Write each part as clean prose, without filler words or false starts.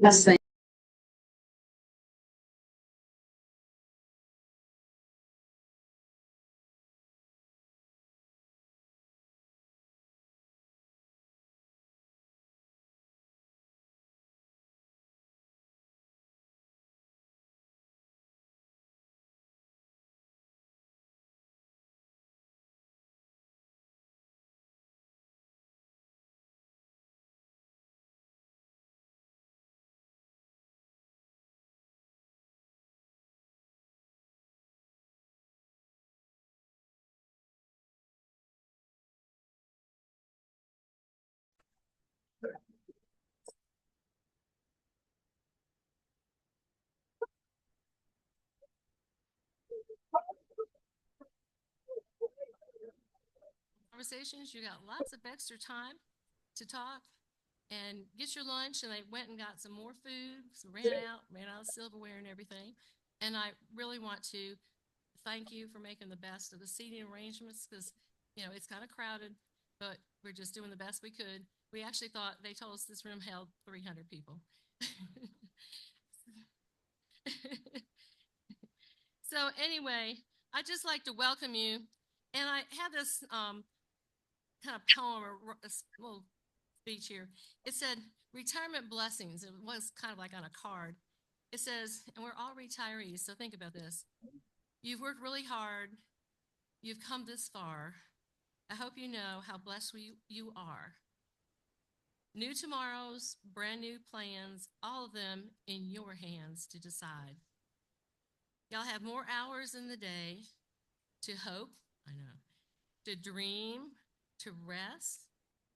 That's the conversations. You got lots of extra time to talk and get your lunch. And I went and got some more food, so ran out of silverware and everything. And I really want to thank you for making the best of the seating arrangements because, you know, it's kind of crowded, but we're just doing the best we could. We actually thought, they told us this room held 300 people. So anyway, I'd just like to welcome you. And I have this kind of poem or a little speech here. It said, retirement blessings. It was kind of like on a card. It says, and we're all retirees, so think about this. You've worked really hard. You've come this far. I hope you know how blessed you are. New tomorrows, brand new plans, all of them in your hands to decide. Y'all have more hours in the day to hope, I know, to dream, to rest,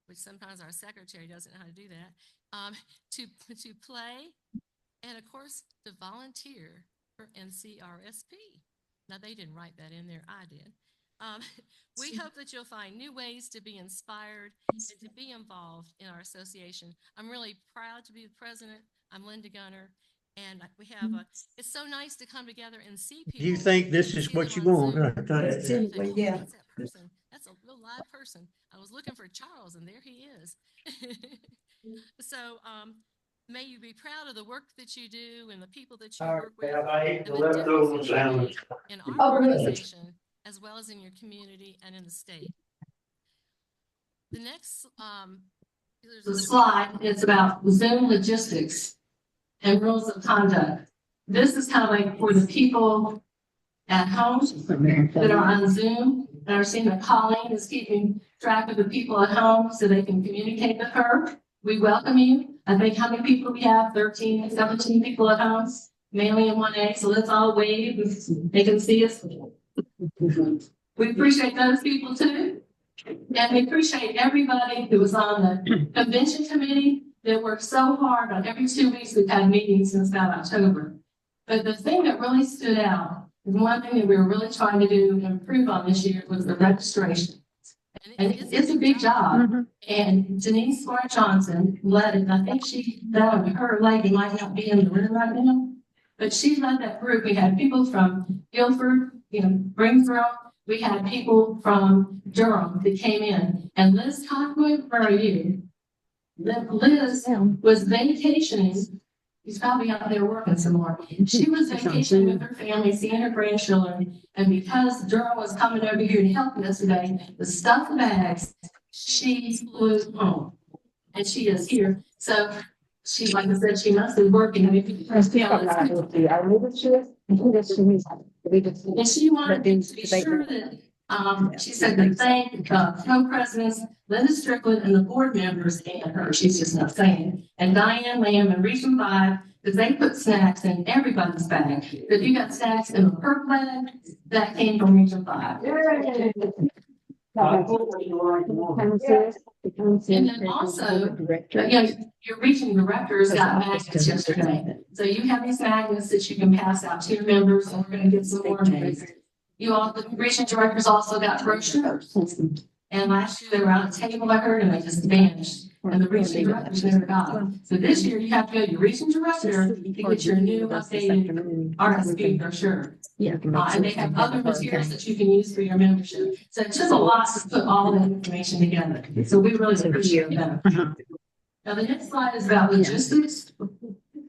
which sometimes our secretary doesn't know how to do that, to play, and of course, to volunteer for NCRSP. Now, they didn't write that in there, I did. We hope that you'll find new ways to be inspired and to be involved in our association. I'm really proud to be the president. I'm Linda Gunner. And we have it's so nice to come together and see people. Do you think this is what you want? Yeah. That's that person. That's a real live person. I was looking for Charles, and there he is. So may you be proud of the work that you do and the people that you work with. I ate the leftovers down. In our organization, as well as in your community and in the state. The next there's a slide. It's about Zoom logistics and rules of conduct. This is kind of like for the people at home that are on Zoom that are seeing that Colleen is keeping track of the people at home so they can communicate with her. We welcome you. I think how many people we have? 13, 17 people at home, mainly in 1A. So let's all wave. They can see us. We appreciate those people too. And we appreciate everybody who was on the convention committee that worked so hard on every 2 weeks. We've had meetings since about October. But the thing that really stood out, and one thing that we were really trying to do and improve on this year was the registration. And it's a big job. And Denise Smart Johnson led it. And I think her lady might not be in the room right now, but she led that group. We had people from Guilford, Greensboro. We had people from Durham that came in. And Liz Cockwood, where are you? Liz was vacationing. She's probably out there working some more. She was vacationing with her family, seeing her grandchildren. And because Durham was coming over here to help yesterday, the stuffed bags, she flew home. And she is here. So she, like I said, she must be working. And she wanted to be sure that she said to thank co-presidents Linda Strickland and the board members and her. She's just not saying. And Diane Lamb and Region 5, because they put snacks in everybody's bag. If you got snacks in the perk bag, that came from Region 5. And then also, your region directors got magnets yesterday. So you have these magnets that you can pass out to your members, and we're going to get some more. You all, the region directors also got brochures. And last year they were on a table, I heard, and they just vanished. And the region directors never got them. So this year you have to go to your region director to get your new updated RSP brochure. Yeah. And they have other materials that you can use for your membership. So it's just a lot to put all that information together. So we really appreciate that. Now, the next slide is about logistics.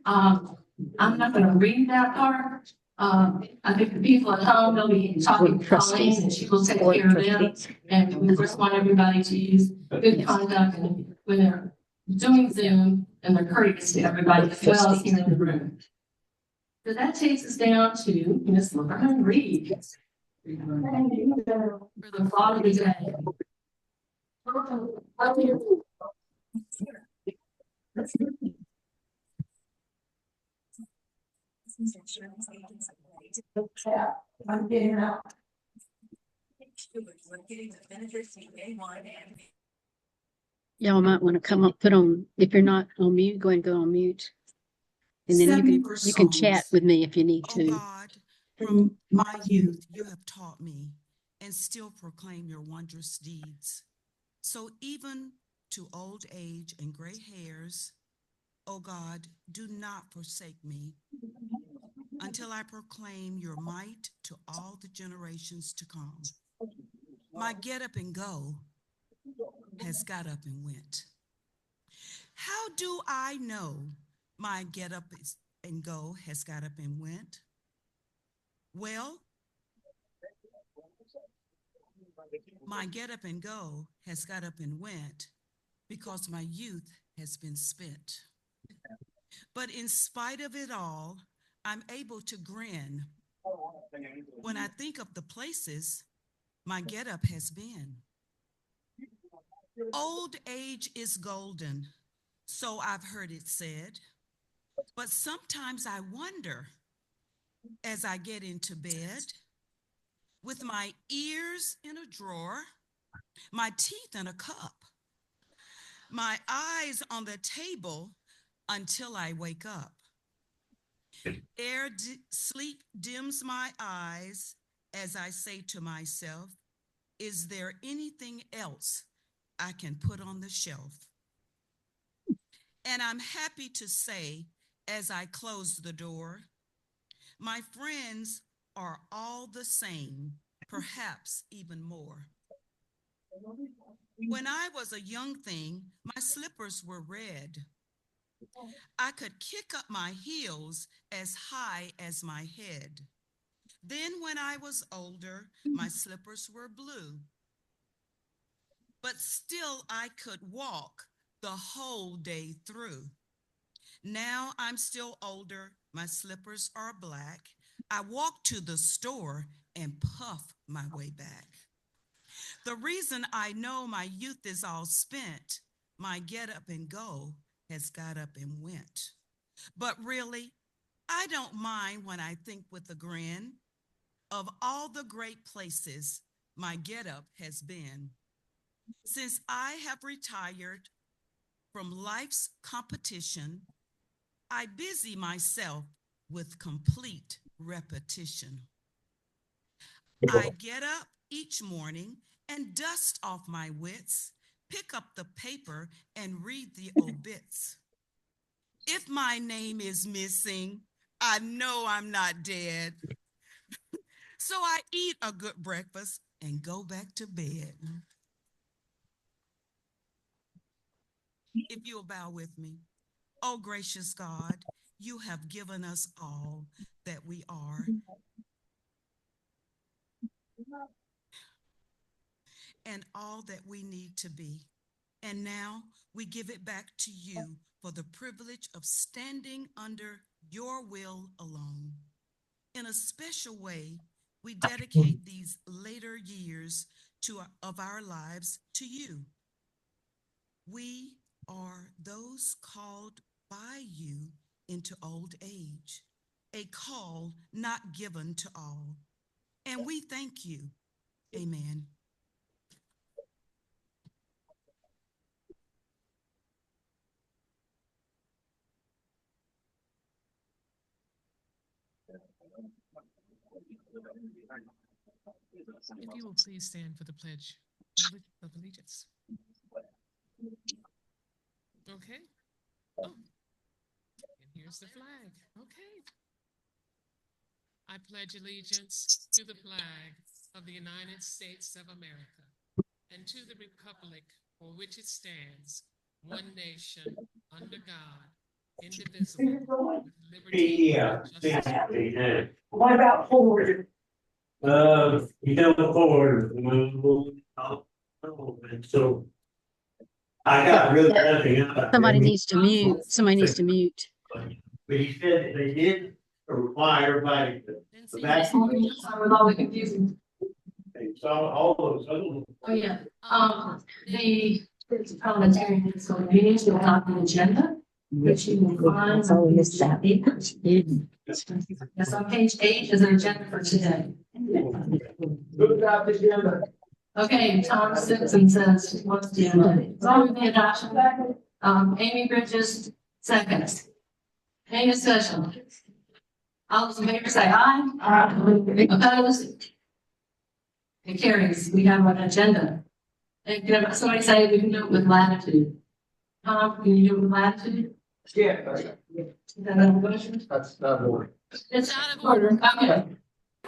I'm not gonna read that part. I think the people at home, they'll be talking to Colleen and she will take care of them. And we just want everybody to use good conduct and when they're doing Zoom and they're courteous to everybody as well as here in the room. So that takes us down to Ms. Laverne Reed. For the thought of the day. I'm getting out. Y'all might want to come up, put on, if you're not on mute, go ahead and go on mute. And then you can chat with me if you need Oh to. God, from my youth, you have taught me and still proclaim your wondrous deeds. So even to old age and gray hairs, oh God, do not forsake me until I proclaim your might to all the generations to come. My get up and go has got up and went. How do I know my get up and go has got up and went? Well, my get up and go has got up and went because my youth has been spent. But in spite of it all, I'm able to grin when I think of the places my get up has been. Old age is golden, so I've heard it said. But sometimes I wonder as I get into bed with my ears in a drawer, my teeth in a cup, my eyes on the table until I wake up. Ere sleep dims my eyes as I say to myself, is there anything else I can put on the shelf? And I'm happy to say, as I close the door, my friends are all the same, perhaps even more. When I was a young thing, my slippers were red. I could kick up my heels as high as my head. Then when I was older, my slippers were blue. But still I could walk the whole day through. Now I'm still older, my slippers are black. I walk to the store and puff my way back. The reason I know my youth is all spent, my get up and go has got up and went. But really, I don't mind when I think with a grin of all the great places my get up has been. Since I have retired from life's competition, I busy myself with complete repetition. I get up each morning and dust off my wits, pick up the paper and read the obits. If my name is missing, I know I'm not dead. So I eat a good breakfast and go back to bed. If you'll bow with me. Oh, gracious God, you have given us all that we are and all that we need to be. And now we give it back to you for the privilege of standing under your will alone. In a special way, we dedicate these later years of our lives to you. We are those called by you into old age, a call not given to all. And we thank you. Amen. If you will please stand for the pledge of allegiance. Okay. Oh, and here's the flag. Okay. I pledge allegiance to the flag of the United States of America and to the republic for which it stands, one nation, under God, indivisible, with liberty and justice for all. What about forward? You know, forward, so I got really nothing. Somebody needs to mute. Somebody needs to mute. But he said they did require everybody to. Didn't see That's you. With all the confusion. so all those other. Oh, yeah. The parliamentarian, so meetings will have an agenda, which you will find. That's all we missed that. Yes, on page 8 is an agenda for today. Okay, Tom Simpson says, what's the agenda? Move the adoption. Amy Bridges, seconds. Any discussion? All those in favor say aye. Aye. Opposed? It carries. We have an agenda. And can somebody say we can do it with latitude? Tom, can you do it with latitude? Yeah. Is that a motion? That's not more. It's out of order. Okay.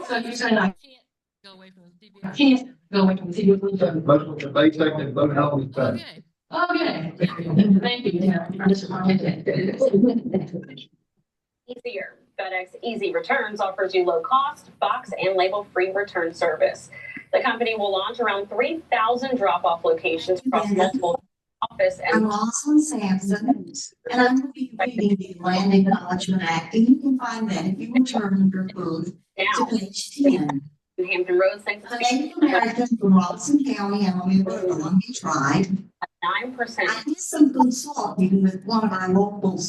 So you're saying I Can't go away from the I DB. can't go away from the TV. Motion to debate, second, vote on the time. Okay, Okay. Thank you. Yeah. Easier. FedEx Easy Returns offers you low-cost, box and label-free return service. The company will launch around 3,000 drop-off locations across multiple office I'm and Rosalind Sampson, and I'm going to be reading the Land Acknowledgement Act, and you can find that if you return your food to now. page 10. New Hampton Roads, thanks A to Native American from Robinson County, and I'm a member of the Columbia Tribe. 9%. I did some consulting with one of our local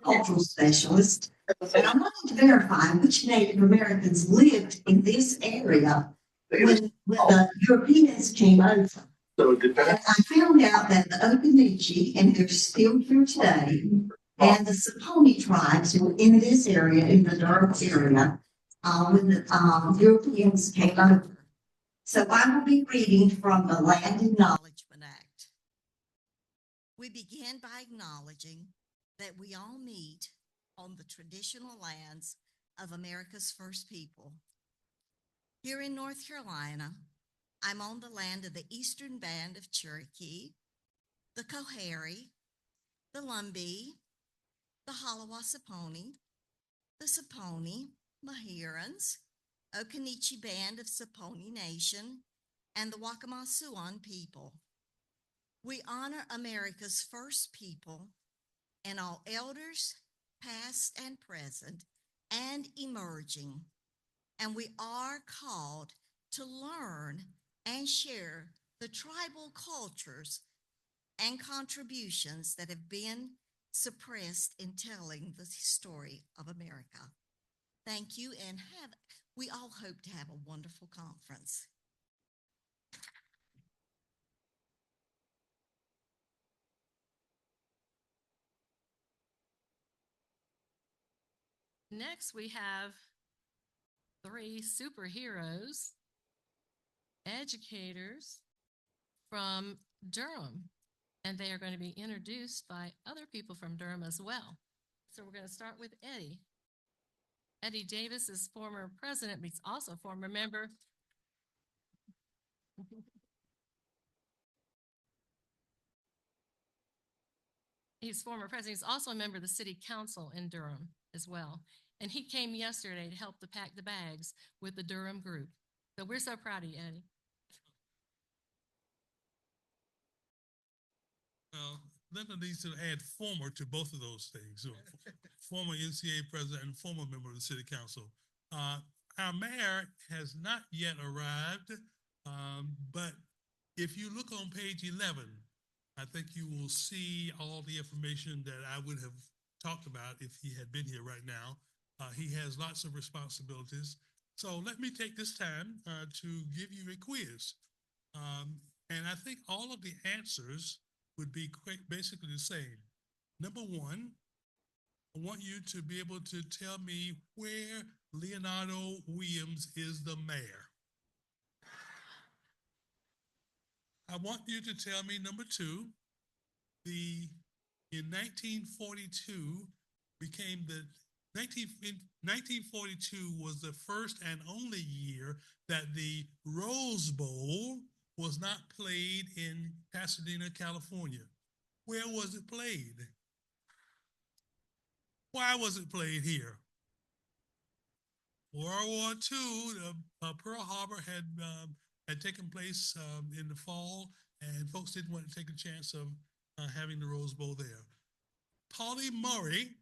cultural specialists, and I'm wanting to verify which Native Americans lived in this area when the Europeans came over. So it And depends. I found out that the Okanagan, and they're still here today, and the Saponi tribes were in this area, in the Durham area, when the Europeans came over. So I will be reading from the Land Acknowledgement Act. We begin by acknowledging that we all meet on the traditional lands of America's first people. Here in North Carolina, I'm on the land of the Eastern Band of Cherokee, the Coharie, the Lumbee, the Hallawasaponi, the Saponi, Mahirans, Occaneechi Band of Saponi Nation, and the Waccamaw-Siouan people. We honor America's first people and all elders, past and present, and emerging, and we are called to learn and share the tribal cultures and contributions that have been suppressed in telling the story of America. Thank you, and we all hope to have a wonderful conference. next we have 3 superheroes, educators from Durham, and they are going to be introduced by other people from Durham as well. So we're going to start with Eddie. Eddie Davis is former president, but he's also a former member. He's former president. He's also a member of the city council in Durham as well. And he came yesterday to help to pack the bags with the Durham group. So we're so proud of you, Eddie. Linda needs to add former to both of those things. So, former NCA president and former member of the city council. Our mayor has not yet arrived, but if you look on page 11, I think you will see all the information that I would have talked about if he had been here right now. He has lots of responsibilities. So let me take this time to give you a quiz. And I think all of the answers would be basically the same. Number 1, I want you to be able to tell me where Leonardo Williams is the mayor. I want you to tell me, number 2, in 1942 became the 1942 was the first and only year that the Rose Bowl was not played in Pasadena, California. Where was it played? Why was it played here? World War II, Pearl Harbor had taken place in the fall, and folks didn't want to take a chance of having the Rose Bowl there. Polly Murray,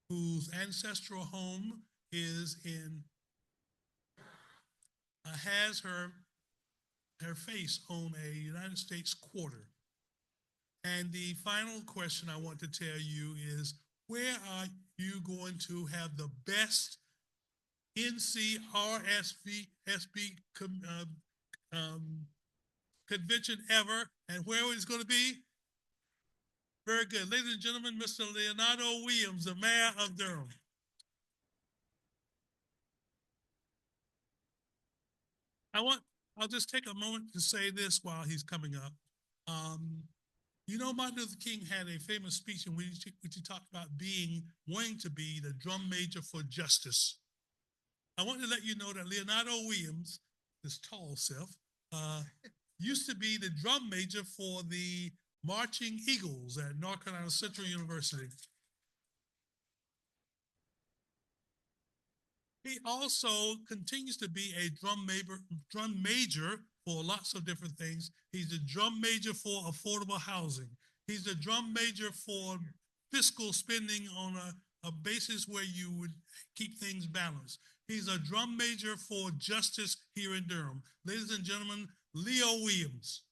whose ancestral home is in, has her face on a United States quarter. And the final question I want to tell you is, where are you going to have the best NCRSP convention ever, and where it's going to be? Very good. Ladies and gentlemen, Mr. Leonardo Williams, the mayor of Durham. I'll just take a moment to say this while he's coming up. You know, Martin Luther King had a famous speech in which he talked about wanting to be the drum major for justice. I want to let you know that Leonardo Williams, this tall self, used to be the drum major for the Marching Eagles at North Carolina Central University. He also continues to be a drum major for lots of different things. He's a drum major for affordable housing. He's a drum major for fiscal spending on a basis where you would keep things balanced. He's a drum major for justice here in Durham. Ladies and gentlemen, Leo Williams.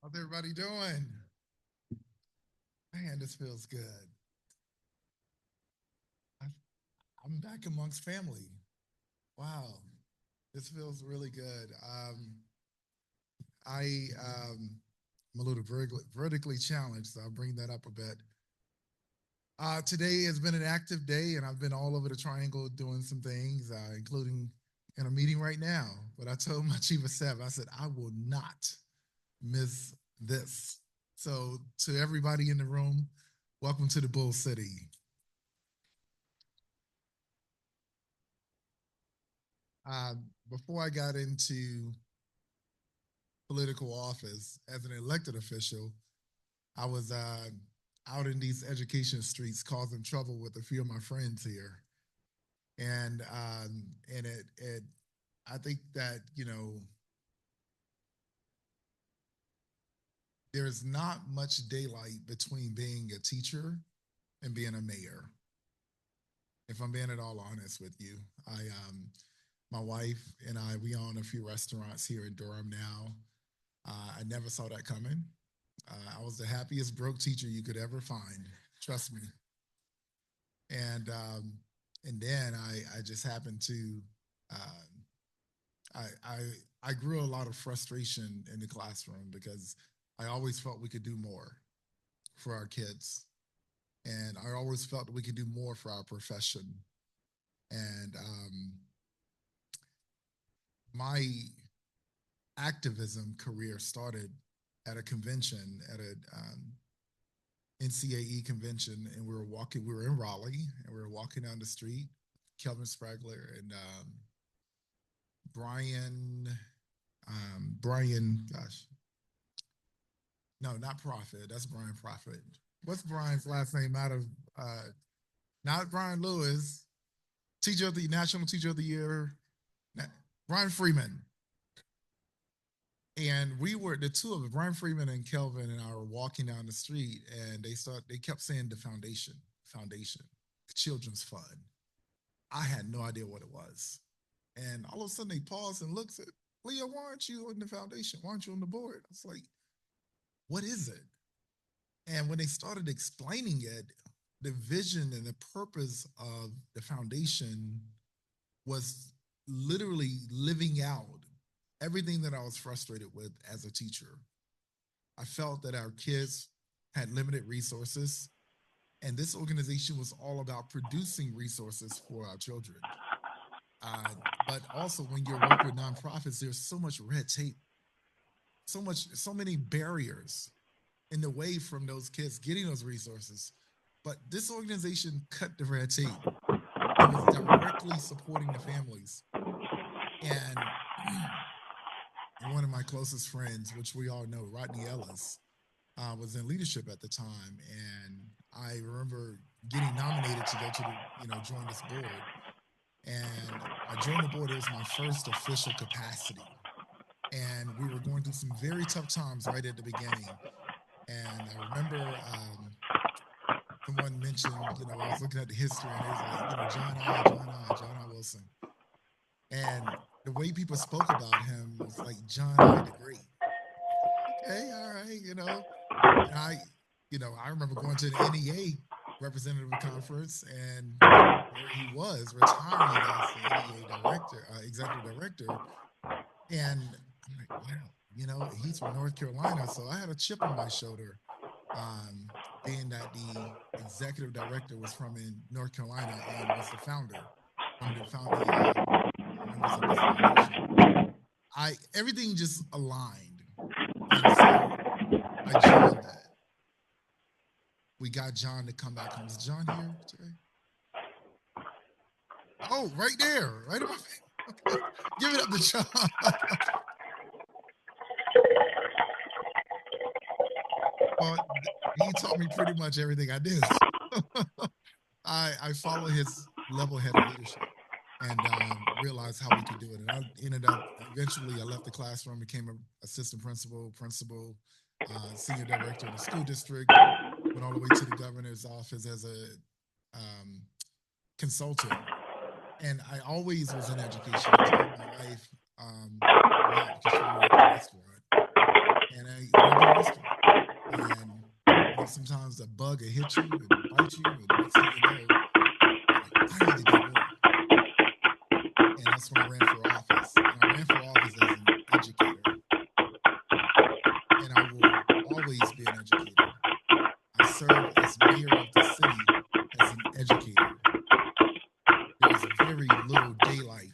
How's everybody doing? Man, this feels good. I'm back amongst family. Wow, this feels really good. I'm a little vertically challenged, so I'll bring that up a bit. Today has been an active day, and I've been all over the triangle doing some things, including in a meeting right now. But I told my chief of staff, I said, I will not miss this. So to everybody in the room, welcome to the Bull City. Before I got into political office as an elected official, I was out in these education streets causing trouble with a few of my friends here. And I think that, you know, there's not much daylight between being a teacher and being a mayor. If I'm being at all honest with you, my wife and we own a few restaurants here in Durham now. I never saw that coming. I was the happiest broke teacher you could ever find, trust me. And then I just happened to, I grew a lot of frustration in the classroom because I always felt we could do more for our kids. And I always felt that we could do more for our profession. And my activism career started at a convention, at a NCAE convention, and we were in Raleigh, and we were walking down the street, Kelvin Spragler and Brian, gosh, no, not Prophet, that's Brian Prophet. What's Brian's last name out of, not Brian Lewis, National Teacher of the Year, Brian Freeman. And we were, the two of them, Brian Freeman and Kelvin and I were walking down the street, and they kept saying the foundation, children's fund. I had no idea what it was. And all of a sudden they paused and looked at, Leah, why aren't you in the foundation? Why aren't you on the board? I was like, what is it? And when they started explaining it, the vision and the purpose of the foundation was literally living out everything that I was frustrated with as a teacher. I felt that our kids had limited resources, and this organization was all about producing resources for our children. But also when you work with nonprofits, there's so much red tape. so many barriers in the way from those kids getting those resources. But this organization cut the red tape. It was directly supporting the families. And one of my closest friends, which we all know, Rodney Ellis, was in leadership at the time. And I remember getting nominated to go to join this board. And I joined the board. It was my first official capacity. And we were going through some very tough times right at the beginning. And I remember someone mentioned, I was looking at the history and it was like, John I. Wilson. And the way people spoke about him was like John I. the Great. Okay, all right, And I remember going to the NEA representative conference and where he was retiring as the NEA director, executive director. And I'm like, wow, he's from North Carolina. So I had a chip on my shoulder, being that the executive director was from in North Carolina and was the founder, one of the founding members of the foundation. Everything just aligned. And so I joined that. We got John to come back home. Is John here today? Oh, right there, right in my face. Okay. Give it up to John. Well, he taught me pretty much everything I do. I follow his level-headed leadership and realized how we could do it. And I ended up, eventually I left the classroom, became an assistant principal, senior director in the school district, went all the way to the governor's office as a consultant. And I always was in education. I told my wife, because she worked at a restaurant, and I worked at a restaurant. And sometimes a bug will hit you and bite you, and next thing you know, I need to do more. And that's when I ran for office. And I ran for office as an educator. And I will always be an educator. I served as mayor of the city as an educator. There's very little daylight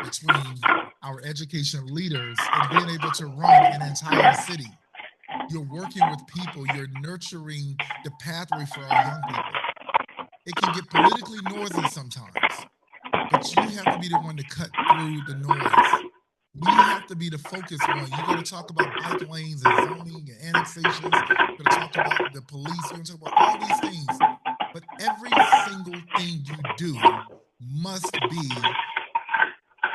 between our education leaders and being able to run an entire city. You're working with people, you're nurturing the pathway for our young people. It can get politically noisy sometimes, but you have to be the one to cut through the noise. You have to be the focused one. You're going to talk about bike lanes and zoning and annexations. You're going to talk about the police. You're going to talk about all these things. But every single thing you do must be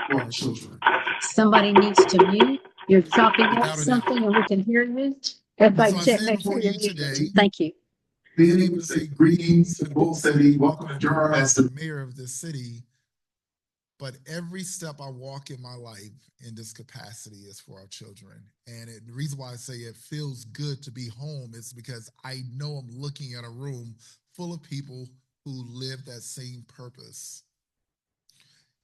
for our children. Somebody needs to mute. You're chopping up something and we can hear you. Everybody check, make sure you're muted. Thank you. Being able to say greetings to the Bull City, welcome to Durham as the mayor of this city. But every step I walk in my life in this capacity is for our children. And the reason why I say it feels good to be home is because I know I'm looking at a room full of people who live that same purpose.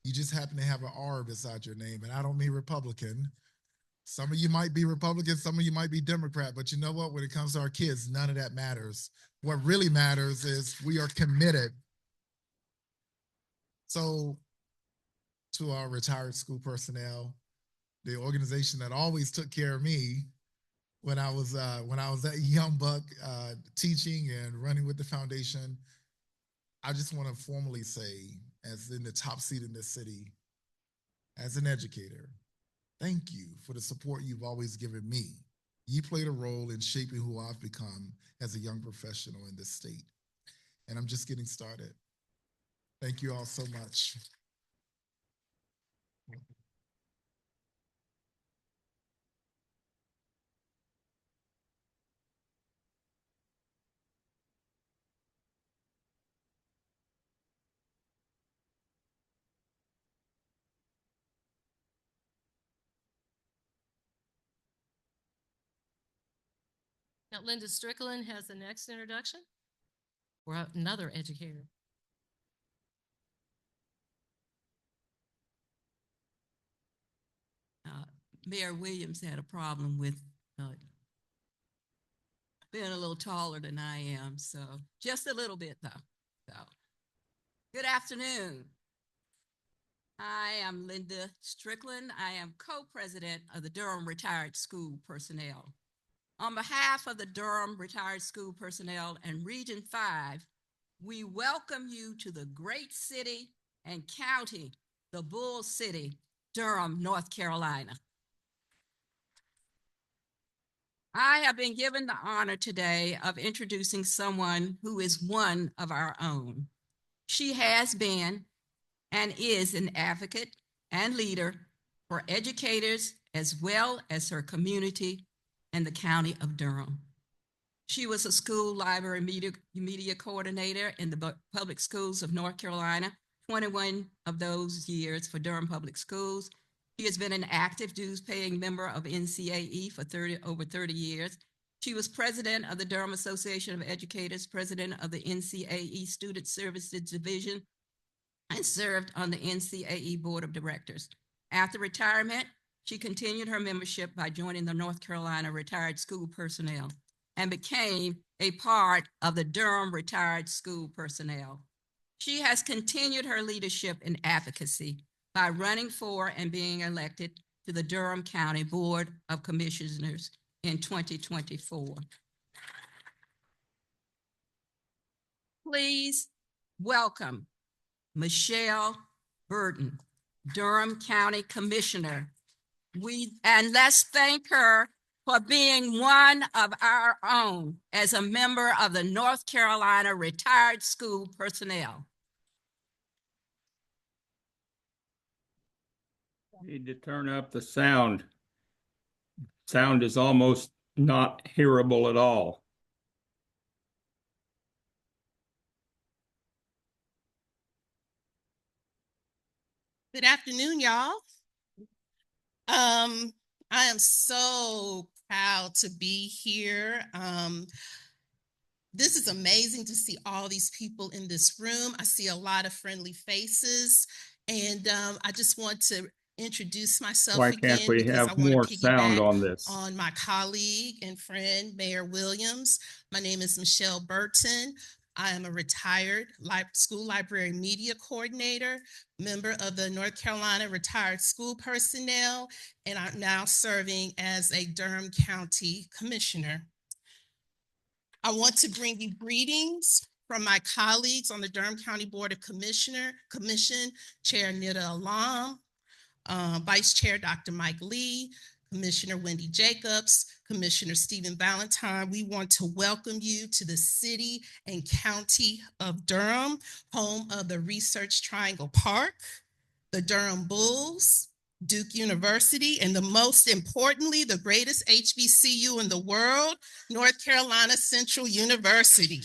You just happen to have an R beside your name, and I don't mean Republican. Some of you might be Republican, some of you might be Democrat, but you know what? When it comes to our kids, none of that matters. What really matters is we are committed. So, to our retired school personnel, the organization that always took care of me when I was that young buck teaching and running with the foundation, I just want to formally say, as in the top seat in this city, as an educator, thank you for the support you've always given me. You played a role in shaping who I've become as a young professional in this state. And I'm just getting started. Thank you all so much. Now, Linda Strickland has the next introduction. We're another educator. Mayor Williams had a problem with being a little taller than I am, so just a little bit though. So, good afternoon. I am Linda Strickland. I am co-president of the Durham Retired School Personnel. On behalf of the Durham Retired School Personnel and Region 5, we welcome you to the great city and county, the Bull City, Durham, North Carolina. I have been given the honor today of introducing someone who is one of our own. She has been and is an advocate and leader for educators as well as her community and the county of Durham. She was a school library media coordinator in the public schools of North Carolina, 21 of those years for Durham Public Schools. She has been an active dues-paying member of NCAE for over 30 years. She was president of the Durham Association of Educators, president of the NCAE Student Services Division, and served on the NCAE Board of Directors. After retirement, she continued her membership by joining the North Carolina Retired School Personnel and became a part of the Durham Retired School Personnel. She has continued her leadership and advocacy by running for and being elected to the Durham County Board of Commissioners in 2024. Please welcome Michelle Burton, Durham County Commissioner. And let's thank her for being one of our own as a member of the North Carolina Retired School Personnel. Need to turn up the sound. Sound is almost not hearable at all. Good afternoon, y'all. I am so proud to be here. This is amazing to see all these people in this room. I see a lot of friendly faces, and I just want to introduce myself Why again can't we because I have want more to sound piggyback on this? on my colleague and friend, Mayor Williams. My name is Michelle Burton. I am a retired school library media coordinator, member of the North Carolina Retired School Personnel, and I'm now serving as a Durham County Commissioner. I want to bring you greetings from my colleagues on the Durham County Board of Commission, Chair Nida Alam, Vice Chair Dr. Mike Lee, Commissioner Wendy Jacobs, Commissioner Stephen Valentine. We want to welcome you to the city and county of Durham, home of the Research Triangle Park, the Durham Bulls, Duke University, and the most importantly, the greatest HBCU in the world, North Carolina Central University.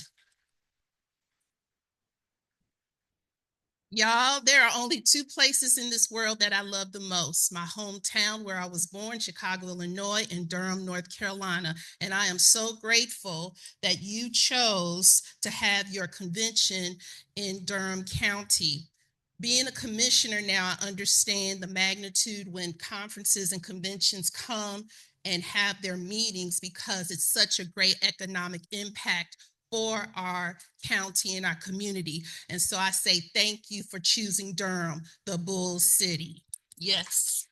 Y'all, there are only two places in this world that I love the most. My hometown where I was born, Chicago, Illinois, and Durham, North Carolina. And I am so grateful that you chose to have your convention in Durham County. Being a commissioner now, I understand the magnitude when conferences and conventions come and have their meetings because it's such a great economic impact for our county and our community. And so I say thank you for choosing Durham, the Bull City. Yes.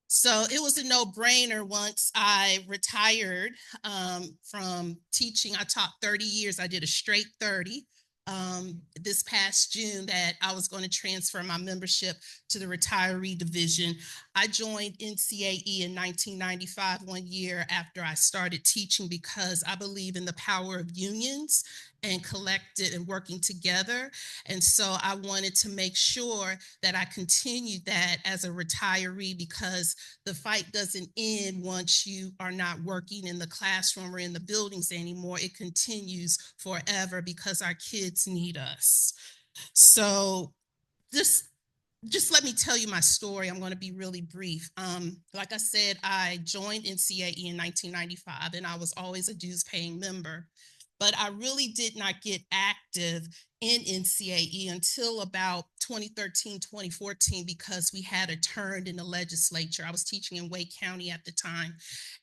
So it was a no-brainer once I retired from teaching. I taught 30 years. I did a straight 30. This past June that I was going to transfer my membership to the retiree division. I joined NCAE in 1995, 1 year after I started teaching, because I believe in the power of unions and collected and working together. And so I wanted to make sure that I continued that as a retiree, because the fight doesn't end once you are not working in the classroom or in the buildings anymore. It continues forever because our kids need us. So just let me tell you my story. I'm going to be really brief. Like I said, I joined NCAE in 1995, and I was always a dues-paying member. But I really did not get active in NCAE until about 2013, 2014, because we had a turn in the legislature. I was teaching in Wake County at the time,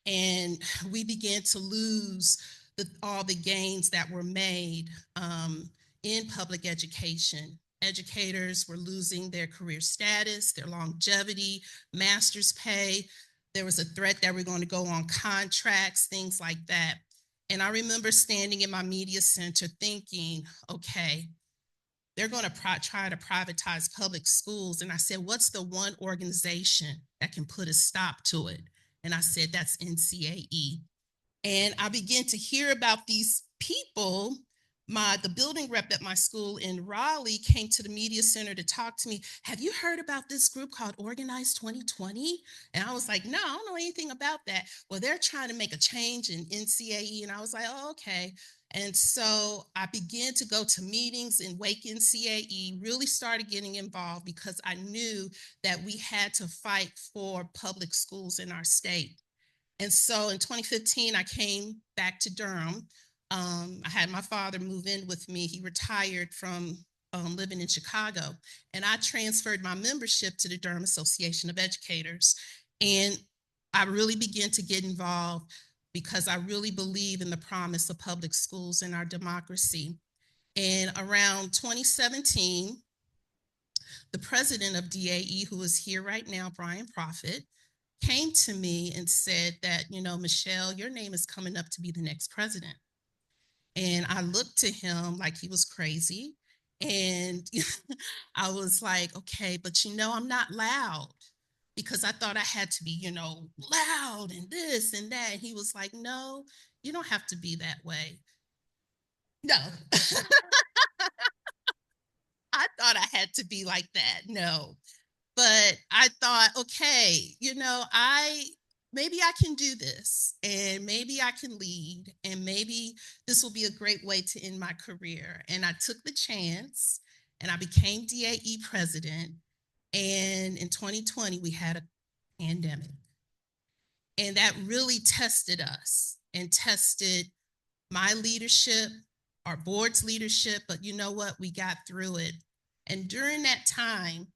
and we began to lose all the gains that were made in public education. Educators were losing their career status, their longevity, master's pay. There was a threat that we're going to go on contracts, things like that. And I remember standing in my media center thinking, okay, they're going to try to privatize public schools. And I said, what's the one organization that can put a stop to it? And I said, that's NCAE. And I began to hear about these people. The building rep at my school in Raleigh came to the media center to talk to me. Have you heard about this group called Organized 2020? And I was like, no, I don't know anything about that. Well, they're trying to make a change in NCAE. And I was like, oh, okay. And so I began to go to meetings in Wake NCAE, really started getting involved because I knew that we had to fight for public schools in our state. And so in 2015, I came back to Durham. I had my father move in with me. He retired from living in Chicago, and I transferred my membership to the Durham Association of Educators. And I really began to get involved because I really believe in the promise of public schools in our democracy. And around 2017, the president of DAE, who is here right now, Brian Prophet, came to me and said that, you know, Michelle, your name is coming up to be the next president. And I looked to him like he was crazy. And I was like, okay, but you know, I'm not loud, because I thought I had to be, you know, loud and this and that. And he was like, no, you don't have to be that way. No. I thought I had to be like that. No. But I thought, okay, you know, maybe I can do this, and maybe I can lead, and maybe this will be a great way to end my career. And I took the chance, and I became DAE president. And in 2020, we had a pandemic. And that really tested us and tested my leadership, our board's leadership. But you know what? We got through it. And during that time,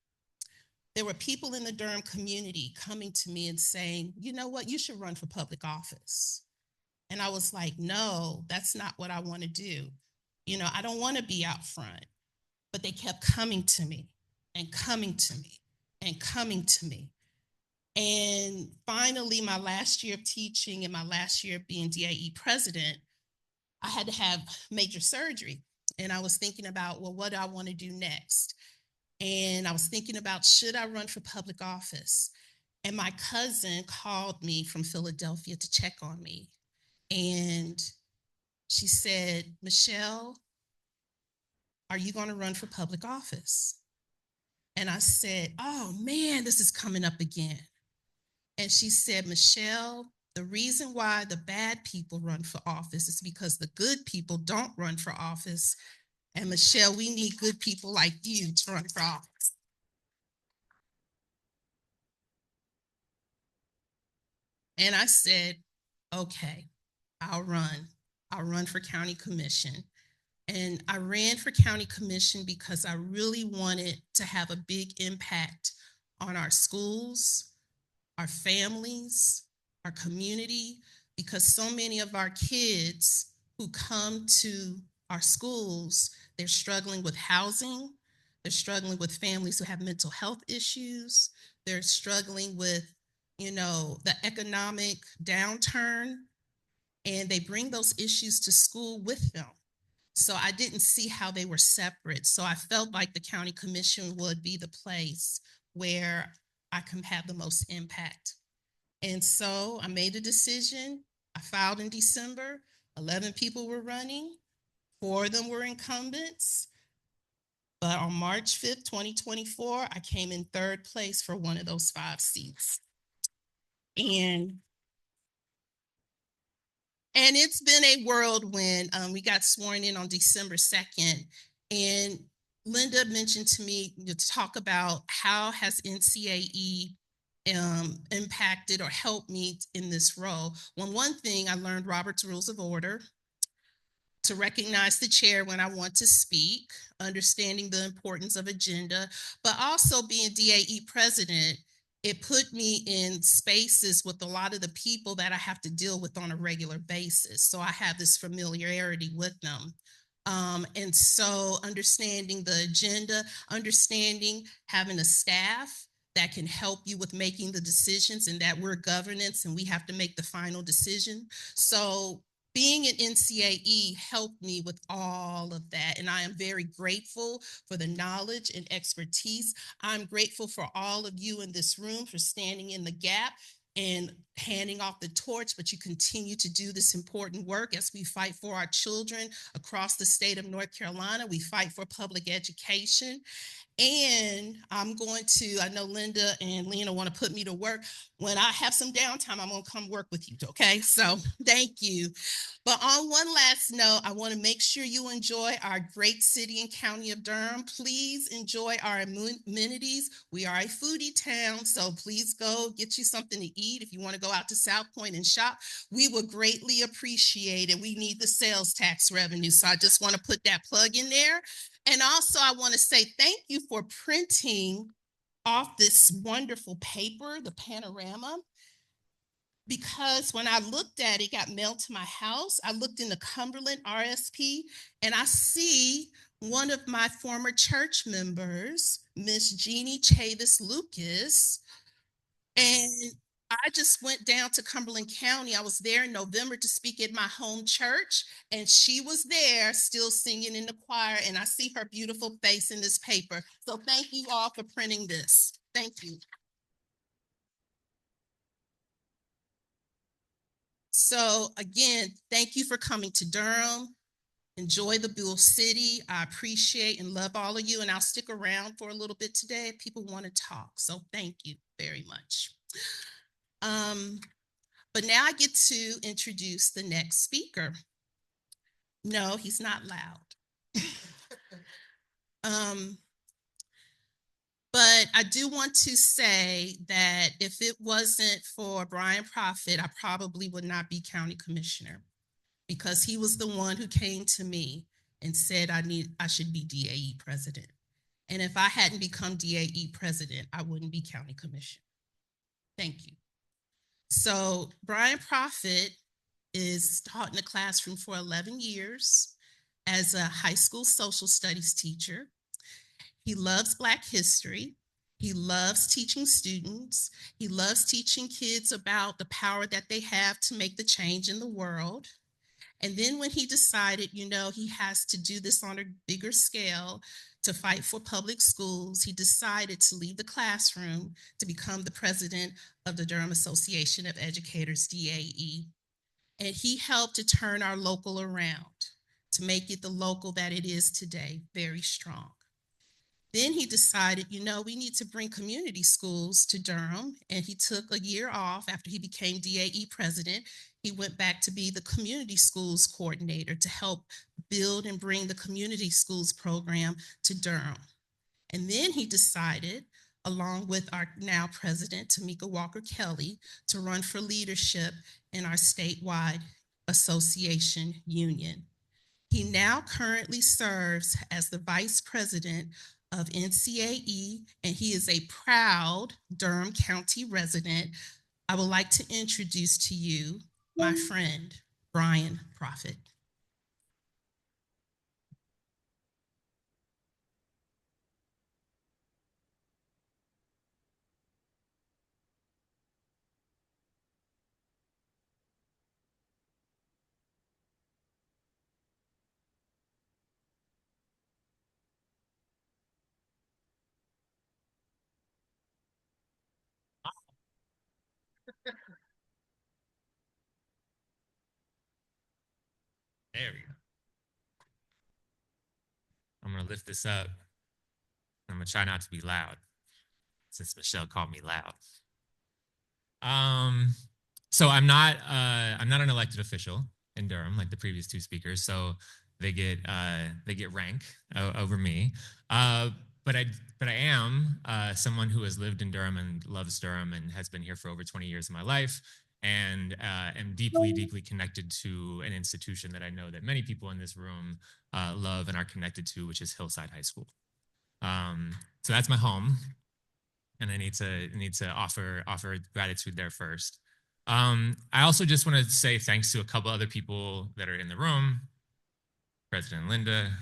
there were people in the Durham community coming to me and saying, you know what, you should run for public office. And I was like, no, that's not what I want to do. You know, I don't want to be out front. But they kept coming to me and coming to me and coming to me. And finally, my last year of teaching and my last year of being DAE president, I had to have major surgery. And I was thinking about, well, what do I want to do next? And I was thinking about, should I run for public office? And my cousin called me from Philadelphia to check on me. And she said, Michelle, are you going to run for public office? And I said, oh man, this is coming up again. And she said, Michelle, the reason why the bad people run for office is because the good people don't run for office. And Michelle, we need good people like you to run for office. And I said, okay, I'll run. I'll run for county commission. And I ran for county commission because I really wanted to have a big impact on our schools, our families, our community, because so many of our kids who come to our schools, they're struggling with housing, they're struggling with families who have mental health issues, they're struggling with, you know, the economic downturn, and they bring those issues to school with them. So I didn't see how they were separate. So I felt like the county commission would be the place where I can have the most impact. And so I made a decision. I filed in December. 11 people were running. 4 of them were incumbents. But on March 5th, 2024, I came in 3rd place for one of those 5 seats. And it's been a whirlwind. We got sworn in on December 2nd. And Linda mentioned to me to talk about how has NCAE impacted or helped me in this role. Well, one thing I learned Robert's Rules of Order, to recognize the chair when I want to speak, understanding the importance of agenda, but also being DAE president, it put me in spaces with a lot of the people that I have to deal with on a regular basis. So I have this familiarity with them. And so understanding the agenda, understanding having a staff that can help you with making the decisions, and that we're governance and we have to make the final decision. So being at NCAE helped me with all of that. And I am very grateful for the knowledge and expertise. I'm grateful for all of you in this room for standing in the gap and handing off the torch, but you continue to do this important work as we fight for our children across the state of North Carolina. We fight for public education. And I know Linda and Lena want to put me to work. When I have some downtime, I'm going to come work with you, okay? So thank you. But on one last note, I want to make sure you enjoy our great city and county of Durham. Please enjoy our amenities. We are a foodie town, so please go get you something to eat. If you want to go out to South Point and shop, we would greatly appreciate it. We need the sales tax revenue, so I just want to put that plug in there. And also, I want to say thank you for printing off this wonderful paper, the panorama, because when I looked at it, got mailed to my house. I looked in the Cumberland RSP, and I see one of my former church members, Miss Jeannie Chavis Lucas, and I just went down to Cumberland County. I was there in November to speak at my home church, and she was there still singing in the choir, and I see her beautiful face in this paper. So thank you all for printing this. Thank you. So again, thank you for coming to Durham. Enjoy the Bull City. I appreciate and love all of you, and I'll stick around for a little bit today if people want to talk. So thank you very much. But now I get to introduce the next speaker. No, he's not loud. But I do want to say that if it wasn't for Brian Prophet, I probably would not be county commissioner, because he was the one who came to me and said I should be DAE president. And if I hadn't become DAE president, I wouldn't be county commissioner. Thank you. So Brian Prophet is taught in the classroom for 11 years as a high school social studies teacher. He loves Black history. He loves teaching students. He loves teaching kids about the power that they have to make the change in the world. And then when he decided, he has to do this on a bigger scale to fight for public schools, he decided to leave the classroom to become the president of the Durham Association of Educators, DAE. And he helped to turn our local around to make it the local that it is today, very strong. Then he decided, we need to bring community schools to Durham, and he took a year off after he became DAE president. He went back to be the community schools coordinator to help build and bring the community schools program to Durham. And then he decided, along with our now president, Tamika Walker Kelly, to run for leadership in our statewide association union. He now currently serves as the vice president of NCAE, and he is a proud Durham County resident. I would like to introduce to you my friend, Brian Prophet. There we go. I'm gonna lift this up. I'm gonna try not to be loud, since Michelle called me loud. So I'm not an elected official in Durham like the previous two speakers. So they get rank over me. But I am someone who has lived in Durham and loves Durham and has been here for over 20 years of my life, and am deeply, deeply connected to an institution that I know that many people in this room love and are connected to, which is Hillside High School. So that's my home, and I need to offer gratitude there first. I also just want to say thanks to a couple other people that are in the room. President Linda,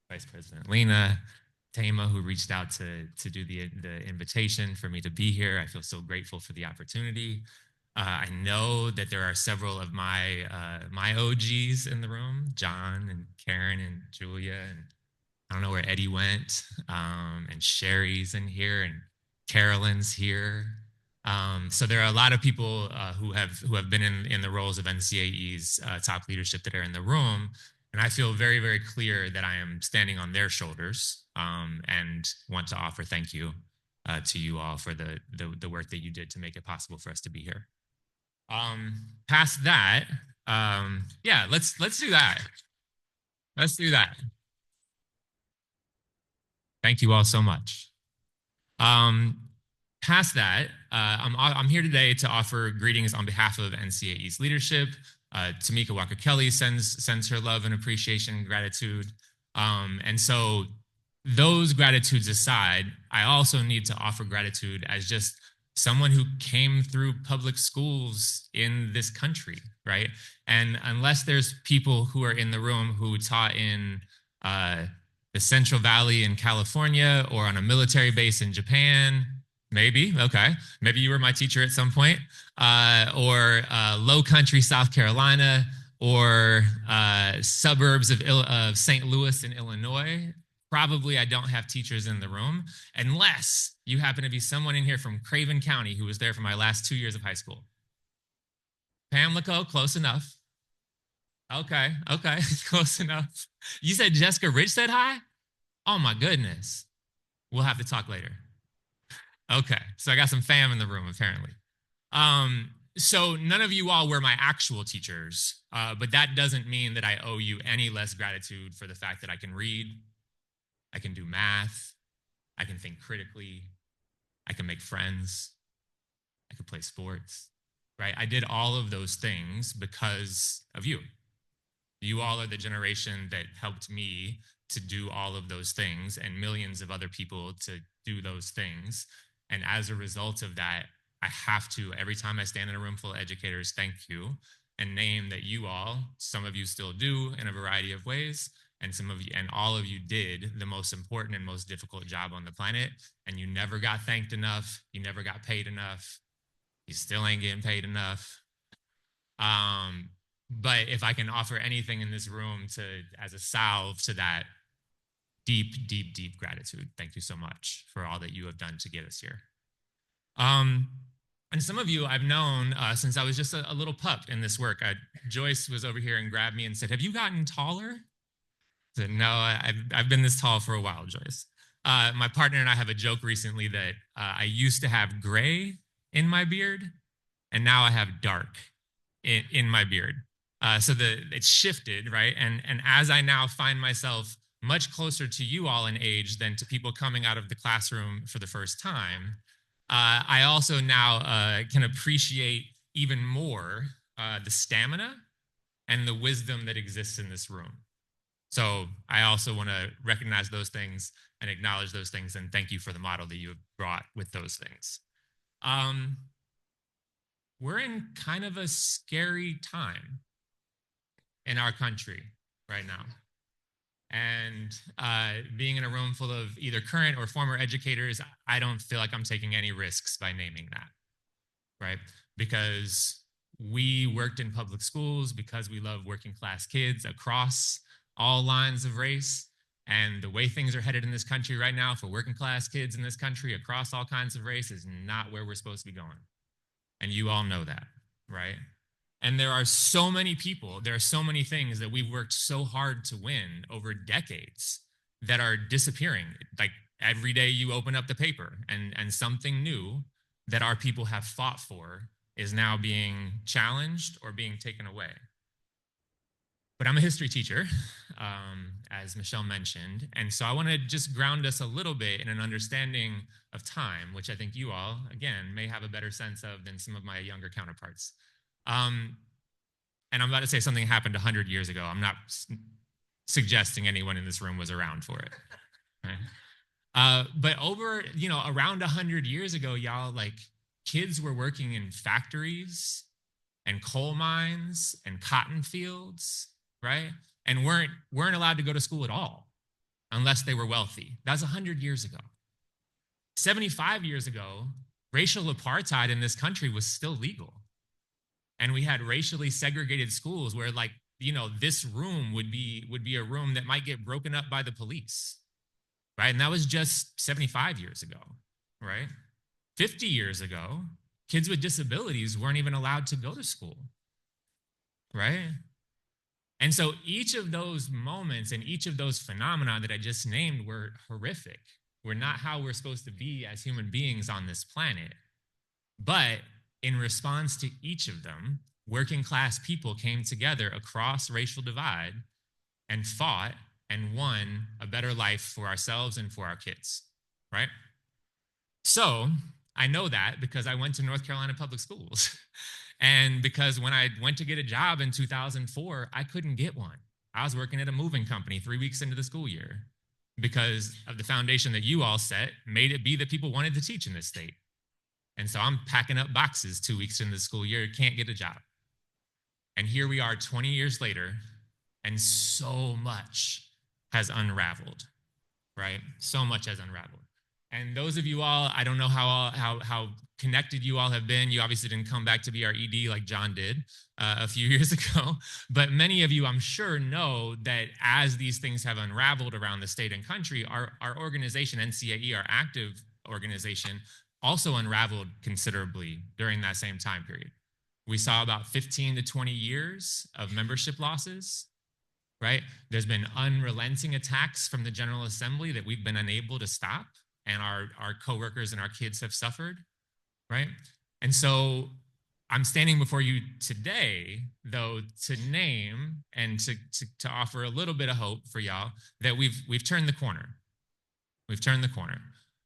Vice President Lena, Tama, who reached out to do the invitation for me to be here. I feel so grateful for the opportunity. I know that there are several of my OGs in the room, John and Karen and Julia, and I don't know where Eddie went, and Sherry's in here, and Carolyn's here. So there are a lot of people who have been in the roles of NCAE's top leadership that are in the room, and I feel very, very clear that I am standing on their shoulders, and want to offer thank you to you all for the work that you did to make it possible for us to be here. Past that, yeah, let's do that. Let's do that. Thank you all so much. Past that, I'm here today to offer greetings on behalf of NCAE's leadership. Tamika Walker Kelly sends her love and appreciation and gratitude. And so those gratitudes aside, I also need to offer gratitude as just someone who came through public schools in this country, right? And unless there's people who are in the room who taught in the Central Valley in California or on a military base in Japan, maybe, okay. Maybe you were my teacher at some point, or low country South Carolina, or suburbs of St. Louis in Illinois. Probably I don't have teachers in the room, unless you happen to be someone in here from Craven County who was there for my last 2 years of high school. Pamlico, close enough. Okay, close enough. You said Jessica Rich said hi? Oh my goodness. We'll have to talk later. Okay, so I got some fam in the room apparently. So none of you all were my actual teachers, but that doesn't mean that I owe you any less gratitude for the fact that I can read, I can do math, I can think critically, I can make friends, I can play sports, right? I did all of those things because of you. You all are the generation that helped me to do all of those things and millions of other people to do those things. And as a result of that, I have to, every time I stand in a room full of educators, thank you and name that you all, some of you still do in a variety of ways, and some of you, and all of you did the most important and most difficult job on the planet. And you never got thanked enough. You never got paid enough. You still ain't getting paid enough. But if I can offer anything in this room as a salve to that, deep, deep, deep gratitude. Thank you so much for all that you have done to get us here. And some of you I've known since I was just a little pup in this work. Joyce was over here and grabbed me and said, "Have you gotten taller?" I said, "No, I've been this tall for a while, Joyce." My partner and I have a joke recently that I used to have gray in my beard, and now I have dark in my beard. So it's shifted, right? And as I now find myself much closer to you all in age than to people coming out of the classroom for the first time, I also now can appreciate even more the stamina and the wisdom that exists in this room. So I also want to recognize those things and acknowledge those things, and thank you for the model that you have brought with those things. We're in kind of a scary time in our country right now. And being in a room full of either current or former educators, I don't feel like I'm taking any risks by naming that, right? Because we worked in public schools, because we love working class kids across all lines of race. And the way things are headed in this country right now for working class kids in this country across all kinds of race is not where we're supposed to be going. And you all know that, right? And there are so many people, there are so many things that we've worked so hard to win over decades that are disappearing. Like every day you open up the paper and something new that our people have fought for is now being challenged or being taken away. But I'm a history teacher, as Michelle mentioned. And so I want to just ground us a little bit in an understanding of time, which I think you all, again, may have a better sense of than some of my younger counterparts. And I'm about to say something happened 100 years ago. I'm not suggesting anyone in this room was around for it. Right? But over, around 100 years ago, y'all, like kids were working in factories and coal mines and cotton fields, right? and weren't allowed to go to school at all unless they were wealthy. That was 100 years ago. 75 years ago, racial apartheid in this country was still legal. And we had racially segregated schools where, like, you know, this room would be a room that might get broken up by the police, right? And that was just 75 years ago, right? 50 years ago, kids with disabilities weren't even allowed to go to school, right? And so each of those moments and each of those phenomena that I just named were horrific. We're not how we're supposed to be as human beings on this planet. But in response to each of them, working class people came together across racial divide and fought and won a better life for ourselves and for our kids, right? So I know that because I went to North Carolina public schools. And because when I went to get a job in 2004, I couldn't get one. I was working at a moving company 3 weeks into the school year because of the foundation that you all set made it be that people wanted to teach in this state. And so I'm packing up boxes 2 weeks into the school year, can't get a job. And here we are 20 years later, and so much has unraveled, right? So much has unraveled. And those of you all, I don't know how connected you all have been. You obviously didn't come back to be our ED like John did a few years ago. But many of you, I'm sure, know that as these things have unraveled around the state and country, our organization, NCAE, our active organization, also unraveled considerably during that same time period. We saw about 15 to 20 years of membership losses, right? There's been unrelenting attacks from the General Assembly that we've been unable to stop, and our coworkers and our kids have suffered, right? And so I'm standing before you today, though, to name and to offer a little bit of hope for y'all that we've turned the corner. We've turned the corner.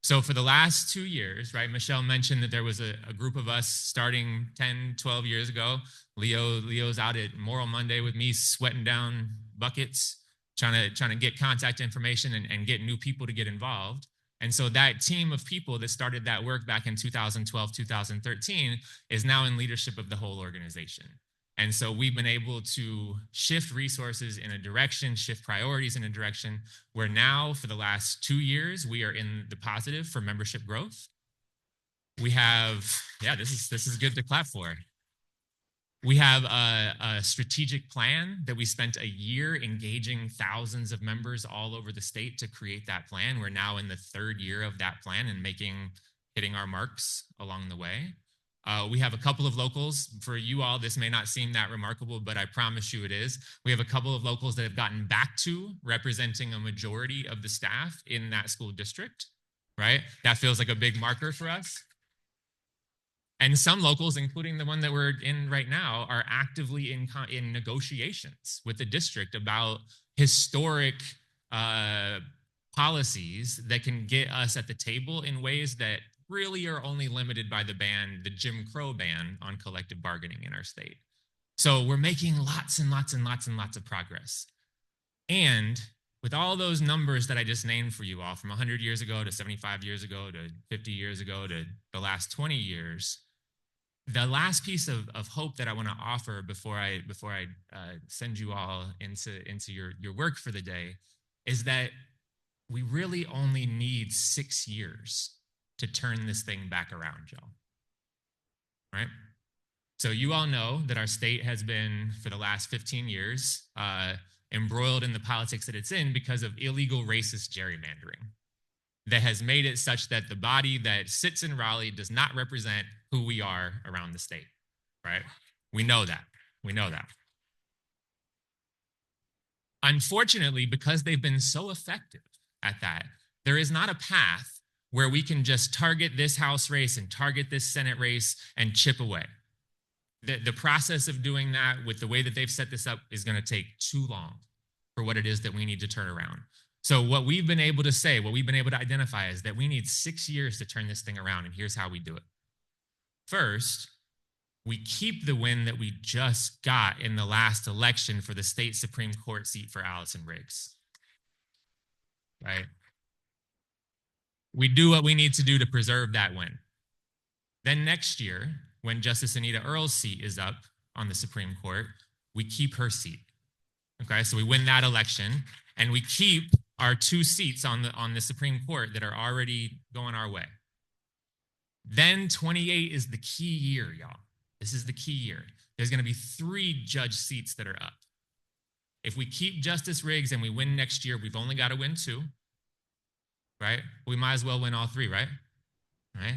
So for the last 2 years, right, Michelle mentioned that there was a group of us starting 10, 12 years ago. Leo's out at Moral Monday with me, sweating down buckets, trying to get contact information and get new people to get involved. And so that team of people that started that work back in 2012, 2013 is now in leadership of the whole organization. And so we've been able to shift resources in a direction, shift priorities in a direction where now for the last 2 years, we are in the positive for membership growth. We have, this is good to clap for. We have a strategic plan that we spent a year engaging thousands of members all over the state to create that plan. We're now in the 3rd year of that plan and hitting our marks along the way. We have a couple of locals. For you all, this may not seem that remarkable, but I promise you it is. We have a couple of locals that have gotten back to representing a majority of the staff in that school district, right? That feels like a big marker for us. And some locals, including the one that we're in right now, are actively in negotiations with the district about historic policies that can get us at the table in ways that really are only limited by the Jim Crow ban on collective bargaining in our state. So we're making lots and lots and lots and lots of progress. And with all those numbers that I just named for you all, from 100 years ago to 75 years ago to 50 years ago to the last 20 years, the last piece of hope that I want to offer before I send you all into your work for the day is that we really only need 6 years to turn this thing back around, y'all, right? So you all know that our state has been, for the last 15 years, embroiled in the politics that it's in because of illegal racist gerrymandering that has made it such that the body that sits in Raleigh does not represent who we are around the state, right? We know that. We know that. Unfortunately, because they've been so effective at that, there is not a path where we can just target this House race and target this Senate race and chip away. The process of doing that with the way that they've set this up is going to take too long for what it is that we need to turn around. So what we've been able to say, what we've been able to identify is that we need 6 years to turn this thing around, and here's how we do it. First, we keep the win that we just got in the last election for the state Supreme Court seat for Allison Riggs, right? We do what we need to do to preserve that win. Then next year, when Justice Anita Earl's seat is up on the Supreme Court, we keep her seat. Okay, so we win that election and we keep our 2 seats on the Supreme Court that are already going our way. Then 28 is the key year, y'all. This is the key year. There's going to be 3 judge seats that are up. If we keep Justice Riggs and we win next year, we've only got to win 2, right? We might as well win all 3, right? Right?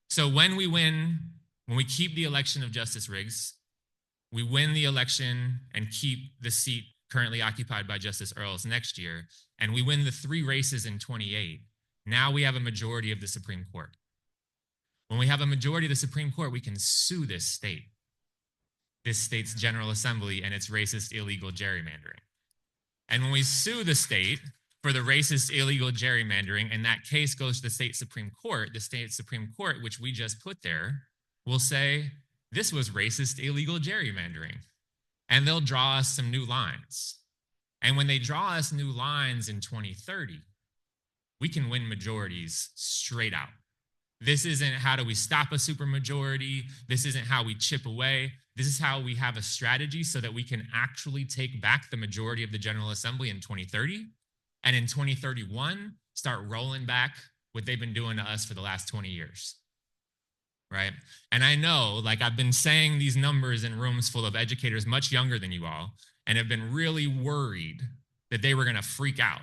So when we keep the election of Justice Riggs, we win the election and keep the seat currently occupied by Justice Earls next year, and we win the 3 races in 28, now we have a majority of the Supreme Court. When we have a majority of the Supreme Court, we can sue this state's General Assembly and its racist illegal gerrymandering. And when we sue the state for the racist illegal gerrymandering and that case goes to the state Supreme Court, which we just put there, will say, this was racist illegal gerrymandering. And they'll draw us some new lines. And when they draw us new lines in 2030, we can win majorities straight out. This isn't how do we stop a supermajority. This isn't how we chip away. This is how we have a strategy so that we can actually take back the majority of the General Assembly in 2030. And in 2031, start rolling back what they've been doing to us for the last 20 years. Right? And I know, like I've been saying these numbers in rooms full of educators much younger than you all, and have been really worried that they were going to freak out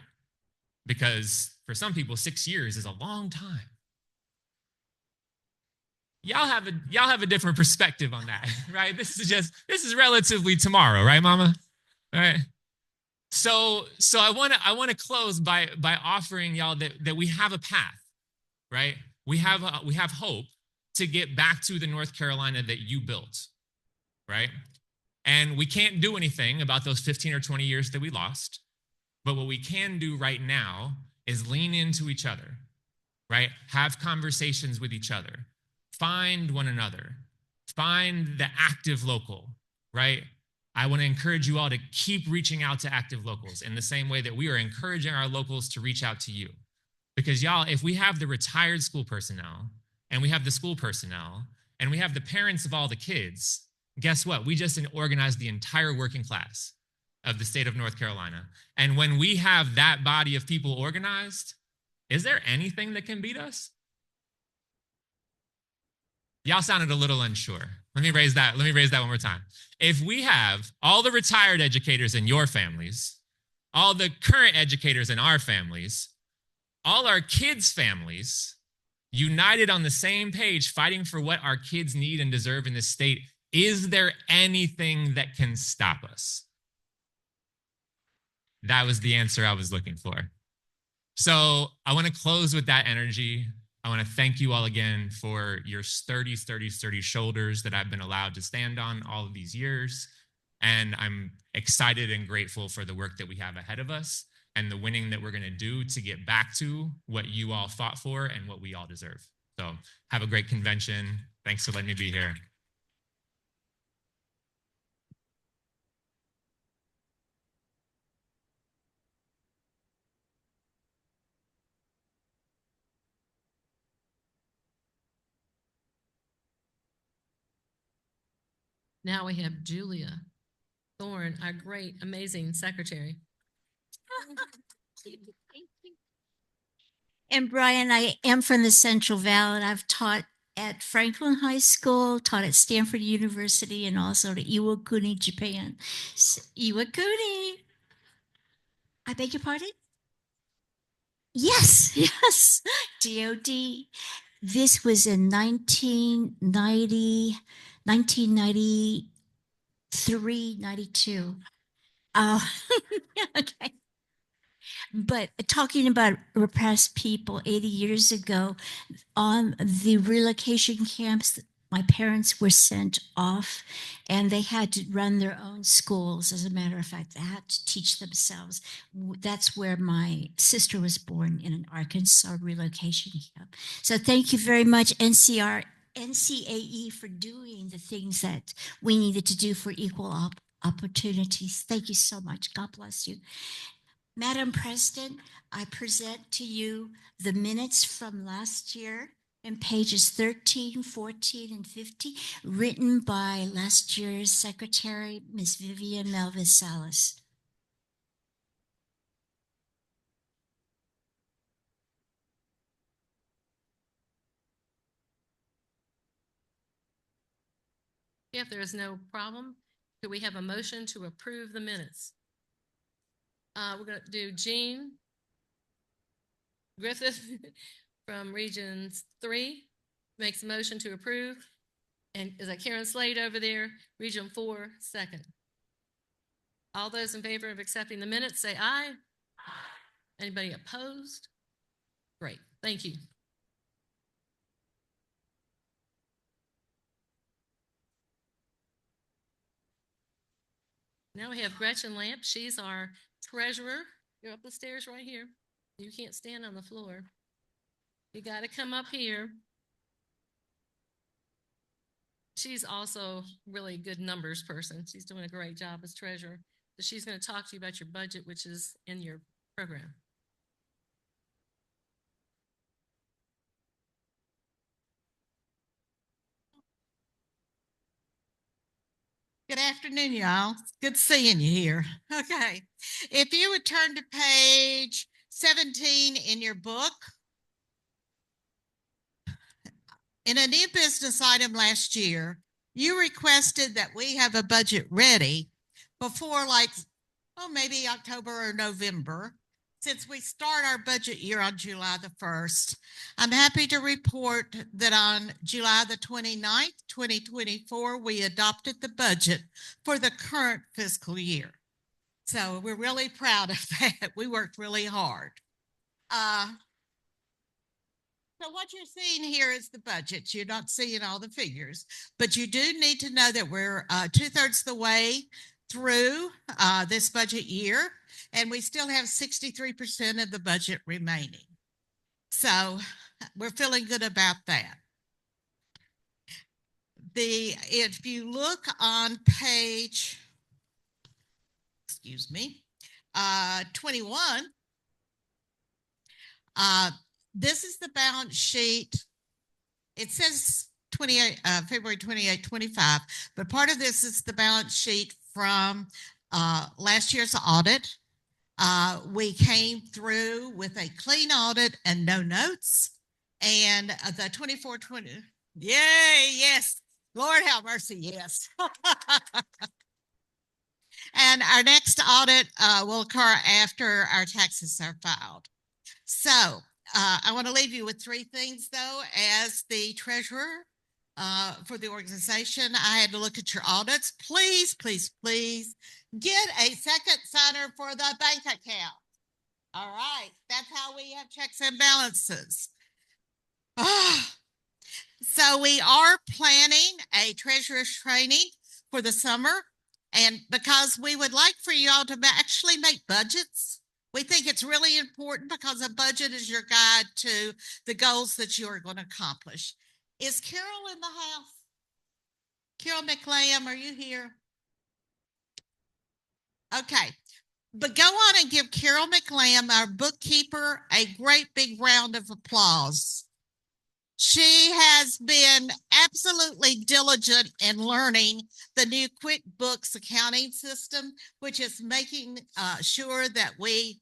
because for some people, 6 years is a long time. Y'all have a different perspective on that, right? This is relatively tomorrow, right, Mama? All right. So I want to close by offering y'all that we have a path, right? We have hope to get back to the North Carolina that you built, right? And we can't do anything about those 15 or 20 years that we lost. But what we can do right now is lean into each other, right? Have conversations with each other. Find one another. Find the active local, right? I want to encourage you all to keep reaching out to active locals in the same way that we are encouraging our locals to reach out to you. Because y'all, if we have the retired school personnel and we have the school personnel and we have the parents of all the kids, guess what? We just organized the entire working class of the state of North Carolina. And when we have that body of people organized, is there anything that can beat us? Y'all sounded a little unsure. Let me raise that one more time. If we have all the retired educators in your families, all the current educators in our families, all our kids' families, united on the same page, fighting for what our kids need and deserve in this state, is there anything that can stop us? That was the answer I was looking for. So I want to close with that energy. I want to thank you all again for your sturdy shoulders that I've been allowed to stand on all of these years. And I'm excited and grateful for the work that we have ahead of us and the winning that we're going to do to get back to what you all fought for and what we all deserve. So have a great convention. Thanks for letting me be here. Now we have Julia Thorne, our great, amazing secretary. And Brian, I am from the Central Valley. I've taught at Franklin High School, taught at Stanford University, and also at Iwakuni, Japan. Iwakuni. I beg your pardon? Yes, yes. DOD. This was in 1993, 92. Okay. But talking about repressed people 80 years ago, on the relocation camps, my parents were sent off and they had to run their own schools. As a matter of fact, they had to teach themselves. That's where my sister was born, in an Arkansas relocation camp. So thank you very much, NCAE, for doing the things that we needed to do for equal opportunities. Thank you so much. God bless you. Madam President, I present to you the minutes from last year in pages 13, 14, and 50, written by last year's secretary, Ms. Vivian Melvis Salas. If there is no problem, could we have a motion to approve the minutes? We're going to do Jean Griffith from Region 3 makes a motion to approve. And is that Karen Slade over there? Region 4, second. All those in favor of accepting the minutes, say aye. Anybody opposed? Great, thank you. Now we have Gretchen Lamp. She's our treasurer. You're up the stairs right here. You can't stand on the floor. You got to come up here. She's also really a good numbers person. She's doing a great job as treasurer. So she's going to talk to you about your budget, which is in your program. Good afternoon, y'all. Good seeing you here. Okay. If you would turn to page 17 in your book. In a new business item last year, you requested that we have a budget ready before maybe October or November, since we start our budget year on July the 1st. I'm happy to report that on July the 29th, 2024, we adopted the budget for the current fiscal year. So we're really proud of that. We worked really hard. So what you're seeing here is the budget. You're not seeing all the figures, but you do need to know that we're 2/3 the way through this budget year, and we still have 63% of the budget remaining. So we're feeling good about that. If you look on page, 21, this is the balance sheet. It says February 28, 25, but part of this is the balance sheet from last year's audit. We came through with a clean audit and no notes. And the 24-20, yay, yes. Lord have mercy, yes. And our next audit will occur after our taxes are filed. So I want to leave you with 3 things, though. As the treasurer for the organization, I had to look at your audits. Please, please, please get a second signer for the bank account. All right. That's how we have checks and balances. So we are planning a treasurer's training for the summer. And because we would like for you all to actually make budgets, we think it's really important because a budget is your guide to the goals that you are going to accomplish. Is Carol in the house? Carol McLam, are you here? Okay. But go on and give Carol McLam, our bookkeeper, a great big round of applause. She has been absolutely diligent in learning the new QuickBooks accounting system, which is making sure that we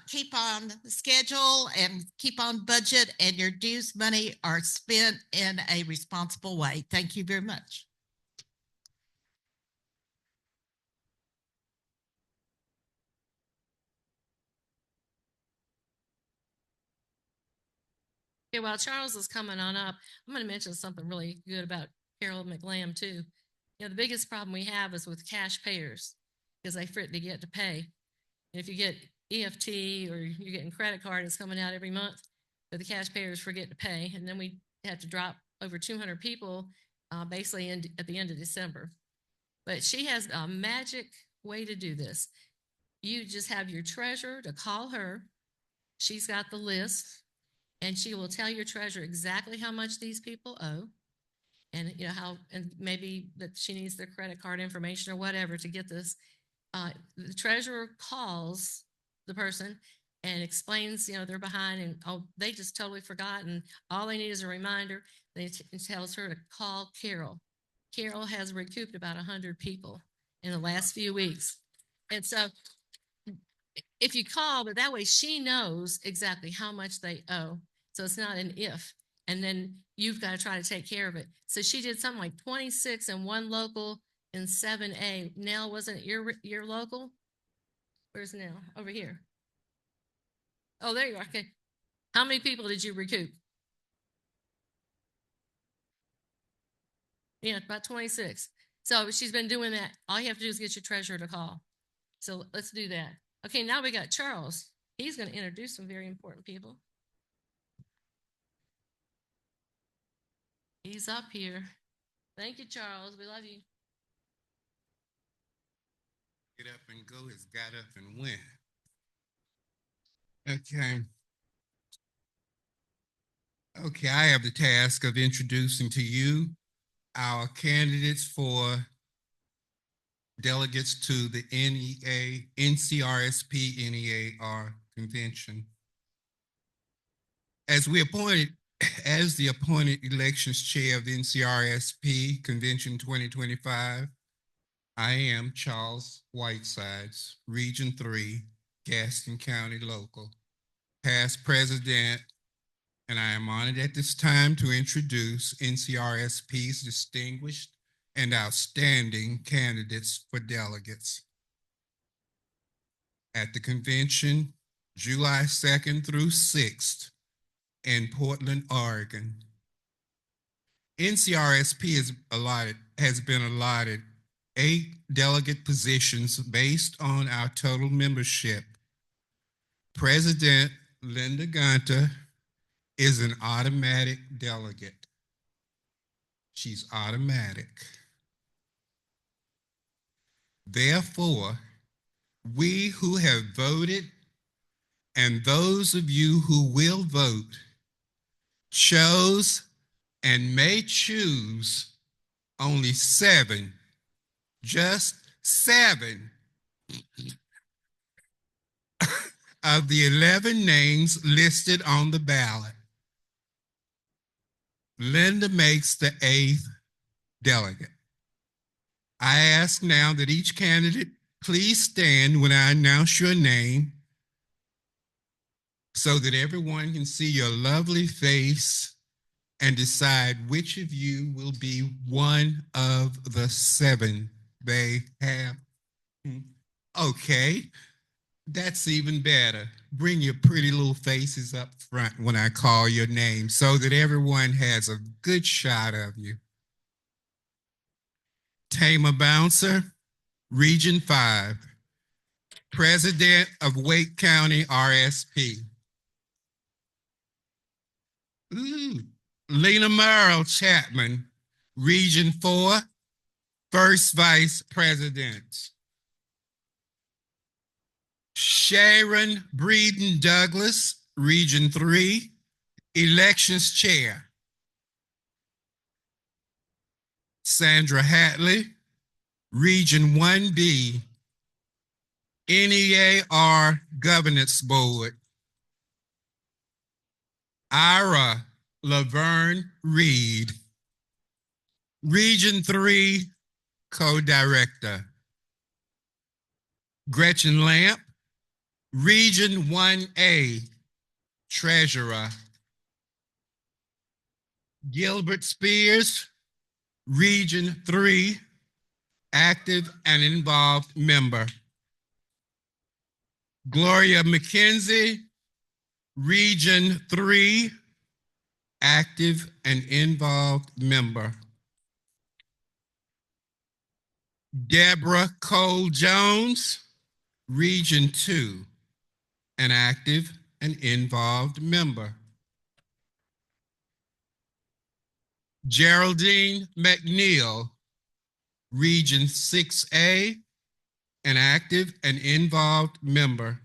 keep on schedule and keep on budget, and your dues money are spent in a responsible way. Thank you very much. Okay, while Charles is coming on up, I'm going to mention something really good about Carol McLam too. You know, the biggest problem we have is with cash payers because they forget to pay. And if you get EFT or you're getting credit card, it's coming out every month, but the cash payers forget to pay. And then we have to drop over 200 people basically at the end of December. But she has a magic way to do this. You just have your treasurer to call her. She's got the list. And she will tell your treasurer exactly how much these people owe, and you know how, and maybe that she needs their credit card information or whatever to get this. The treasurer calls the person and explains, you know, they're behind and they just totally forgot, and all they need is a reminder. They tells her to call Carol. Carol has recouped about 100 people in the last few weeks, and so if you call, but that way she knows exactly how much they owe. So it's not an if. and then you've got to try to take care of it. So she did something like 26 in one local and 7A. Nell, wasn't it your local? Where's Nell? Over here. Oh, there you are. Okay. How many people did you recoup? Yeah, about 26. So she's been doing that. All you have to do is get your treasurer to call. So let's do that. Okay, now we got Charles. He's going to introduce some very important people. He's up here. Thank you, Charles. We love you. Get up and go has got up and went. Okay. Okay, I have the task of introducing to you our candidates for delegates to the NCRSP NEAR convention. As the appointed elections chair of the NCRSP Convention 2025, I am Charles Whitesides, Region 3, Gaston County Local, past president, and I am honored at this time to introduce NCRSP's distinguished and outstanding candidates for delegates. At the convention, July 2nd through 6th in Portland, Oregon. NCRSP has been allotted 8 delegate positions based on our total membership. President Linda Gunter is an automatic delegate. She's automatic. Therefore, we who have voted and those of you who will vote chose and may choose only 7, just 7 of the 11 names listed on the ballot. Linda makes the 8th delegate. I ask now that each candidate please stand when I announce your name so that everyone can see your lovely face and decide which of you will be one of the 7 they have. Okay, that's even better. Bring your pretty little faces up front when I call your name so that everyone has a good shot of you. Tama Bouncer, Region 5, President of Wake County RSP. Lena Merrill Chapman, Region 4, First Vice President. Sharon Breeden Douglas, Region 3, Elections Chair. Sandra Hatley, Region 1B, NEAR Governance Board. Ira Laverne Reed, Region 3 Co-Director. Gretchen Lamp, Region 1A Treasurer. Gilbert Spears, Region 3 Active and Involved Member. Gloria McKenzie, Region 3 Active and Involved Member. Deborah Cole Jones, Region 2, an active and involved member. Geraldine McNeil, Region 6A, an active and involved member.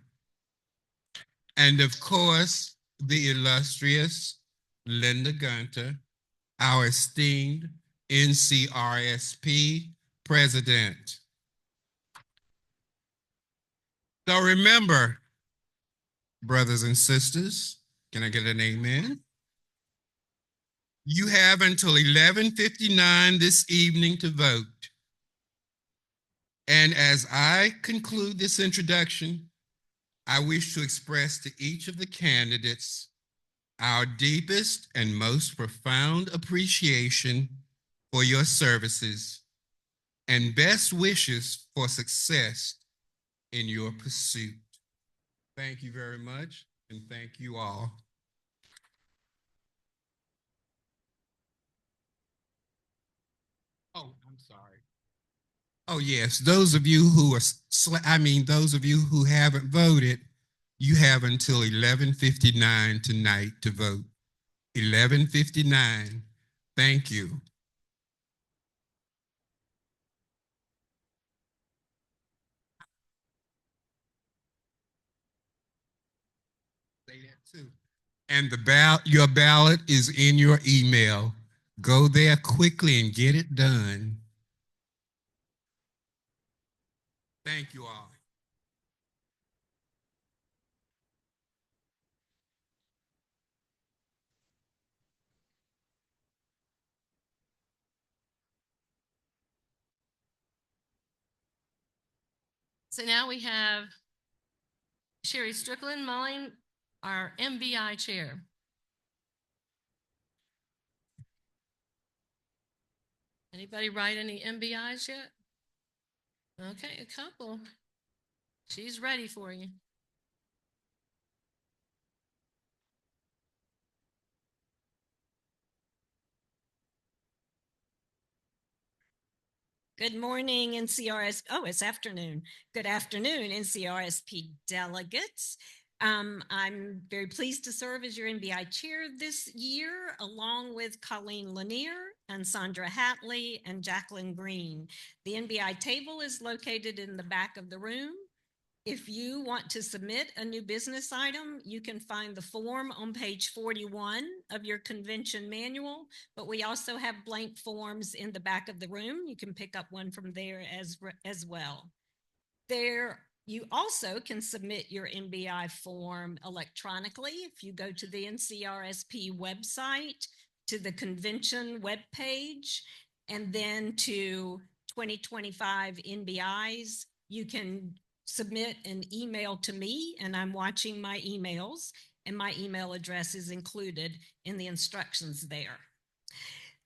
And of course, the illustrious Linda Gunter, our esteemed NCRSP President. So remember, brothers and sisters, can I get an amen? You have until 11:59 this evening to vote. And as I conclude this introduction, I wish to express to each of the candidates our deepest and most profound appreciation for your services and best wishes for success in your pursuit. Thank you very much, and thank you all. Oh, I'm sorry. Oh, yes, those of you who are, those of you who haven't voted, you have until 11:59 tonight to vote. 11:59. Thank you. Say that too. And your ballot is in your email. Go there quickly and get it done. Thank you all. So now we have Sherry Strickland Mulling, our MBI chair. Anybody write any MBIs yet? Okay, a couple. She's ready for you. Good morning, NCRS. Oh, it's afternoon. Good afternoon, NCRSP delegates. I'm very pleased to serve as your NBI chair this year, along with Colleen Lanier and Sandra Hatley and Jacqueline Green. The NBI table is located in the back of the room. If you want to submit a new business item, you can find the form on page 41 of your convention manual, but we also have blank forms in the back of the room. You can pick up one from there as well. There, you also can submit your NBI form electronically. If you go to the NCRSP website, to the convention webpage, and then to 2025 NBIs, you can submit an email to me, and I'm watching my emails, and my email address is included in the instructions there.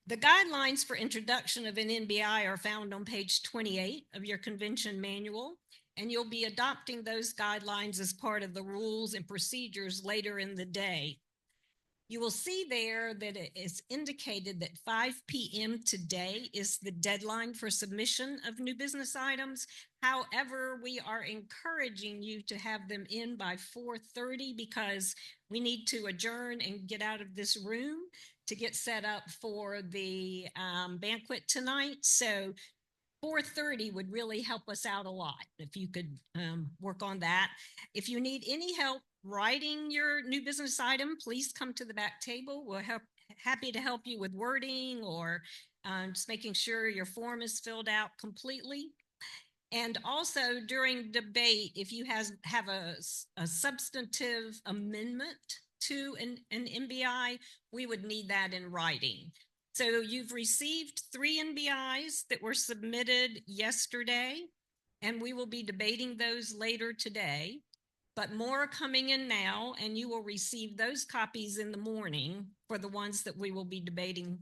The guidelines for introduction of an NBI are found on page 28 of your convention manual, and you'll be adopting those guidelines as part of the rules and procedures later in the day. You will see there that it is indicated that 5 p.m. today is the deadline for submission of new business items. However, we are encouraging you to have them in by 4:30 because we need to adjourn and get out of this room to get set up for the banquet tonight. So 4:30 would really help us out a lot if you could work on that. If you need any help writing your new business item, please come to the back table. We're happy to help you with wording or just making sure your form is filled out completely. And also during debate, if you have a substantive amendment to an NBI, we would need that in writing. So you've received 3 NBIs that were submitted yesterday, and we will be debating those later today. But more are coming in now, and you will receive those copies in the morning for the ones that we will be debating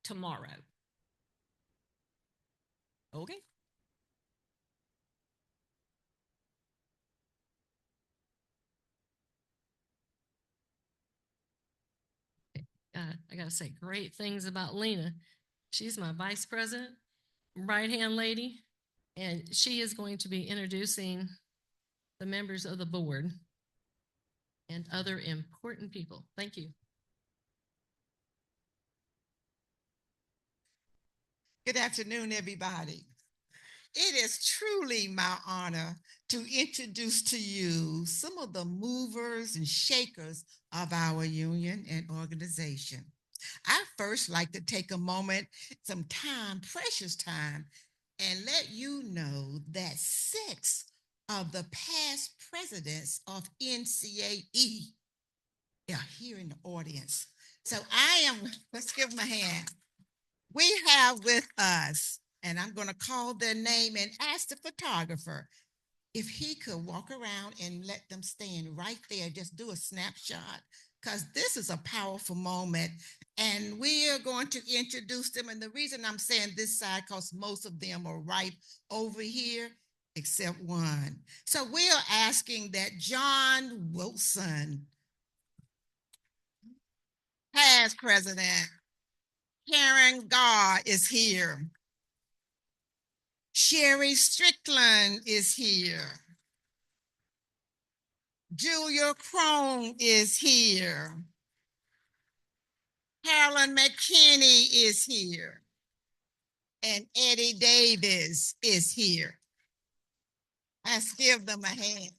tomorrow. Okay. I gotta say great things about Lena. She's my vice president, right-hand lady, and she is going to be introducing the members of the board and other important people. Thank you. Good afternoon, everybody. It is truly my honor to introduce to you some of the movers and shakers of our union and organization. I first like to take a moment, some time, precious time, and let you know that 6 of the past presidents of NCAE are here in the audience. So let's give them a hand. We have with us, and I'm going to call their name and ask the photographer if he could walk around and let them stand right there, just do a snapshot because this is a powerful moment. And we are going to introduce them. And the reason I'm saying this side, because most of them are right over here, except one. So we are asking that John Wilson, past president, Karen Garr is here. Sherry Strickland is here. Julia Crone is here. Helen McKinney is here. And Eddie Davis is here. Let's give them a hand.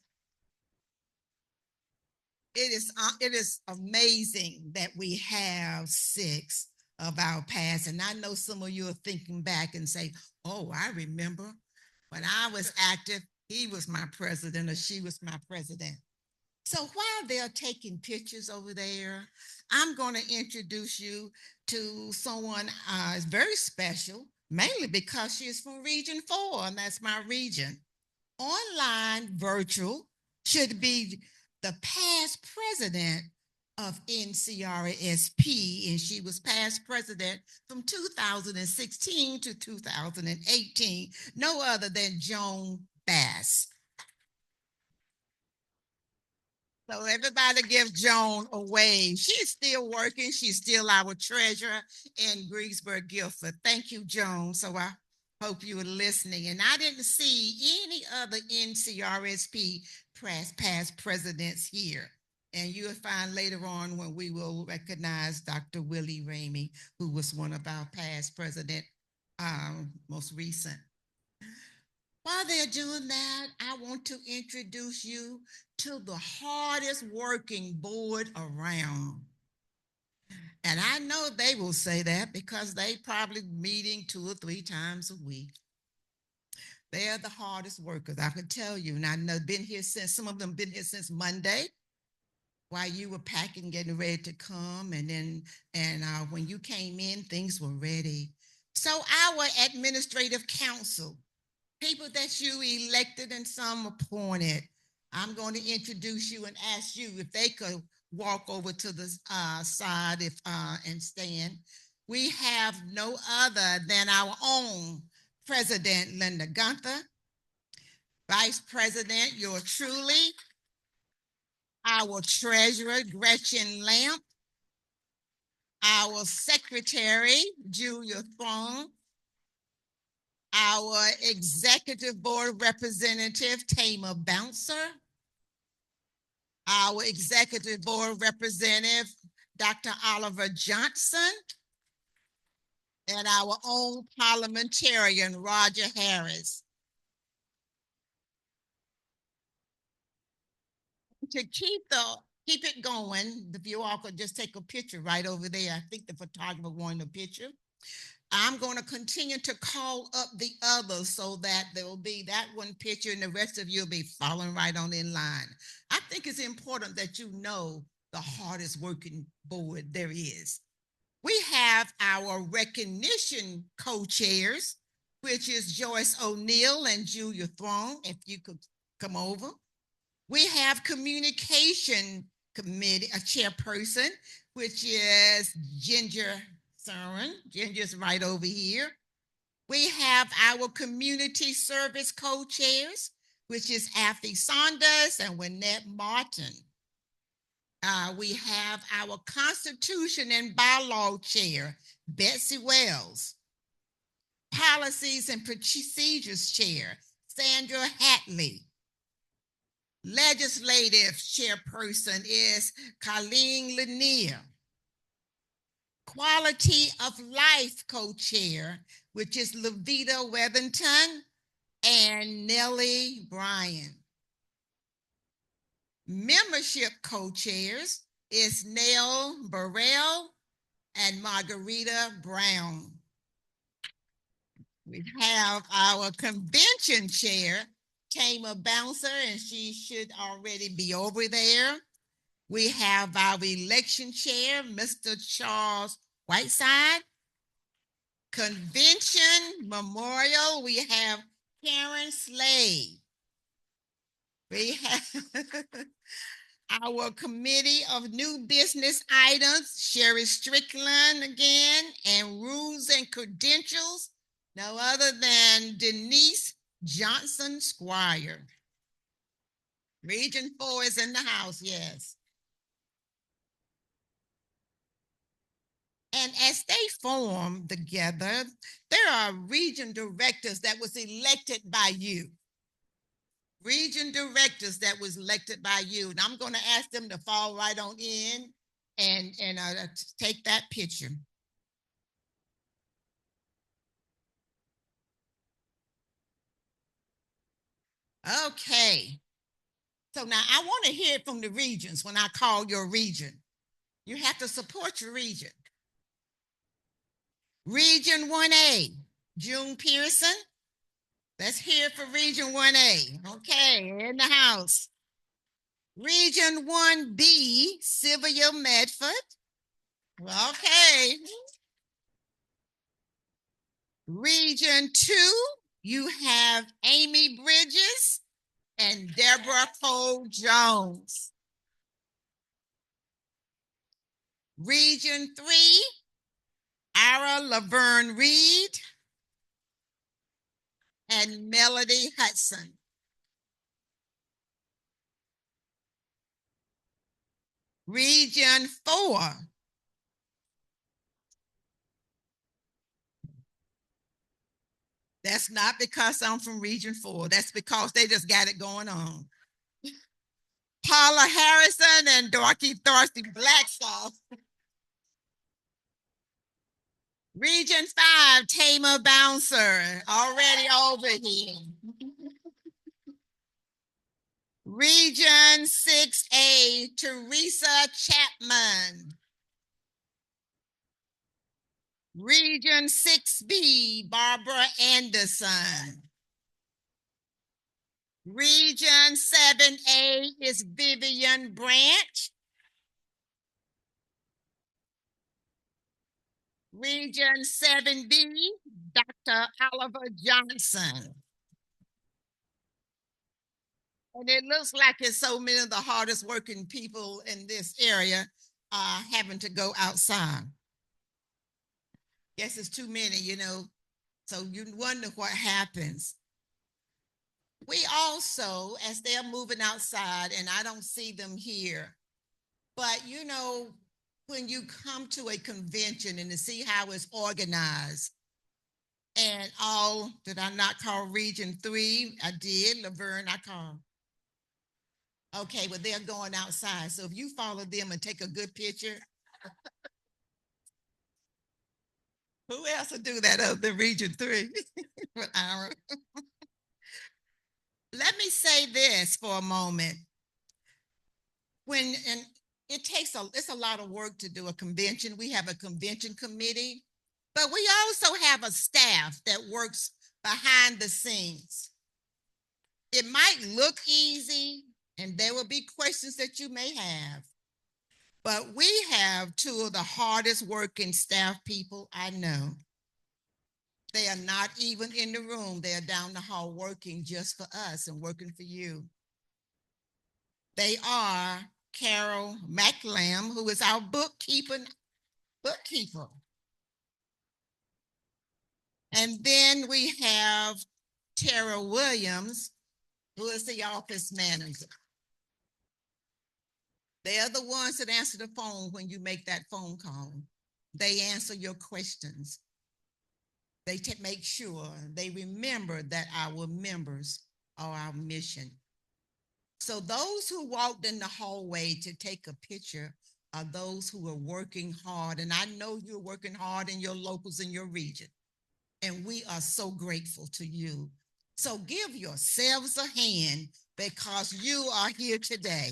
It is amazing that we have 6 of our past. And I know some of you are thinking back and say, oh, I remember when I was active, he was my president or she was my president. So while they're taking pictures over there, I'm going to introduce you to someone very special, mainly because she is from Region 4, and that's my region. Online virtual should be the past president of NCRSP, and she was past president from 2016 to 2018, no other than Joan Bass. So everybody give Joan a wave. She's still working. She's still our treasurer in Greensburg, Guilford. Thank you, Joan. So I hope you were listening. And I didn't see any other NCRSP past presidents here. And you'll find later on when we will recognize Dr. Willie Ramey, who was one of our past president, most recent. While they're doing that, I want to introduce you to the hardest working board around. And I know they will say that because they probably meeting 2 or 3 times a week. They are the hardest workers, I can tell you. And I know been here since, some of them been here since Monday, while you were packing, getting ready to come. And then, when you came in, things were ready. So our administrative council, people that you elected and some appointed, I'm going to introduce you and ask you if they could walk over to the side and stand. We have no other than our own President Linda Gunther, Vice President, yours truly, our Treasurer Gretchen Lamp, our Secretary Julia Throne, our Executive Board Representative, Tama Bouncer, our Executive Board Representative, Dr. Oliver Johnson, and our own parliamentarian, Roger Harris. To keep it going, if you all could just take a picture right over there. I think the photographer wanted a picture. I'm going to continue to call up the others so that there will be that one picture and the rest of you will be following right on in line. I think it's important that you know the hardest working board there is. We have our recognition co-chairs, which is Joyce O'Neill and Julia Throne, if you could come over. We have communication committee, a chairperson, which is Ginger Soren. Ginger's right over here. We have our community service co-chairs, which is Afi Saunders and Wynette Martin. We have our Constitution and Bylaw Chair, Betsy Wells. Policies and Procedures Chair, Sandra Hatley. Legislative Chairperson is Colleen Lanier. Quality of Life Co-Chair, which is Levita Weathington and Nellie Bryan. Membership Co-Chairs is Nell Burrell and Margarita Brown. We have our convention chair, Tama Bouncer, and she should already be over there. We have our election chair, Mr. Charles Whiteside. Convention Memorial, we have Karen Slade. We have our committee of new business items, Sherry Strickland again, and rules and credentials, no other than Denise Johnson Squire. Region 4 is in the house, yes. And as they form together, there are region directors that was elected by you. Region directors that was elected by you. And I'm going to ask them to fall right on in and take that picture. Okay. So now I want to hear from the regions when I call your region. You have to support your region. Region 1A, June Pearson. Let's hear for Region 1A. Okay, in the house. Region 1B, Sylvia Medford. Okay. Region 2, you have Amy Bridges and Deborah Cole Jones. Region 3, Ira Laverne Reed and Melody Hudson. Region 4, that's not because I'm from Region 4. That's because they just got it going on. Paula Harrison and Dorothy Blackstoff. Region 5, Tamer Bouncer, already over here. Region 6A, Teresa Chapman. Region 6B, Barbara Anderson. Region 7A is Vivian Branch. Region 7B, Dr. Oliver Johnson. And it looks like it's so many of the hardest working people in this area having to go outside. Guess it's too many, you know, so you wonder what happens. We also, as they're moving outside, and I don't see them here, but you know, when you come to a convention and to see how it's organized, and all, did I not call Region 3? I did, Laverne, I called. Okay, well, they're going outside. So if you follow them and take a good picture, who else will do that other than Region 3? Let me say this for a moment. And it's a lot of work to do a convention. We have a convention committee, but we also have a staff that works behind the scenes. It might look easy, and there will be questions that you may have, but we have two of the hardest working staff people I know. They are not even in the room. They are down the hall working just for us and working for you. They are Carol McLam, who is our bookkeeper. And then we have Tara Williams, who is the office manager. They are the ones that answer the phone when you make that phone call. They answer your questions. They make sure they remember that our members are our mission. So those who walked in the hallway to take a picture are those who are working hard. And I know you're working hard in your locals in your region. And we are so grateful to you. So give yourselves a hand because you are here today.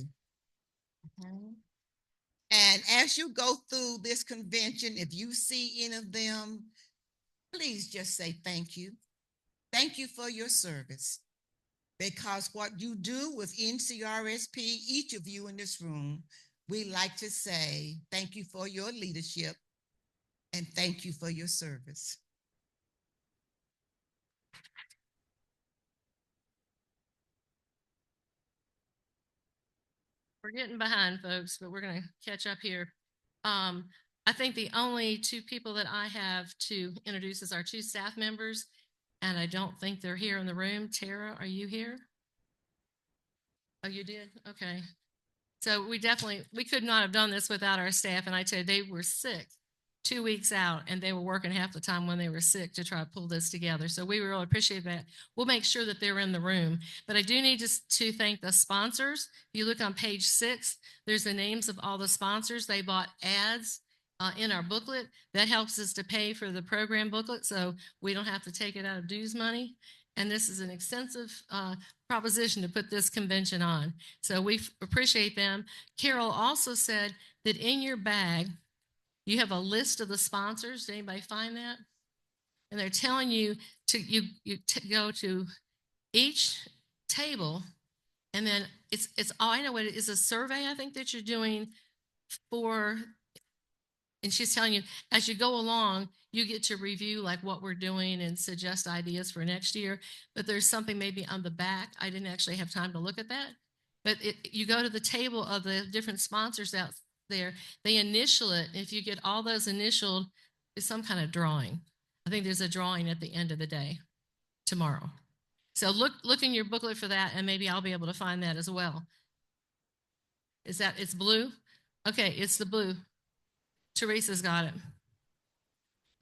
And as you go through this convention, if you see any of them, please just say thank you. Thank you for your service. Because what you do with NCRSP, each of you in this room, we like to say thank you for your leadership and thank you for your service. We're getting behind, folks, but we're going to catch up here. I think the only two people that I have to introduce is our two staff members, and I don't think they're here in the room. Tara, are you here? Oh, you did? Okay. So we could not have done this without our staff, and I tell you, they were sick 2 weeks out, and they were working half the time when they were sick to try to pull this together. So we really appreciate that. We'll make sure that they're in the room. But I do need to thank the sponsors. If you look on page 6, there's the names of all the sponsors. They bought ads in our booklet. That helps us to pay for the program booklet, so we don't have to take it out of dues money. And this is an extensive proposition to put this convention on. So we appreciate them. Carol also said that in your bag, you have a list of the sponsors. Did anybody find that? And they're telling you to go to each table, and then it's all I know what it is, a survey I think that you're doing for, and she's telling you as you go along, you get to review like what we're doing and suggest ideas for next year. But there's something maybe on the back. I didn't actually have time to look at that. But you go to the table of the different sponsors out there, they initial it. If you get all those initialed, it's some kind of drawing. I think there's a drawing at the end of the day tomorrow. So look in your booklet for that, and maybe I'll be able to find that as well. It's blue? Okay, it's the blue. Teresa's got it.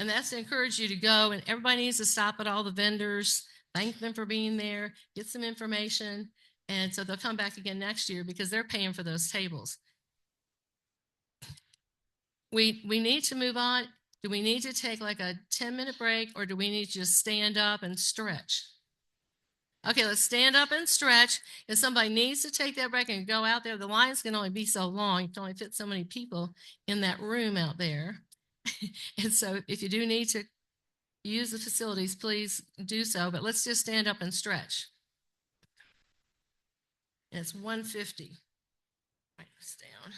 And that's to encourage you to go, and everybody needs to stop at all the vendors, thank them for being there, get some information, and so they'll come back again next year because they're paying for those tables. We need to move on. Do we need to take like a 10-minute break, or do we need to just stand up and stretch? Okay, let's stand up and stretch. If somebody needs to take that break and go out there, the lines can only be so long. You can only fit so many people in that room out there. And so if you do need to use the facilities, please do so. But let's just stand up and stretch. And it's 1:50. Write this down.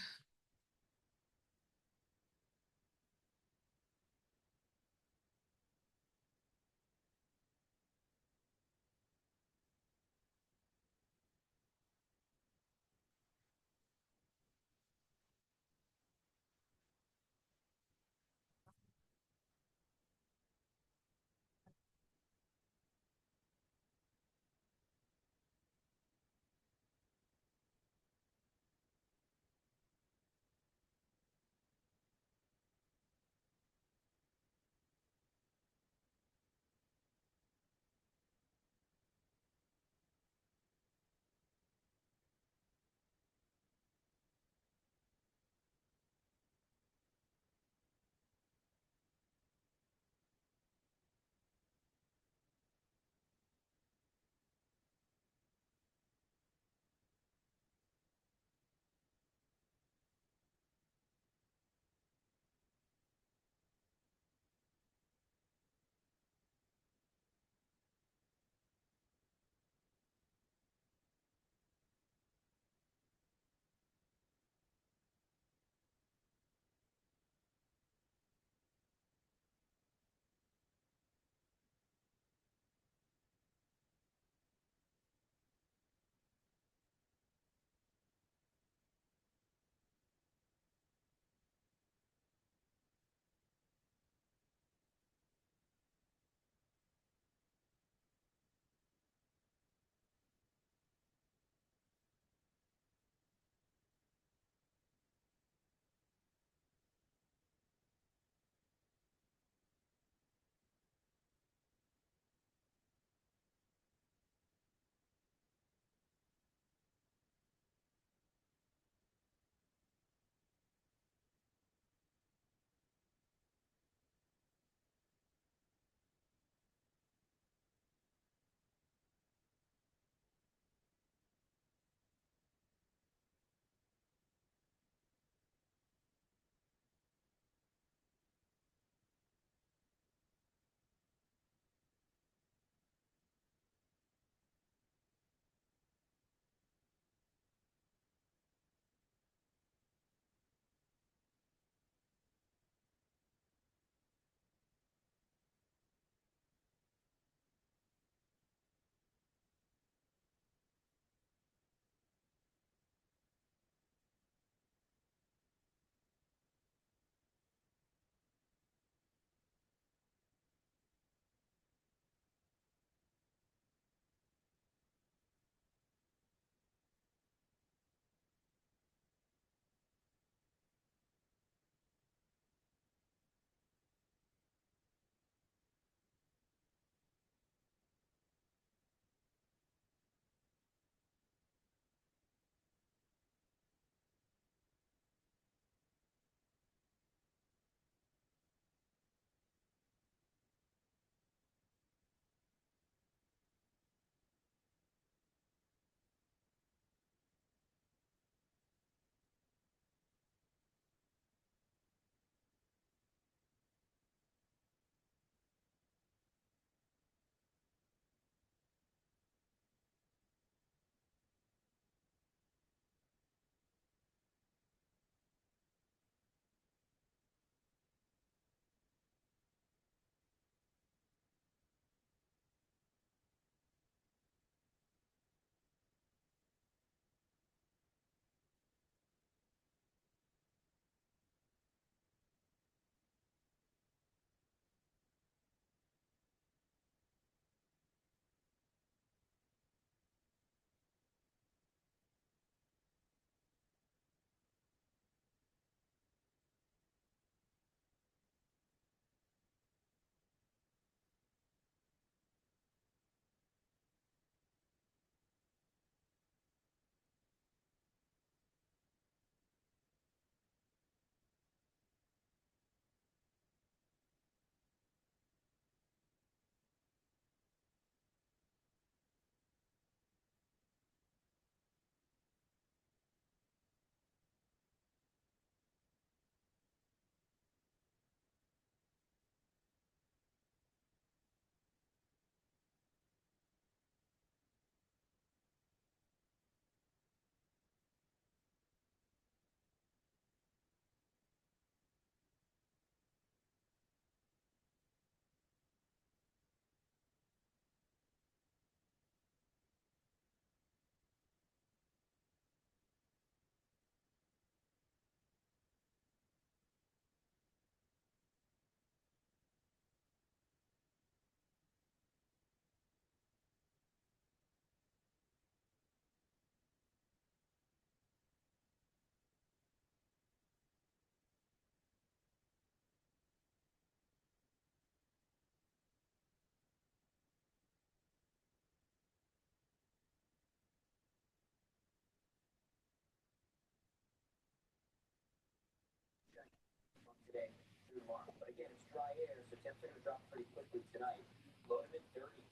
today through tomorrow. But again, it's dry air, so temps are going to drop pretty quickly tonight. Low to mid 30s.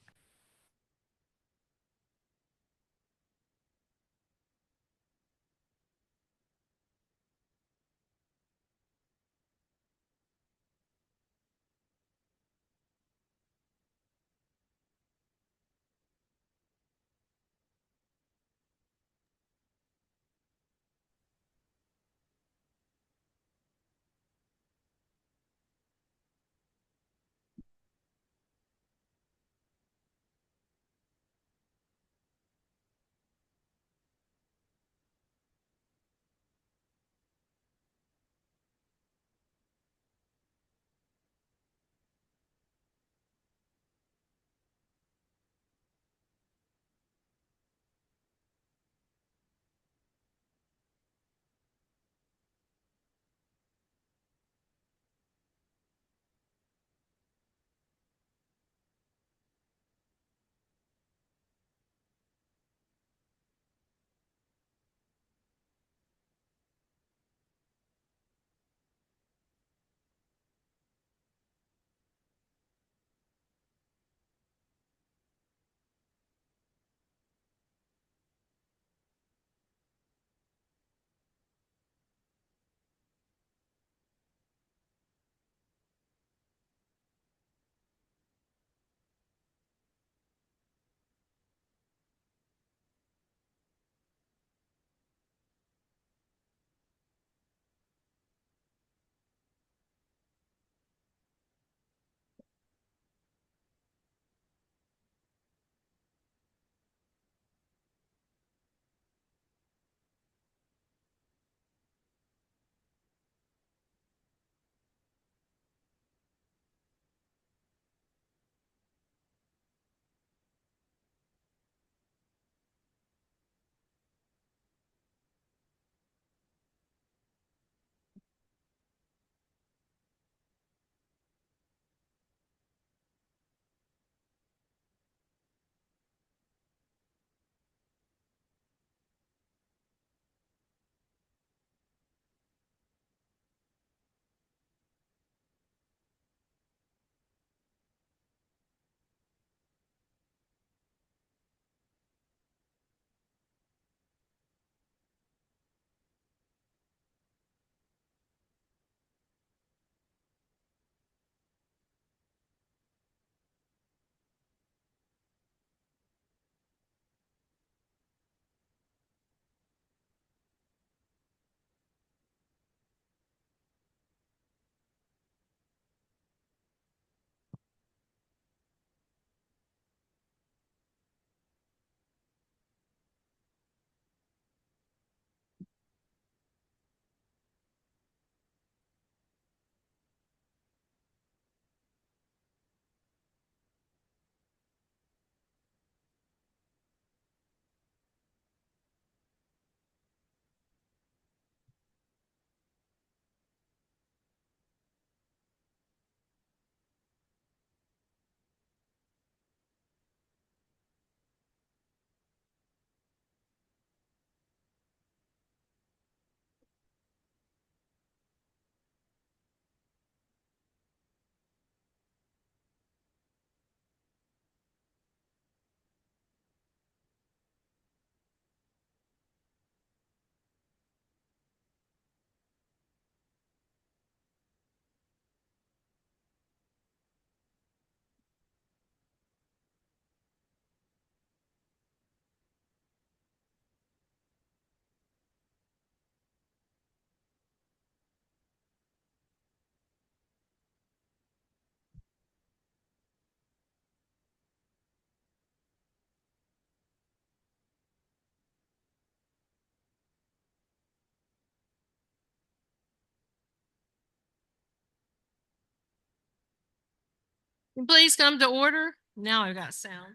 Please come to order. Now I've got sound.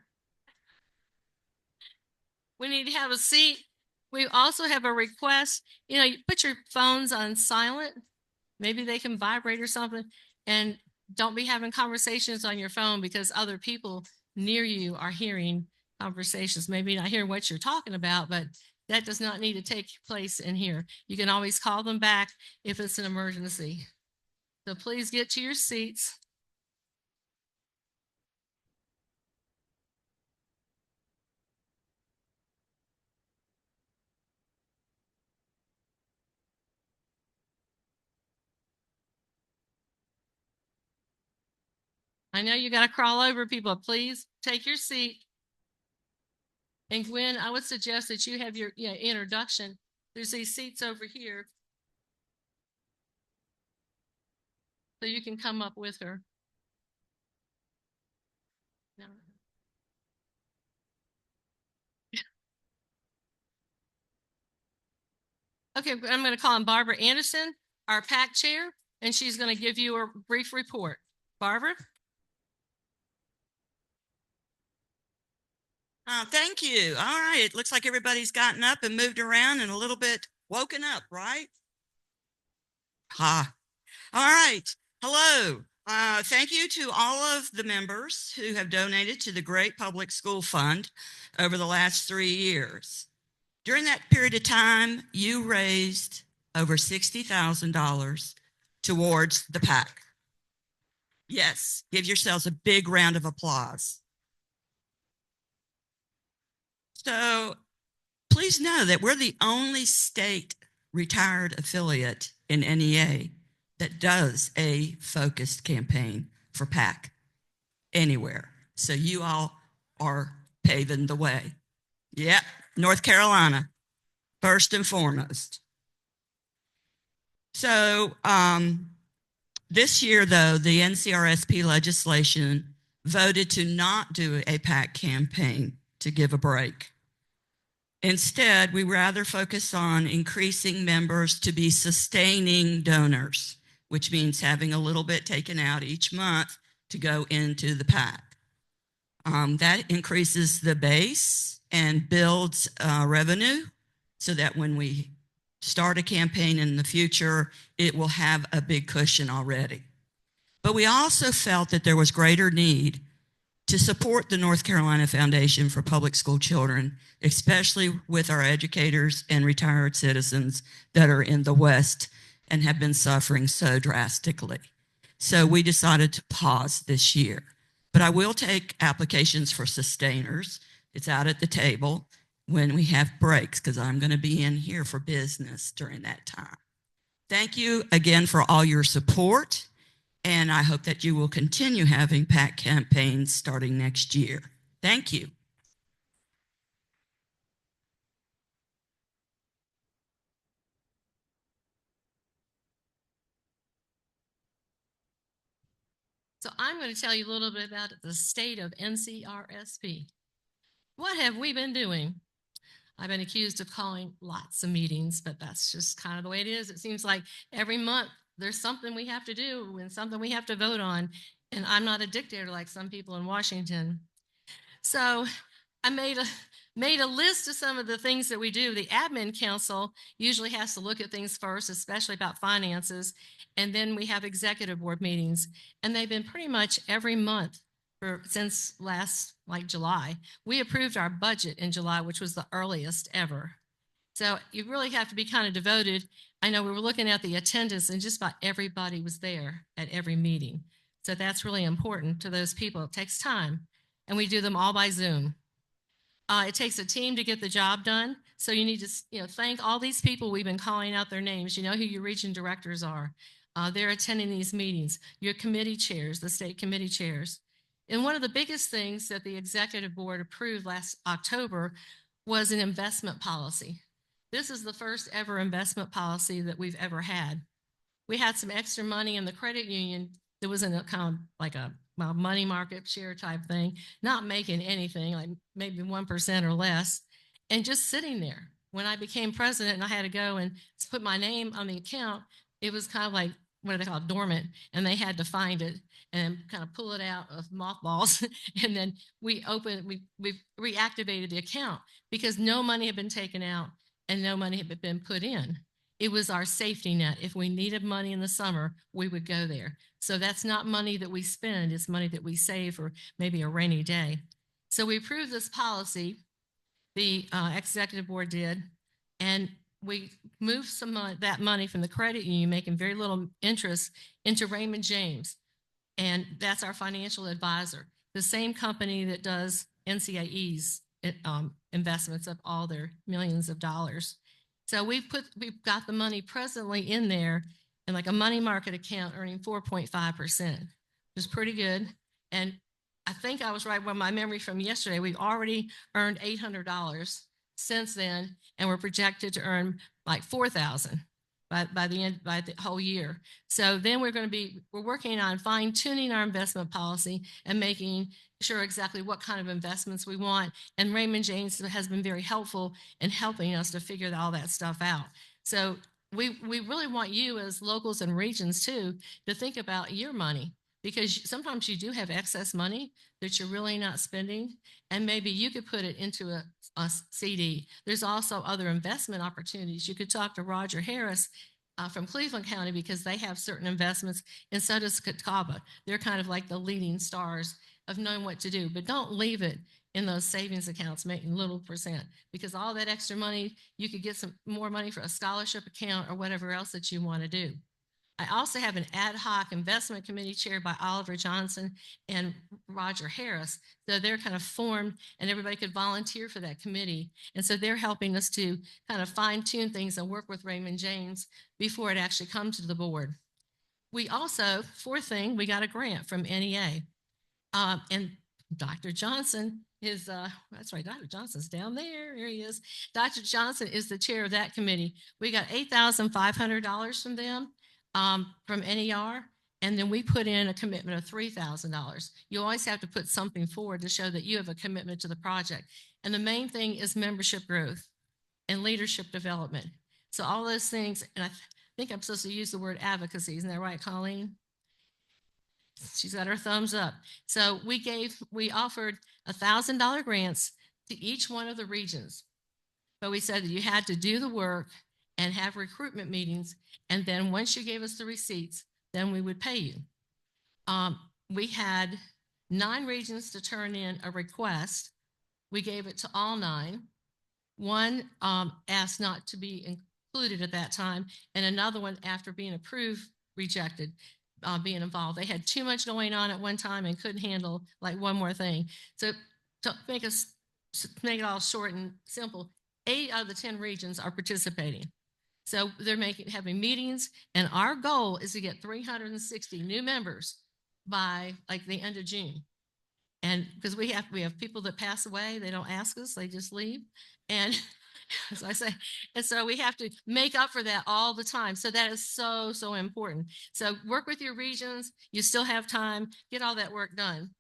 We need to have a seat. We also have a request. You know, you put your phones on silent. Maybe they can vibrate or something. And don't be having conversations on your phone because other people near you are hearing conversations. Maybe not hearing what you're talking about, but that does not need to take place in here. You can always call them back if it's an emergency. So please get to your seats. I know you got to crawl over people. Please take your seat. And Gwen, I would suggest that you have your introduction. There's these seats over here. So you can come up with her. No. Okay, I'm going to call on Barbara Anderson, our PAC chair, and she's going to give you a brief report. Barbara? Thank you. All right. It looks like everybody's gotten up and moved around and a little bit woken up, right? Ha. All right. Hello. Thank you to all of the members who have donated to the Great Public School Fund over the last 3 years. During that period of time, you raised over $60,000 towards the PAC. Yes, give yourselves a big round of applause. So please know that we're the only state retired affiliate in NEA that does a focused campaign for PAC anywhere. So you all are paving the way. Yep, North Carolina, first and foremost. So this year, though, the NCRSP legislation voted to not do a PAC campaign to give a break. Instead, we rather focus on increasing members to be sustaining donors, which means having a little bit taken out each month to go into the PAC. That increases the base and builds revenue so that when we start a campaign in the future, it will have a big cushion already. But we also felt that there was greater need to support the North Carolina Foundation for Public School Children, especially with our educators and retired citizens that are in the West and have been suffering so drastically. So we decided to pause this year. But I will take applications for sustainers. It's out at the table when we have breaks, because I'm going to be in here for business during that time. Thank you again for all your support. And I hope that you will continue having PAC campaigns starting next year. Thank you. So I'm going to tell you a little bit about the state of NCRSP. What have we been doing? I've been accused of calling lots of meetings, but that's just kind of the way it is. It seems like every month there's something we have to do and something we have to vote on. And I'm not a dictator like some people in Washington. So I made a list of some of the things that we do. The admin council usually has to look at things first, especially about finances. And then we have executive board meetings. And they've been pretty much every month since last, like July. We approved our budget in July, which was the earliest ever. So you really have to be kind of devoted. I know we were looking at the attendance and just about everybody was there at every meeting. So that's really important to those people. It takes time. And we do them all by Zoom. It takes a team to get the job done. So you need to thank all these people. We've been calling out their names. You know who your region directors are. They're attending these meetings. Your committee chairs, the state committee chairs. And one of the biggest things that the executive board approved last October was an investment policy. This is the first ever investment policy that we've ever had. We had some extra money in the credit union that was in a kind of like a money market share type thing, not making anything, like maybe 1% or less, and just sitting there. When I became president and I had to go and put my name on the account, it was kind of like, what do they call it, dormant, and they had to find it and kind of pull it out of mothballs. And then we reactivated the account because no money had been taken out and no money had been put in. It was our safety net. If we needed money in the summer, we would go there. So that's not money that we spend, it's money that we save for maybe a rainy day. So we approved this policy, the executive board did, and we moved some that money from the credit union, making very little interest, into Raymond James. And that's our financial advisor, the same company that does NCAE's investments of all their millions of dollars. So we've got the money presently in there in like a money market account earning 4.5%, which is pretty good. And I think I was right with my memory from yesterday. We've already earned $800 since then, and we're projected to earn like $4,000 by the whole year. So then we're working on fine tuning our investment policy and making sure exactly what kind of investments we want. And Raymond James has been very helpful in helping us to figure all that stuff out. So we really want you as locals and regions too to think about your money, because sometimes you do have excess money that you're really not spending, and maybe you could put it into a CD. There's also other investment opportunities. You could talk to Roger Harris from Cleveland County, because they have certain investments, and so does Catawba. They're kind of like the leading stars of knowing what to do, but don't leave it in those savings accounts making little percent, because all that extra money, you could get some more money for a scholarship account or whatever else that you want to do. I also have an ad hoc investment committee chaired by Oliver Johnson and Roger Harris. So they're kind of formed, and everybody could volunteer for that committee. And so they're helping us to kind of fine tune things and work with Raymond James before it actually comes to the board. We also, fourth thing, we got a grant from NEA. And Dr. Johnson is, that's right, Dr. Johnson's down there. Here he is. Dr. Johnson is the chair of that committee. We got $8,500 from them. From NER, and then we put in a commitment of $3,000. You always have to put something forward to show that you have a commitment to the project. And the main thing is membership growth and leadership development. So all those things, and I think I'm supposed to use the word advocacy. Isn't that right, Colleen? She's got her thumbs up. So we offered $1,000 grants to each one of the regions. But we said that you had to do the work and have recruitment meetings. And then once you gave us the receipts, then we would pay you. We had 9 regions to turn in a request. We gave it to all 9. One asked not to be included at that time, and another one, after being approved, rejected being involved. They had too much going on at one time and couldn't handle like one more thing. So to make it all short and simple, 8 out of the 10 regions are participating. So they're having meetings, and our goal is to get 360 new members by like the end of June. And because we have people that pass away, they don't ask us, they just leave. And as I say, and so we have to make up for that all the time. So that is so, so important. So work with your regions. You still have time, get all that work done.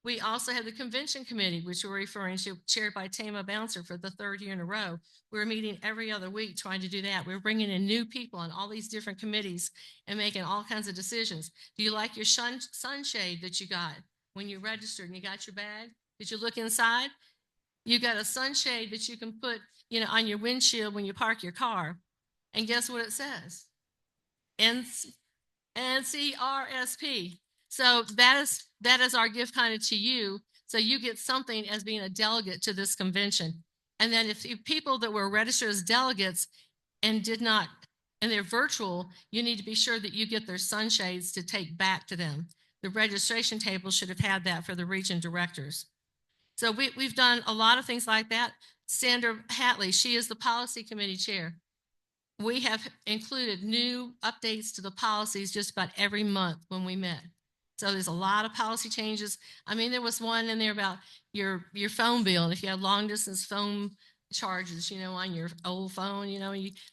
We also have the convention committee, which we're referring to, chaired by Tama Bouncer for the 3rd year in a row. We're meeting every other week trying to do that. We're bringing in new people on all these different committees and making all kinds of decisions. Do you like your sunshade that you got when you registered and you got your bag? Did you look inside? You got a sunshade that you can put, on your windshield when you park your car. And guess what it says? NCRSP. So that is our gift kind of to you. So you get something as being a delegate to this convention. And then if people that were registered as delegates and they're virtual, you need to be sure that you get their sunshades to take back to them. The registration table should have had that for the region directors. So we've done a lot of things like that. Sandra Hatley, she is the policy committee chair. We have included new updates to the policies just about every month when we met. So there's a lot of policy changes. I mean, there was one in there about your phone bill. And if you have long distance phone charges, on your old phone,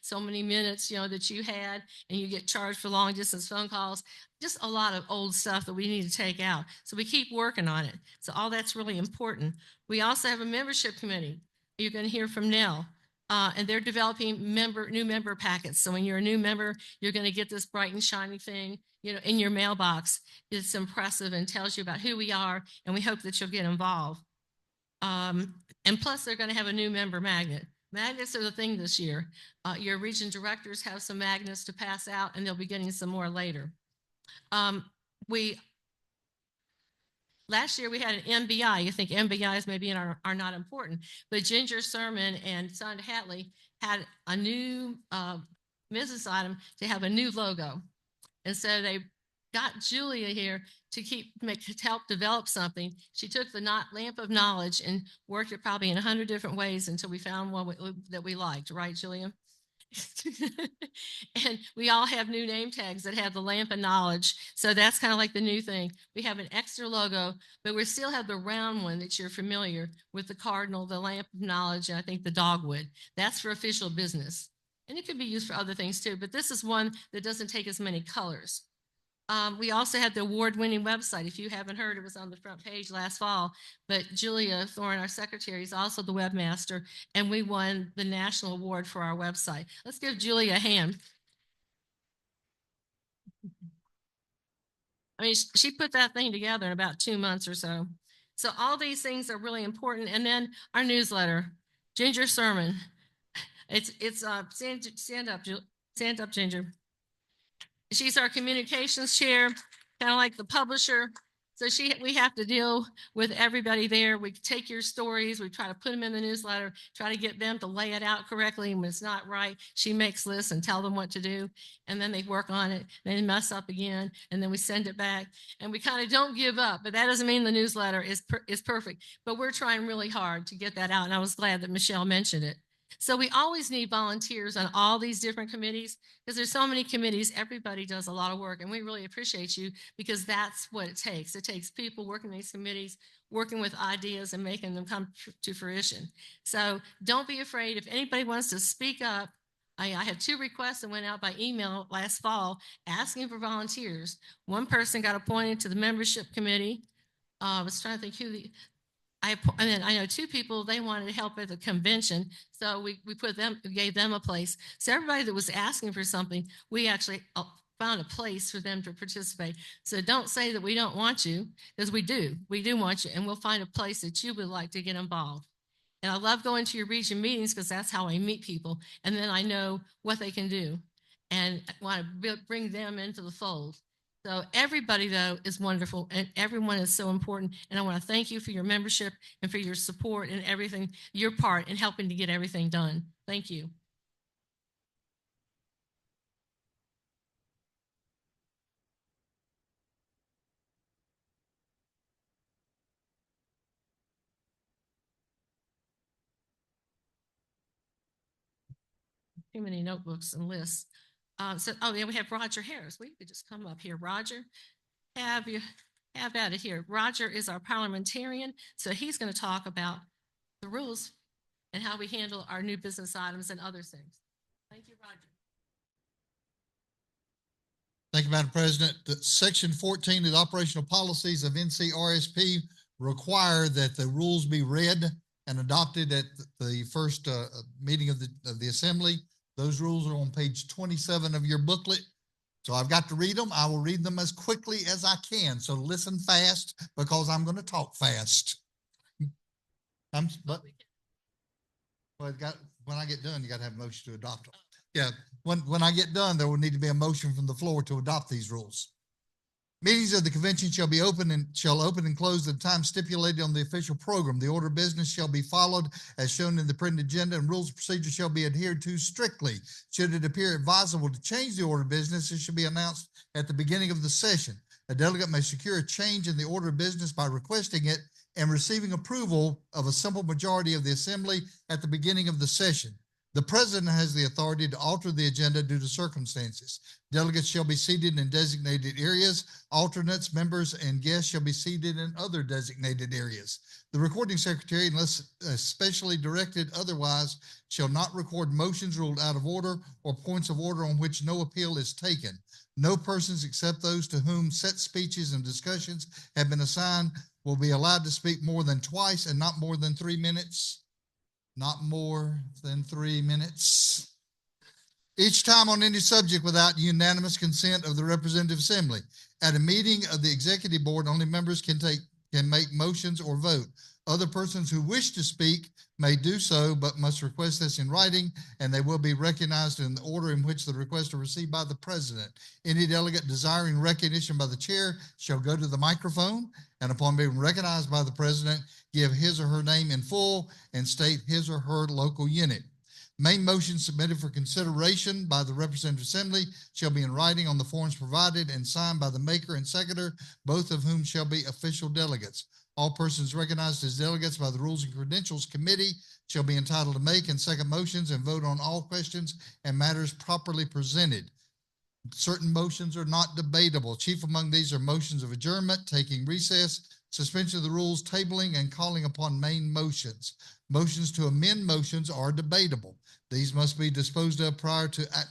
so many minutes, that you had, and you get charged for long distance phone calls, just a lot of old stuff that we need to take out. So we keep working on it. So all that's really important. We also have a membership committee. You're going to hear from Nell. And they're developing new member packets. So when you're a new member, you're going to get this bright and shiny thing, in your mailbox. It's impressive and tells you about who we are, and we hope that you'll get involved. And plus, they're going to have a new member magnet. Magnets are the thing this year. Your region directors have some magnets to pass out, and they'll be getting some more later. Last year we had an MBI. You think MBIs maybe are not important, but Ginger Sermon and Sandra Hatley had a new business item to have a new logo. And so they got Julia here to help develop something. She took the lamp of knowledge and worked it probably in 100 different ways until we found one that we liked, right, Julia? And we all have new name tags that have the lamp of knowledge. So that's kind of like the new thing. We have an extra logo, but we still have the round one that you're familiar with, the cardinal, the lamp of knowledge, and I think the dogwood. That's for official business. And it could be used for other things too, but this is one that doesn't take as many colors. We also had the award-winning website. If you haven't heard, it was on the front page last fall, but Julia Thorne, our secretary, is also the webmaster, and we won the national award for our website. Let's give Julia a hand. I mean, she put that thing together in about 2 months or so. So all these things are really important. And then our newsletter, Ginger Sermon. Stand up, Ginger. She's our communications chair, kind of like the publisher. So we have to deal with everybody there. We take your stories, we try to put them in the newsletter, try to get them to lay it out correctly. And when it's not right, she makes lists and tell them what to do. And then they work on it, and they mess up again, and then we send it back. And we kind of don't give up, but that doesn't mean the newsletter is perfect. But we're trying really hard to get that out. And I was glad that Michelle mentioned it. So we always need volunteers on all these different committees because there's so many committees. Everybody does a lot of work, and we really appreciate you because that's what it takes. It takes people working in these committees, working with ideas and making them come to fruition. So don't be afraid. If anybody wants to speak up, I had 2 requests that went out by email last fall asking for volunteers. One person got appointed to the membership committee. I was trying to think who I know 2 people, they wanted to help at the convention. So we gave them a place. So everybody that was asking for something, we actually found a place for them to participate. So don't say that we don't want you, because we do want you, and we'll find a place that you would like to get involved. And I love going to your region meetings because that's how I meet people. And then I know what they can do and I want to bring them into the fold. So everybody, though, is wonderful, and everyone is so important. And I want to thank you for your membership and for your support and everything, your part in helping to get everything done. Thank you. Too many notebooks and lists. Yeah, we have Roger Harris. We could just come up here. Roger, have at it here. Roger is our parliamentarian, so he's going to talk about the rules and how we handle our new business items and other things. Thank you, Roger. Thank you, Madam President. Section 14 of the operational policies of NCRSP require that the rules be read and adopted at the first meeting of the Assembly. Those rules are on page 27 of your booklet. So I've got to read them. I will read them as quickly as I can. So listen fast because I'm going to talk fast. When I get done, you got to have a motion to adopt them. Yeah, when I get done, there will need to be a motion from the floor to adopt these rules. Meetings of the convention shall open and close at the time stipulated on the official program. The order of business shall be followed as shown in the printed agenda, and rules of procedure shall be adhered to strictly. Should it appear advisable to change the order of business, it should be announced at the beginning of the session. A delegate may secure a change in the order of business by requesting it and receiving approval of a simple majority of the assembly at the beginning of the session. The president has the authority to alter the agenda due to circumstances. Delegates shall be seated in designated areas. Alternates, members, and guests shall be seated in other designated areas. The recording secretary, unless especially directed otherwise, shall not record motions ruled out of order or points of order on which no appeal is taken. No persons except those to whom set speeches and discussions have been assigned will be allowed to speak more than twice and not more than 3 minutes. Not more than 3 minutes. Each time on any subject without unanimous consent of the representative assembly. At a meeting of the executive board, only members can make motions or vote. Other persons who wish to speak may do so, but must request this in writing, and they will be recognized in the order in which the requests are received by the president. Any delegate desiring recognition by the chair shall go to the microphone, and upon being recognized by the president, give his or her name in full and state his or her local unit. Main motion submitted for consideration by the Representative Assembly shall be in writing on the forms provided and signed by the maker and seconder, both of whom shall be official delegates. All persons recognized as delegates by the Rules and Credentials Committee shall be entitled to make and second motions and vote on all questions and matters properly presented. Certain motions are not debatable. Chief among these are motions of adjournment, taking recess, suspension of the rules, tabling, and calling upon main motions. Motions to amend motions are debatable. These must be disposed of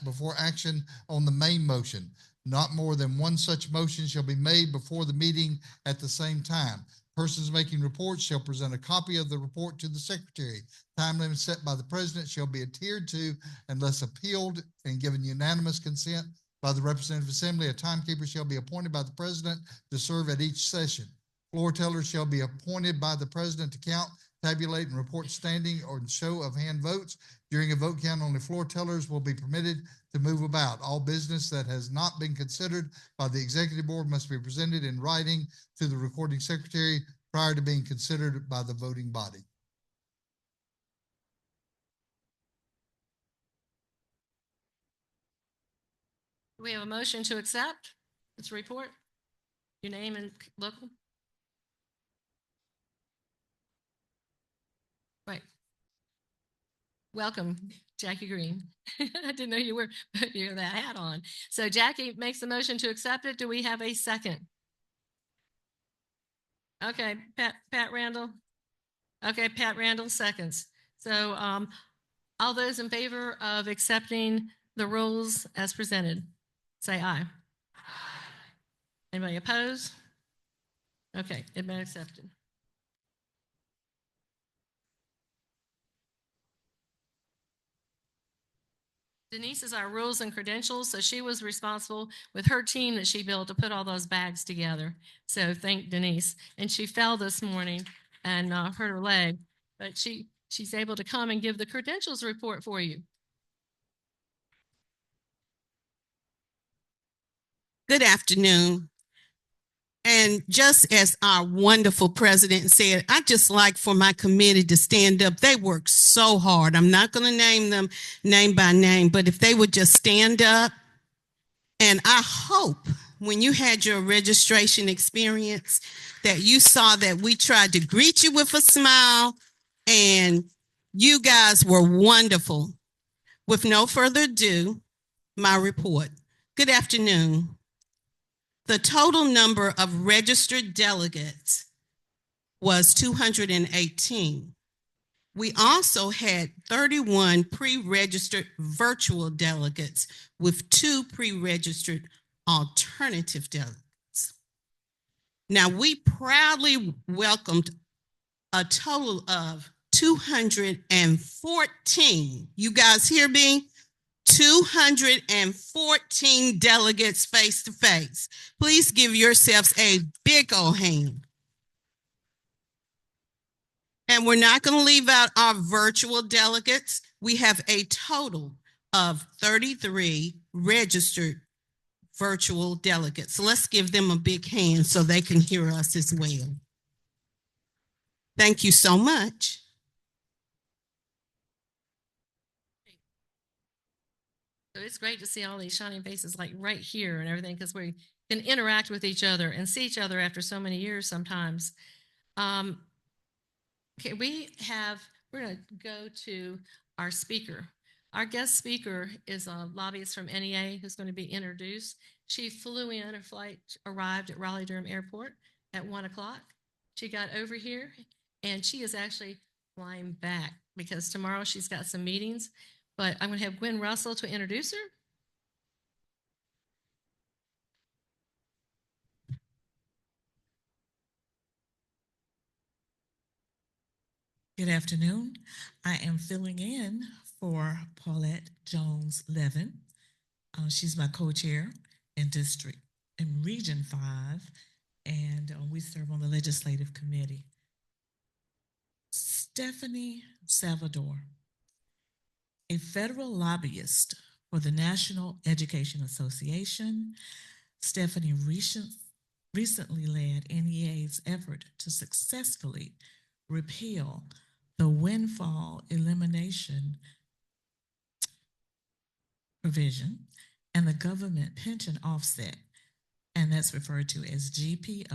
before action on the main motion. Not more than one such motion shall be made before the meeting at the same time. Persons making reports shall present a copy of the report to the secretary. Time limit set by the president shall be adhered to unless appealed and given unanimous consent by the Representative Assembly. A timekeeper shall be appointed by the president to serve at each session. Floor tellers shall be appointed by the president to count, tabulate, and report standing or show of hand votes. During a vote count, only floor tellers will be permitted to move about. All business that has not been considered by the executive board must be presented in writing to the recording secretary prior to being considered by the voting body. Do we have a motion to accept this report? Your name and local? Right. Welcome, Jackie Green. I didn't know you were putting that hat on. So Jackie makes the motion to accept it. Do we have a second? Okay, Pat Randall. Okay, Pat Randall seconds. So all those in favor of accepting the rules as presented, say aye. Anybody opposed? Okay, it's been accepted. Denise is our rules and credentials, so she was responsible with her team that she built to put all those bags together. So thank Denise. And she fell this morning and hurt her leg, but she's able to come and give the credentials report for you. Good afternoon. And just as our wonderful president said, I just like for my committee to stand up. They work so hard. I'm not going to name them name by name, but if they would just stand up. And I hope when you had your registration experience that you saw that we tried to greet you with a smile and you guys were wonderful. With no further ado, my report. Good afternoon. The total number of registered delegates was 218. We also had 31 pre-registered virtual delegates with 2 pre-registered alternative delegates. Now, we proudly welcomed a total of 214. You guys hear me? 214 delegates face to face. Please give yourselves a big old hand. And we're not going to leave out our virtual delegates. We have a total of 33 registered virtual delegates. So let's give them a big hand so they can hear us as well. Thank you so much. So it's great to see all these shining faces like right here and everything because we can interact with each other and see each other after so many years sometimes. Okay, we're going to go to our speaker. Our guest speaker is a lobbyist from NEA who's going to be introduced. She flew in, her flight arrived at Raleigh-Durham Airport at 1 o'clock. She got over here and she is actually flying back because tomorrow she's got some meetings. But I'm going to have Gwen Russell to introduce her. Good afternoon. I am filling in for Paulette Jones-Levin. She's my co-chair in Region 5, and we serve on the Legislative Committee. Stephanie Salvador, a federal lobbyist for the National Education Association. Stephanie recently led NEA's effort to successfully repeal the windfall elimination provision and the government pension offset, and that's referred to as GPO/WEP,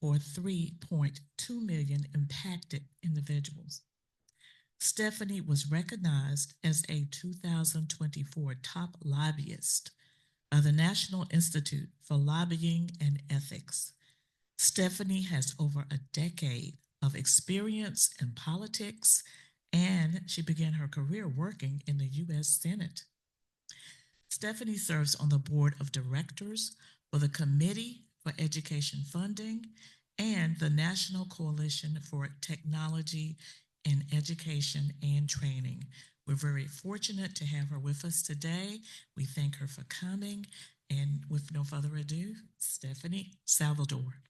for 3.2 million impacted individuals. Stephanie was recognized as a 2024 top lobbyist of the National Institute for Lobbying and Ethics. Stephanie has over a decade of experience in politics, and she began her career working in the U.S. Senate. Stephanie serves on the board of directors for the Committee for Education Funding and the National Coalition for Technology in Education and Training. We're very fortunate to have her with us today. We thank her for coming. And with no further ado, Stephanie Salvador.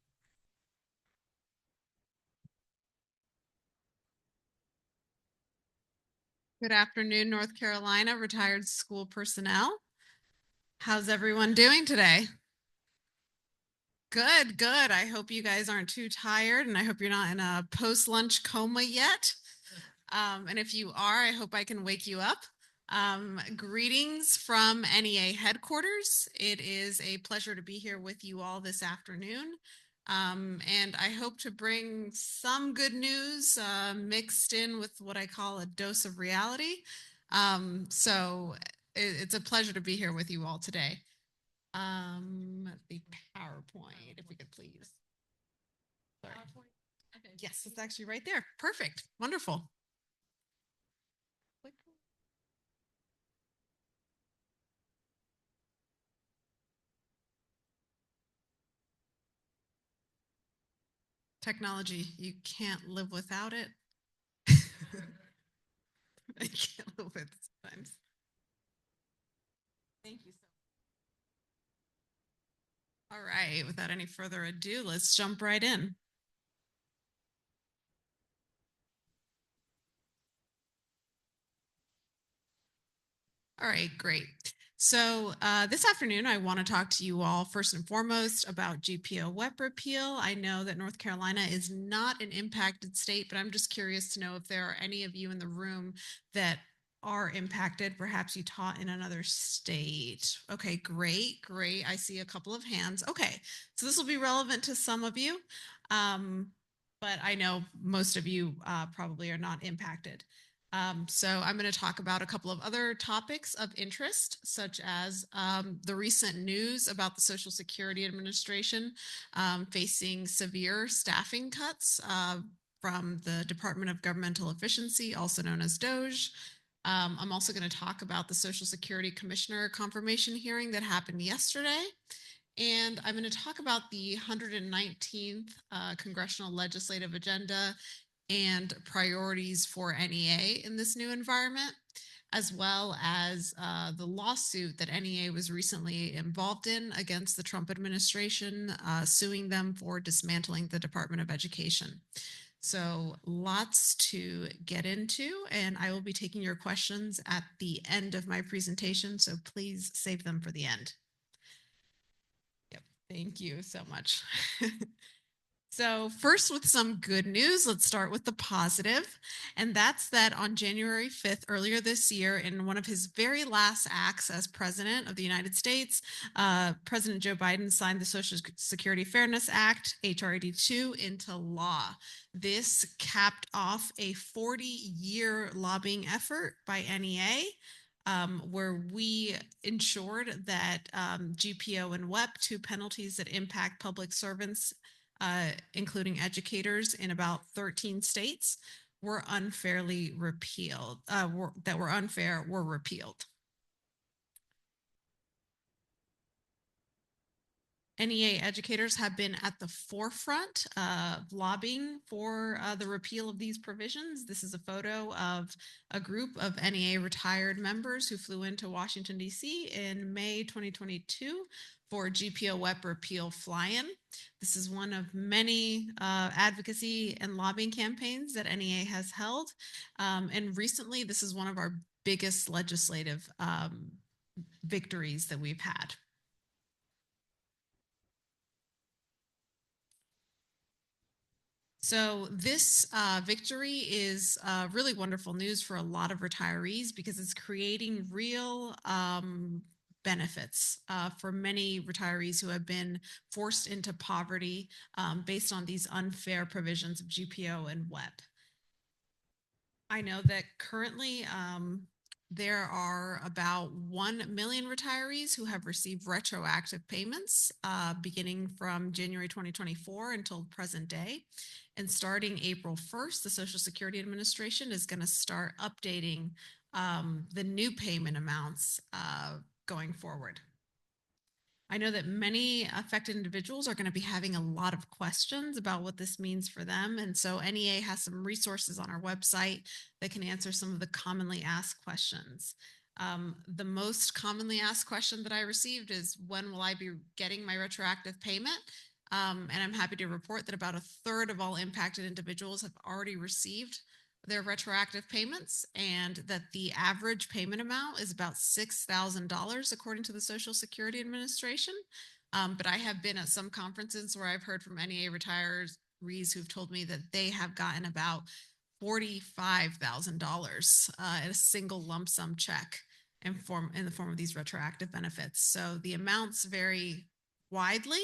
Good afternoon, North Carolina retired school personnel. How's everyone doing today? Good, good. I hope you guys aren't too tired, and I hope you're not in a post-lunch coma yet. And if you are, I hope I can wake you up. Greetings from NEA headquarters. It is a pleasure to be here with you all this afternoon. And I hope to bring some good news mixed in with what I call a dose of reality. So it's a pleasure to be here with you all today. The PowerPoint, if we could please. Sorry. Okay. Yes, it's actually right there. Perfect. Wonderful. Technology, you can't live without it. I can't live with it sometimes. Thank you so much. All right, without any further ado, let's jump right in. All right, great. So this afternoon, I want to talk to you all first and foremost about GPO WEP repeal. I know that North Carolina is not an impacted state, but I'm just curious to know if there are any of you in the room that are impacted. Perhaps you taught in another state. Okay, great, great. I see a couple of hands. Okay, so this will be relevant to some of you, but I know most of you probably are not impacted. So I'm going to talk about a couple of other topics of interest, such as the recent news about the Social Security Administration facing severe staffing cuts from the Department of Governmental Efficiency, also known as DOGE. I'm also going to talk about the Social Security Commissioner confirmation hearing that happened yesterday. And I'm going to talk about the 119th Congressional Legislative Agenda and priorities for NEA in this new environment, as well as the lawsuit that NEA was recently involved in against the Trump administration, suing them for dismantling the Department of Education. So lots to get into, and I will be taking your questions at the end of my presentation, so please save them for the end. Yep, thank you so much. So first, with some good news, let's start with the positive. And that's that on January 5th, earlier this year, in one of his very last acts as president of the United States, President Joe Biden signed the Social Security Fairness Act, H.R. 82, into law. This capped off a 40-year lobbying effort by NEA, where we ensured that GPO and WEP, two penalties that impact public servants, including educators in about 13 states, were unfairly repealed, that were unfair, were repealed. NEA educators have been at the forefront of lobbying for the repeal of these provisions. This is a photo of a group of NEA retired members who flew into Washington, D.C. in May 2022 for GPO WEP repeal fly-in. This is one of many advocacy and lobbying campaigns that NEA has held. And recently, this is one of our biggest legislative victories that we've had. So this victory is really wonderful news for a lot of retirees because it's creating real benefits for many retirees who have been forced into poverty based on these unfair provisions of GPO and WEP. I know that currently there are about 1 million retirees who have received retroactive payments beginning from January 2024 until present day. And starting April 1st, the Social Security Administration is going to start updating the new payment amounts going forward. I know that many affected individuals are going to be having a lot of questions about what this means for them. And so NEA has some resources on our website that can answer some of the commonly asked questions. The most commonly asked question that I received is, when will I be getting my retroactive payment? And I'm happy to report that about 1/3 of all impacted individuals have already received their retroactive payments, and that the average payment amount is about $6,000 according to the Social Security Administration. But I have been at some conferences where I've heard from NEA retirees who've told me that they have gotten about $45,000 in a single lump sum check in the form of these retroactive benefits. So the amounts vary widely.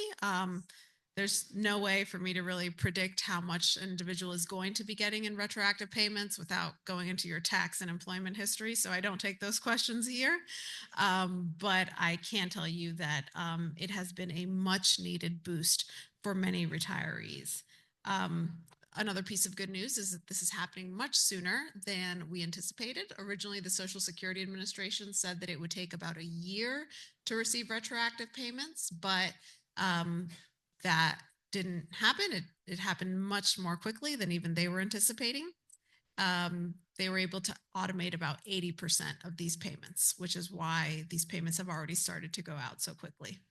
There's no way for me to really predict how much an individual is going to be getting in retroactive payments without going into your tax and employment history. So I don't take those questions here. But I can tell you that it has been a much needed boost for many retirees. Another piece of good news is that this is happening much sooner than we anticipated. Originally, the Social Security Administration said that it would take about a year to receive retroactive payments, but that didn't happen. It happened much more quickly than even they were anticipating. They were able to automate about 80% of these payments, which is why these payments have already started to go out so quickly.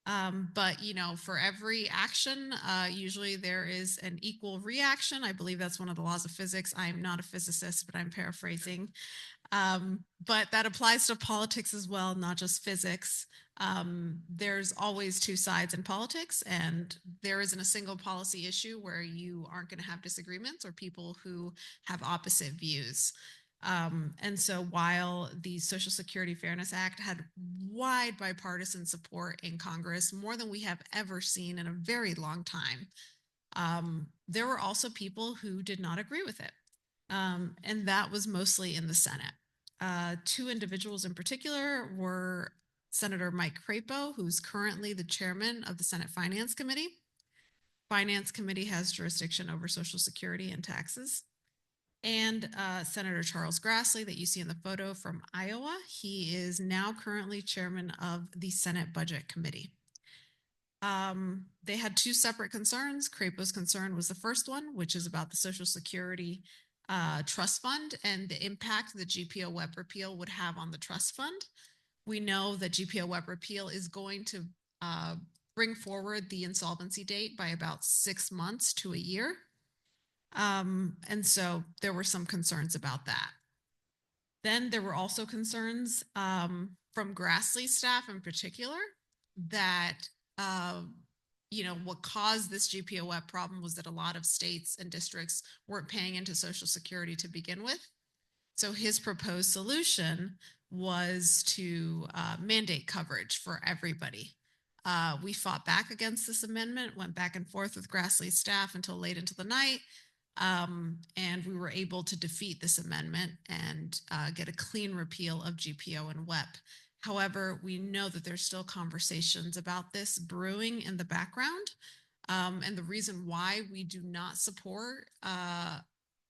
But, you know, for every action, usually there is an equal reaction. I believe that's one of the laws of physics. I am not a physicist, but I'm paraphrasing. But that applies to politics as well, not just physics. There's always two sides in politics, and there isn't a single policy issue where you aren't going to have disagreements or people who have opposite views. And so while the Social Security Fairness Act had wide bipartisan support in Congress, more than we have ever seen in a very long time, there were also people who did not agree with it. And that was mostly in the Senate. Two individuals in particular were Senator Mike Crapo, who's currently the chairman of the Senate Finance Committee. Finance Committee has jurisdiction over Social Security and taxes. And Senator Charles Grassley that you see in the photo from Iowa. He is now currently chairman of the Senate Budget Committee. They had two separate concerns. Crapo's concern was the first one, which is about the Social Security trust fund and the impact the GPO WEP repeal would have on the trust fund. We know that GPO WEP repeal is going to bring forward the insolvency date by about 6 months to a year. And so there were some concerns about that. Then there were also concerns from Grassley staff in particular that, you know, what caused this GPO WEP problem was that a lot of states and districts weren't paying into Social Security to begin with. So his proposed solution was to mandate coverage for everybody. We fought back against this amendment, went back and forth with Grassley's staff until late into the night. And we were able to defeat this amendment and get a clean repeal of GPO and WEP. However, we know that there's still conversations about this brewing in the background. And the reason why we do not support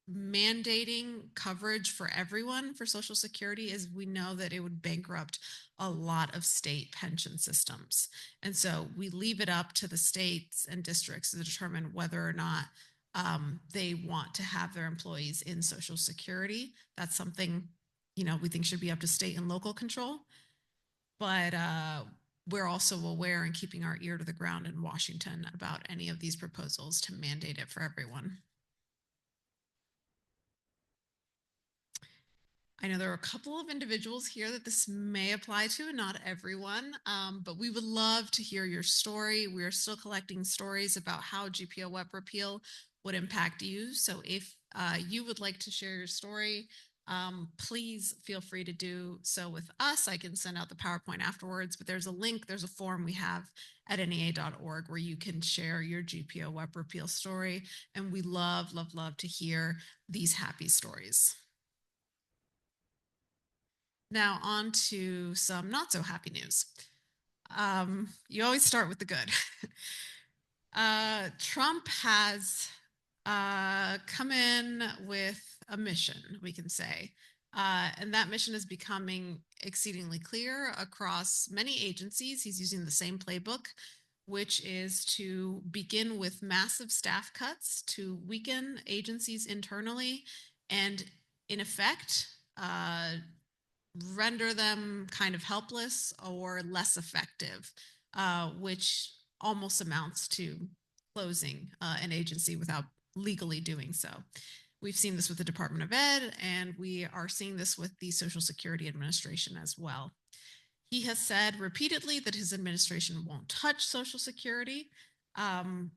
mandating coverage for everyone for Social Security is we know that it would bankrupt a lot of state pension systems. And so we leave it up to the states and districts to determine whether or not they want to have their employees in Social Security. That's something, you know, we think should be up to state and local control. But we're also aware and keeping our ear to the ground in Washington about any of these proposals to mandate it for everyone. I know there are a couple of individuals here that this may apply to, not everyone, but we would love to hear your story. We are still collecting stories about how GPO web repeal would impact you. So if you would like to share your story, please feel free to do so with us. I can send out the PowerPoint afterwards, but there's a link, there's a form we have at NEA.org where you can share your GPO web repeal story. And we love, love, love to hear these happy stories. Now on to some not so happy news. You always start with the good. Trump has come in with a mission, we can say. And that mission is becoming exceedingly clear across many agencies. He's using the same playbook, which is to begin with massive staff cuts to weaken agencies internally and, in effect, render them kind of helpless or less effective, which almost amounts to closing an agency without legally doing so. We've seen this with the Department of Ed, and we are seeing this with the Social Security Administration as well. He has said repeatedly that his administration won't touch Social Security,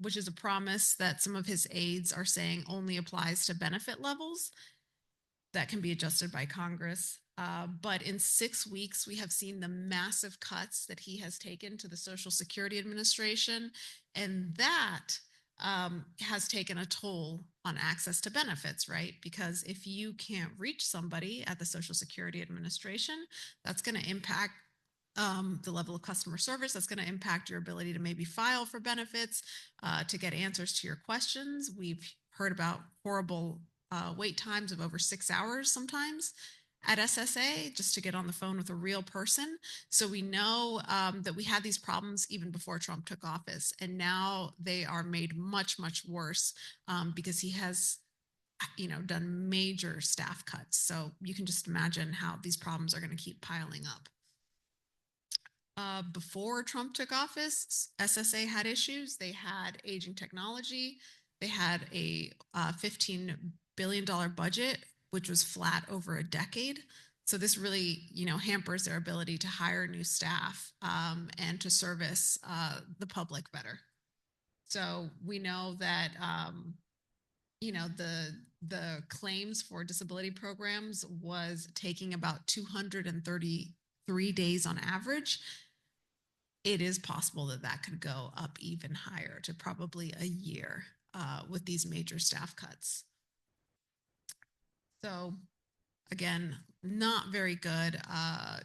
which is a promise that some of his aides are saying only applies to benefit levels that can be adjusted by Congress. But in 6 weeks, we have seen the massive cuts that he has taken to the Social Security Administration, and that has taken a toll on access to benefits, right? Because if you can't reach somebody at the Social Security Administration, that's going to impact the level of customer service. That's going to impact your ability to maybe file for benefits, to get answers to your questions. We've heard about horrible wait times of over 6 hours sometimes at SSA just to get on the phone with a real person. So we know that we had these problems even before Trump took office, and now they are made much, much worse because he has, done major staff cuts. So you can just imagine how these problems are going to keep piling up. Before Trump took office, SSA had issues. They had aging technology. They had a $15 billion budget, which was flat over a decade. So this really, hampers their ability to hire new staff and to service the public better. So we know that, the claims for disability programs was taking about 233 days on average. It is possible that that could go up even higher to probably a year with these major staff cuts. So again, not very good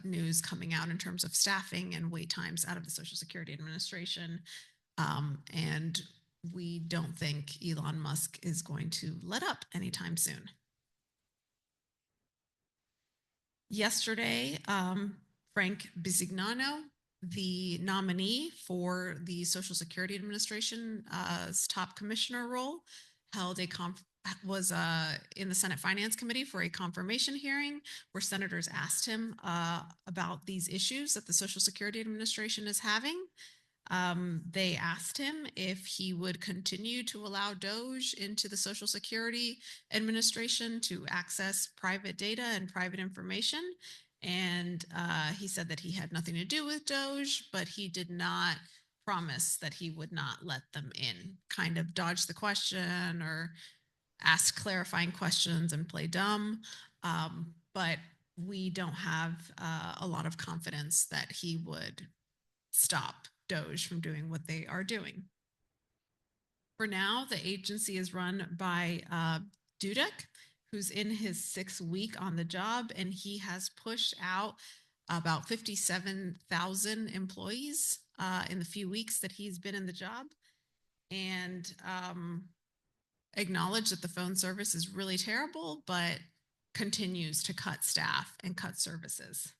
news coming out in terms of staffing and wait times out of the Social Security Administration. And we don't think Elon Musk is going to let up anytime soon. Yesterday, Frank Bisignano, the nominee for the Social Security Administration's top commissioner role, was in the Senate Finance Committee for a confirmation hearing where senators asked him about these issues that the Social Security Administration is having. They asked him if he would continue to allow DOJ into the Social Security Administration to access private data and private information. And he said that he had nothing to do with DOJ, but he did not promise that he would not let them in, kind of dodge the question or ask clarifying questions and play dumb. But we don't have a lot of confidence that he would stop DOJ from doing what they are doing. For now, the agency is run by Dudek, who's in his 6th week on the job, and he has pushed out about 57,000 employees in the few weeks that he's been in the job, and acknowledged that the phone service is really terrible, but continues to cut staff and cut services.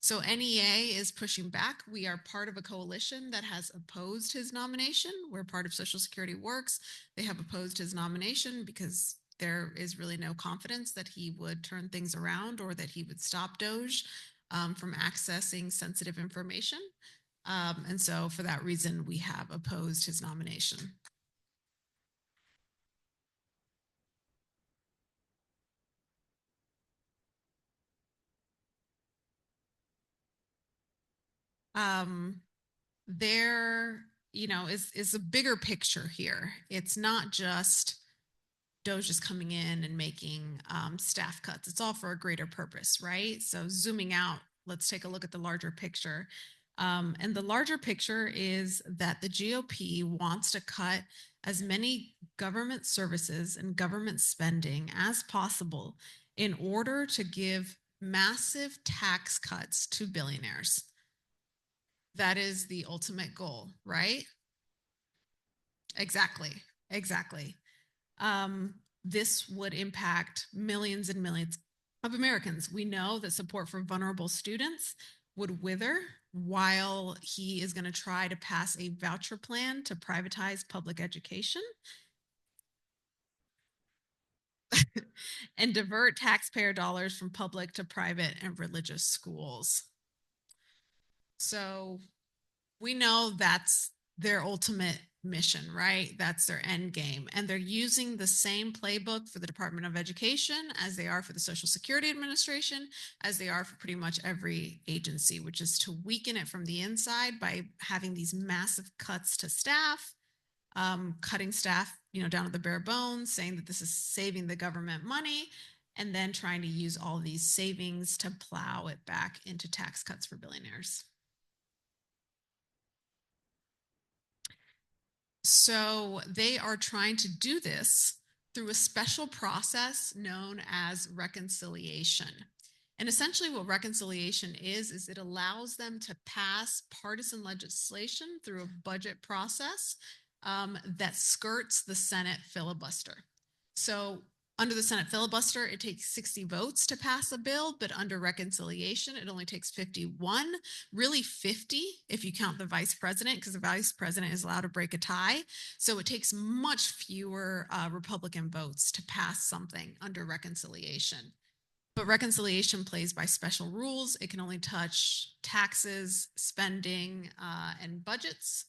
So NEA is pushing back. We are part of a coalition that has opposed his nomination. We're part of Social Security Works. They have opposed his nomination because there is really no confidence that he would turn things around or that he would stop DOJ from accessing sensitive information. And so for that reason, we have opposed his nomination. there, is a bigger picture here. It's not just DOGE is coming in and making staff cuts. It's all for a greater purpose, right? So zooming out, let's take a look at the larger picture. And the larger picture is that the GOP wants to cut as many government services and government spending as possible in order to give massive tax cuts to billionaires. That is the ultimate goal, right? Exactly. This would impact millions and millions of Americans. We know that support for vulnerable students would wither while he is going to try to pass a voucher plan to privatize public education and divert taxpayer dollars from public to private and religious schools. So we know that's their ultimate mission, right? That's their end game. And they're using the same playbook for the Department of Education as they are for the Social Security Administration, as they are for pretty much every agency, which is to weaken it from the inside by having these massive cuts to staff, cutting staff, down to the bare bones, saying that this is saving the government money, and then trying to use all these savings to plow it back into tax cuts for billionaires. So they are trying to do this through a special process known as reconciliation. And essentially what reconciliation is it allows them to pass partisan legislation through a budget process that skirts the Senate filibuster. So under the Senate filibuster, it takes 60 votes to pass a bill, but under reconciliation, it only takes 51, really 50 if you count the vice president, because the vice president is allowed to break a tie. So it takes much fewer Republican votes to pass something under reconciliation. But reconciliation plays by special rules. It can only touch taxes, spending, and budgets.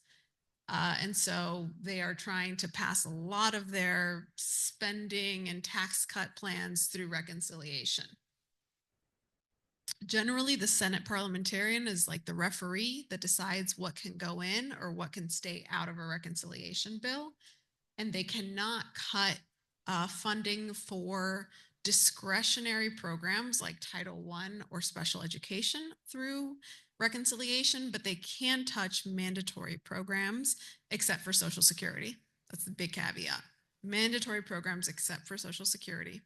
And so they are trying to pass a lot of their spending and tax cut plans through reconciliation. Generally, the Senate parliamentarian is like the referee that decides what can go in or what can stay out of a reconciliation bill. And they cannot cut funding for discretionary programs like Title I or special education through reconciliation, but they can touch mandatory programs except for Social Security. That's the big caveat. Mandatory programs except for Social Security.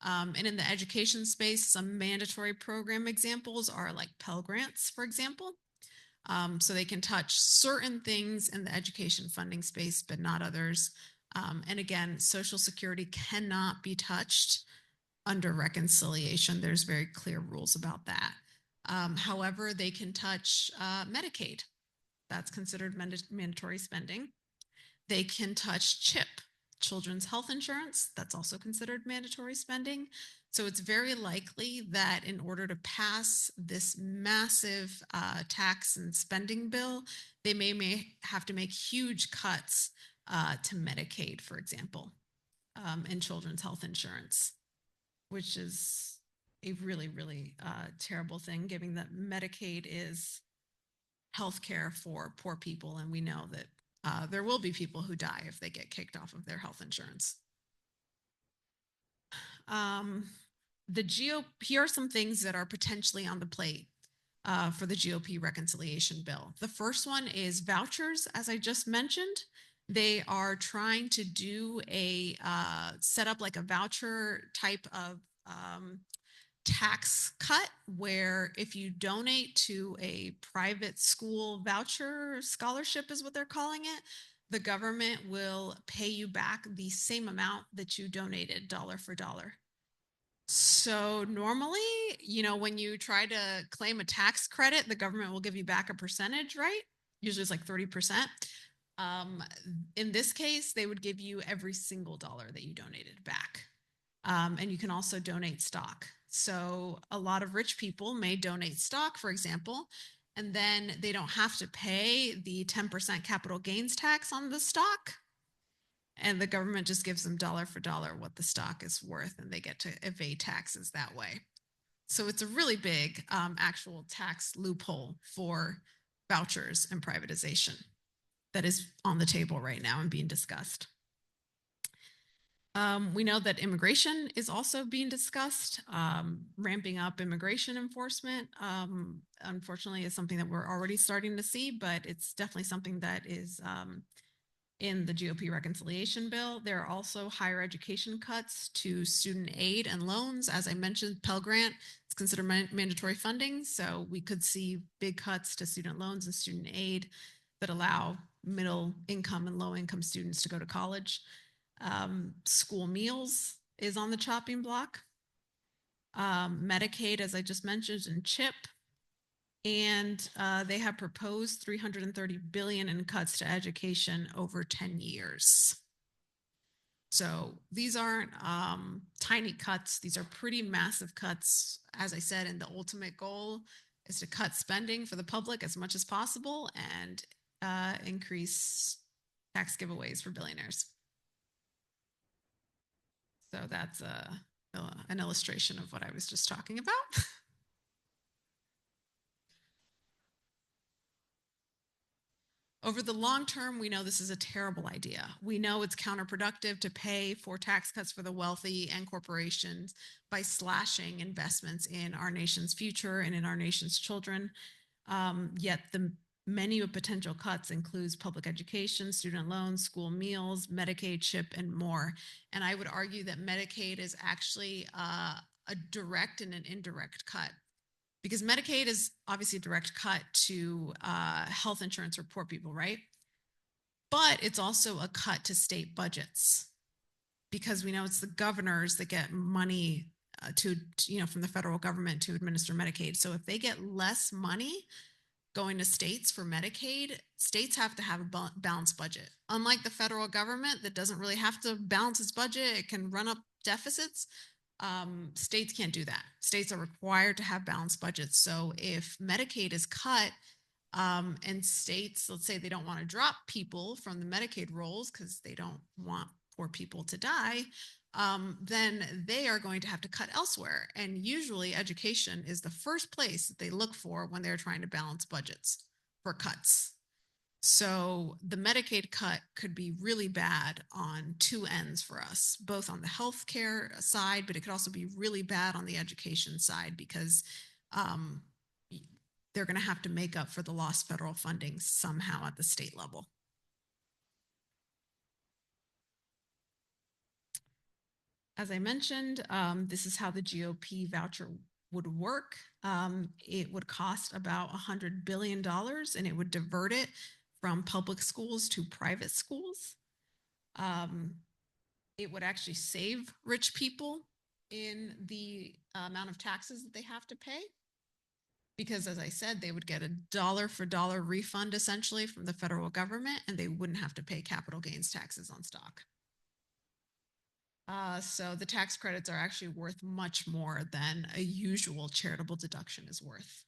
And in the education space, some mandatory program examples are like Pell Grants, for example. So they can touch certain things in the education funding space, but not others. And again, Social Security cannot be touched under reconciliation. There's very clear rules about that. However, they can touch Medicaid. That's considered mandatory spending. They can touch CHIP, children's health insurance. That's also considered mandatory spending. So it's very likely that in order to pass this massive tax and spending bill, they may have to make huge cuts to Medicaid, for example, and children's health insurance, which is a really, really terrible thing, given that Medicaid is healthcare for poor people. And we know that there will be people who die if they get kicked off of their health insurance. Here are some things that are potentially on the plate for the GOP reconciliation bill. The first one is vouchers, as I just mentioned. They are trying to do a set up like a voucher type of tax cut where if you donate to a private school voucher scholarship is what they're calling it, the government will pay you back the same amount that you donated dollar for dollar. So normally, when you try to claim a tax credit, the government will give you back a percentage, right? Usually it's like 30%. In this case, they would give you every single dollar that you donated back. And you can also donate stock. So a lot of rich people may donate stock, for example, and then they don't have to pay the 10% capital gains tax on the stock. And the government just gives them dollar for dollar what the stock is worth, and they get to evade taxes that way. So it's a really big actual tax loophole for vouchers and privatization that is on the table right now and being discussed. We know that immigration is also being discussed. Ramping up immigration enforcement, unfortunately, is something that we're already starting to see, but it's definitely something that is in the GOP reconciliation bill. There are also higher education cuts to student aid and loans. As I mentioned, Pell Grant is considered mandatory funding, so we could see big cuts to student loans and student aid that allow middle income and low income students to go to college. School meals is on the chopping block. Medicaid, as I just mentioned, and CHIP. And they have proposed $330 billion in cuts to education over 10 years. So these aren't tiny cuts. These are pretty massive cuts. As I said, and the ultimate goal is to cut spending for the public as much as possible and increase tax giveaways for billionaires. So that's an illustration of what I was just talking about. Over the long term, we know this is a terrible idea. We know it's counterproductive to pay for tax cuts for the wealthy and corporations by slashing investments in our nation's future and in our nation's children. Yet the menu of potential cuts includes public education, student loans, school meals, Medicaid, CHIP, and more. And I would argue that Medicaid is actually a direct and an indirect cut, because Medicaid is obviously a direct cut to health insurance for poor people, right? But it's also a cut to state budgets, because we know it's the governors that get money from the federal government to administer Medicaid. So if they get less money going to states for Medicaid, states have to have a balanced budget. Unlike the federal government that doesn't really have to balance its budget, it can run up deficits. States can't do that. States are required to have balanced budgets. So if Medicaid is cut and states, let's say they don't want to drop people from the Medicaid rolls because they don't want poor people to die, then they are going to have to cut elsewhere. And usually education is the first place that they look for when they're trying to balance budgets for cuts. So the Medicaid cut could be really bad on two ends for us, both on the healthcare side, but it could also be really bad on the education side, because they're going to have to make up for the lost federal funding somehow at the state level. As I mentioned, this is how the GOP voucher would work. It would cost about $100 billion, and it would divert it from public schools to private schools. It would actually save rich people in the amount of taxes that they have to pay, because, as I said, they would get a dollar for dollar refund essentially from the federal government, and they wouldn't have to pay capital gains taxes on stock. So the tax credits are actually worth much more than a usual charitable deduction is worth.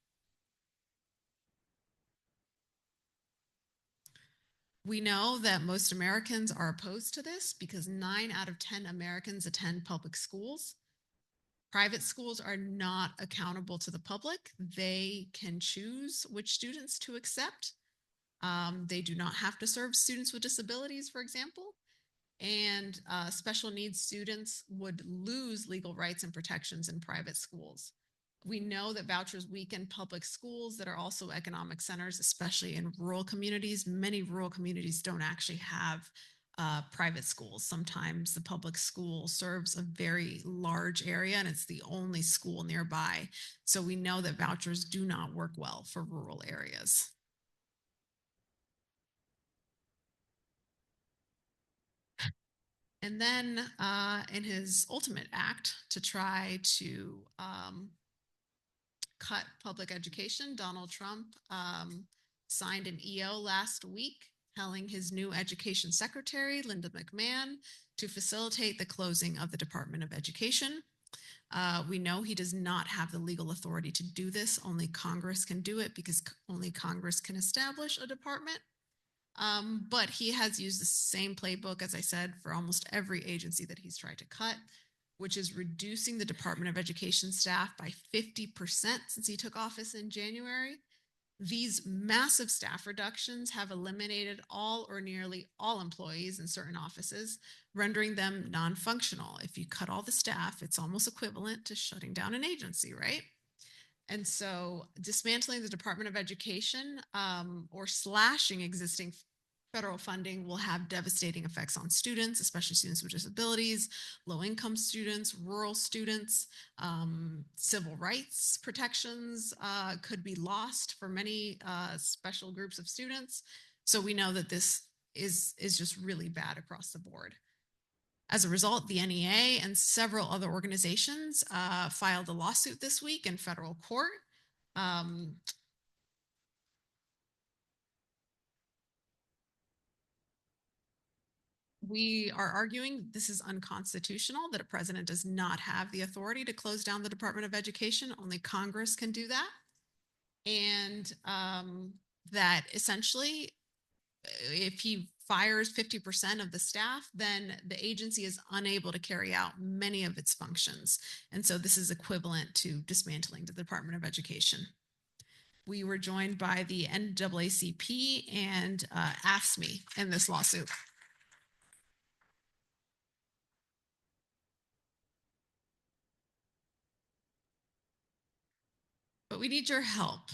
We know that most Americans are opposed to this because 9 out of 10 Americans attend public schools. Private schools are not accountable to the public. They can choose which students to accept. They do not have to serve students with disabilities, for example. And special needs students would lose legal rights and protections in private schools. We know that vouchers weaken public schools that are also economic centers, especially in rural communities. Many rural communities don't actually have private schools. Sometimes the public school serves a very large area and it's the only school nearby. So we know that vouchers do not work well for rural areas. And then in his ultimate act to try to cut public education, Donald Trump signed an EO last week telling his new education secretary, Linda McMahon, to facilitate the closing of the Department of Education. We know he does not have the legal authority to do this. Only Congress can do it, because only Congress can establish a department. But he has used the same playbook, as I said, for almost every agency that he's tried to cut, which is reducing the Department of Education staff by 50% since he took office in January. These massive staff reductions have eliminated all or nearly all employees in certain offices, rendering them non-functional. If you cut all the staff, it's almost equivalent to shutting down an agency, right? And so dismantling the Department of Education or slashing existing federal funding will have devastating effects on students, especially students with disabilities, low-income students, rural students. Civil rights protections could be lost for many special groups of students. So we know that this is just really bad across the board. As a result, the NEA and several other organizations filed a lawsuit this week in federal court. We are arguing this is unconstitutional, that a president does not have the authority to close down the Department of Education. Only Congress can do that. And that essentially, if he fires 50% of the staff, then the agency is unable to carry out many of its functions. And so this is equivalent to dismantling the Department of Education. We were joined by the NAACP and AFSCME in this lawsuit. But we need your help.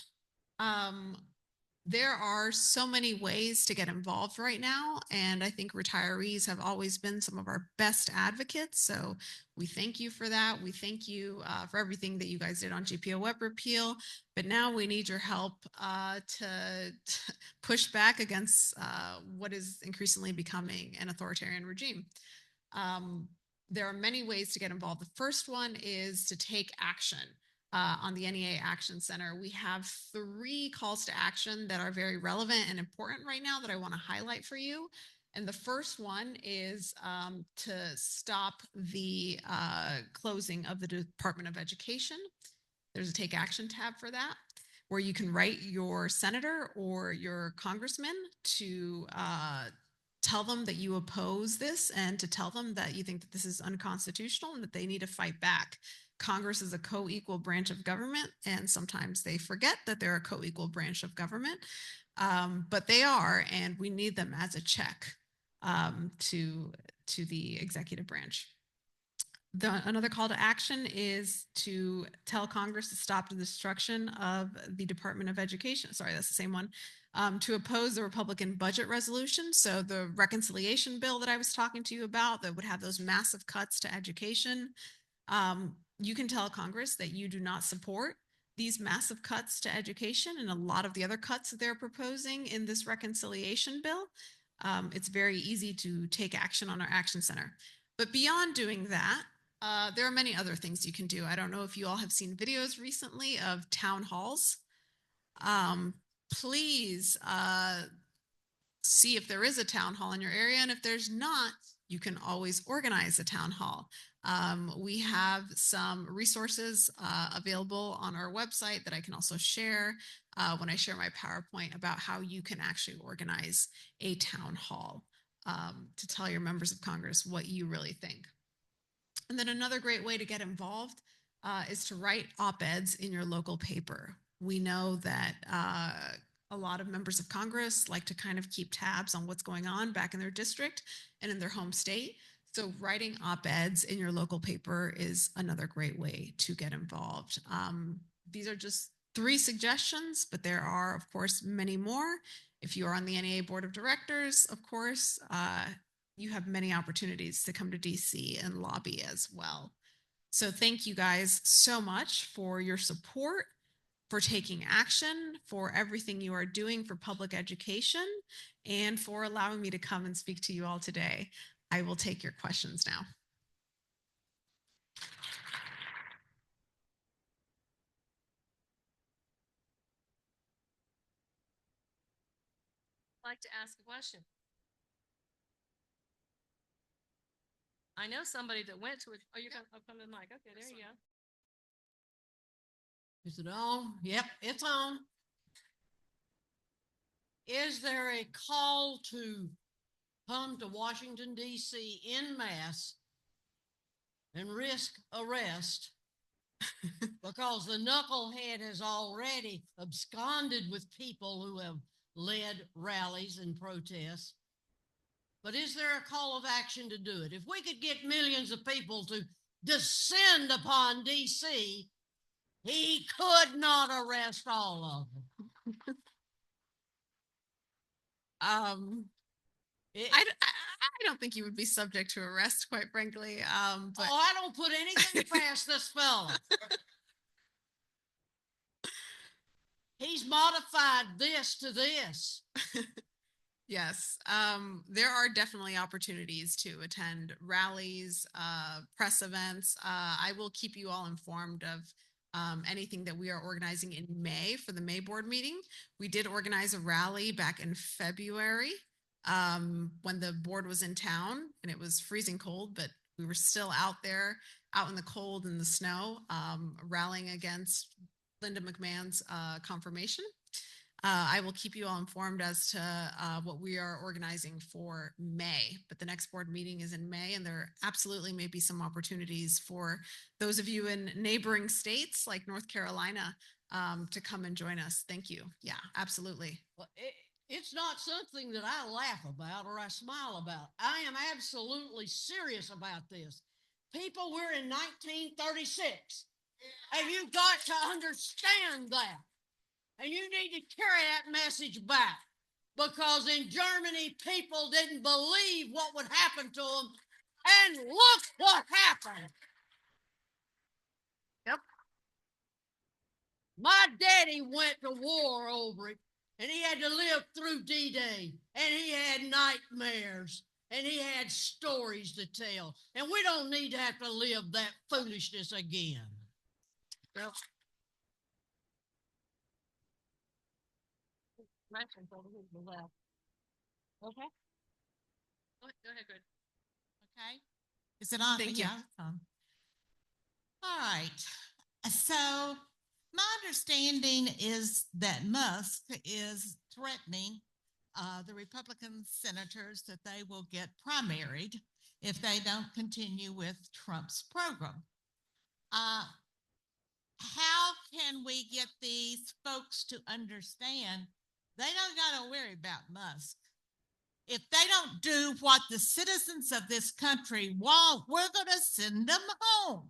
There are so many ways to get involved right now, and I think retirees have always been some of our best advocates. So we thank you for that. We thank you for everything that you guys did on GPO web repeal. But now we need your help to push back against what is increasingly becoming an authoritarian regime. There are many ways to get involved. The first one is to take action. On the NEA Action Center, we have 3 calls to action that are very relevant and important right now that I want to highlight for you. And the first one is to stop the closing of the Department of Education. There's a Take Action tab for that, where you can write your senator or your congressman to tell them that you oppose this and to tell them that you think that this is unconstitutional and that they need to fight back. Congress is a co-equal branch of government, and sometimes they forget that they're a co-equal branch of government, but they are, and we need them as a check to the executive branch. Another call to action is to tell Congress to stop the destruction of the Department of Education. Sorry, that's the same one. To oppose the Republican budget resolution. So the reconciliation bill that I was talking to you about that would have those massive cuts to education. You can tell Congress that you do not support these massive cuts to education and a lot of the other cuts that they're proposing in this reconciliation bill. It's very easy to take action on our Action Center. But beyond doing that, there are many other things you can do. I don't know if you all have seen videos recently of town halls. Please see if there is a town hall in your area. And if there's not, you can always organize a town hall. We have some resources available on our website that I can also share when I share my PowerPoint about how you can actually organize a town hall to tell your members of Congress what you really think. And then another great way to get involved is to write op-eds in your local paper. We know that a lot of members of Congress like to kind of keep tabs on what's going on back in their district and in their home state. So writing op-eds in your local paper is another great way to get involved. These are just 3 suggestions, but there are, of course, many more. If you are on the NEA Board of Directors, of course, you have many opportunities to come to DC and lobby as well. So thank you guys so much for your support, for taking action, for everything you are doing for public education, and for allowing me to come and speak to you all today. I will take your questions now. I'd like to ask a question. I know somebody that went to it. Oh, you're coming to the mic. Okay, there you go. Is it on? Yep, it's on. Is there a call to come to Washington, D.C. en masse and risk arrest Because the knucklehead has already absconded with people who have led rallies and protests. But is there a call of action to do it? If we could get millions of people to descend upon DC, he could not arrest all of them. I don't think you would be subject to arrest, quite frankly. But oh, I don't put anything past this fella. He's modified this to this. yes, there are definitely opportunities to attend rallies, press events. I will keep you all informed of anything that we are organizing in May for the May board meeting. We did organize a rally back in February when the board was in town and it was freezing cold, but we were still out there, out in the cold and the snow, rallying against Linda McMahon's confirmation. I will keep you all informed as to what we are organizing for May, but the next board meeting is in May, and there absolutely may be some opportunities for those of you in neighboring states like North Carolina to come and join us. Thank you. Yeah, absolutely. Well, it's not something that I laugh about or I smile about. I am absolutely serious about this. People, we're in 1936, and you've got to understand that. And you need to carry that message back, because in Germany, people didn't believe what would happen to them. And look what happened. Yep. My daddy went to war over it, and he had to live through D-Day, and he had nightmares, and he had stories to tell. And we don't need to have to live that foolishness again. Yep. Okay. Go ahead, Grid. Okay. Is it on? Thank you. Yeah. All right. So my understanding is that Musk is threatening the Republican senators that they will get primaried if they don't continue with Trump's program. How can we get these folks to understand they don't got to worry about Musk? If they don't do what the citizens of this country want, we're going to send them home.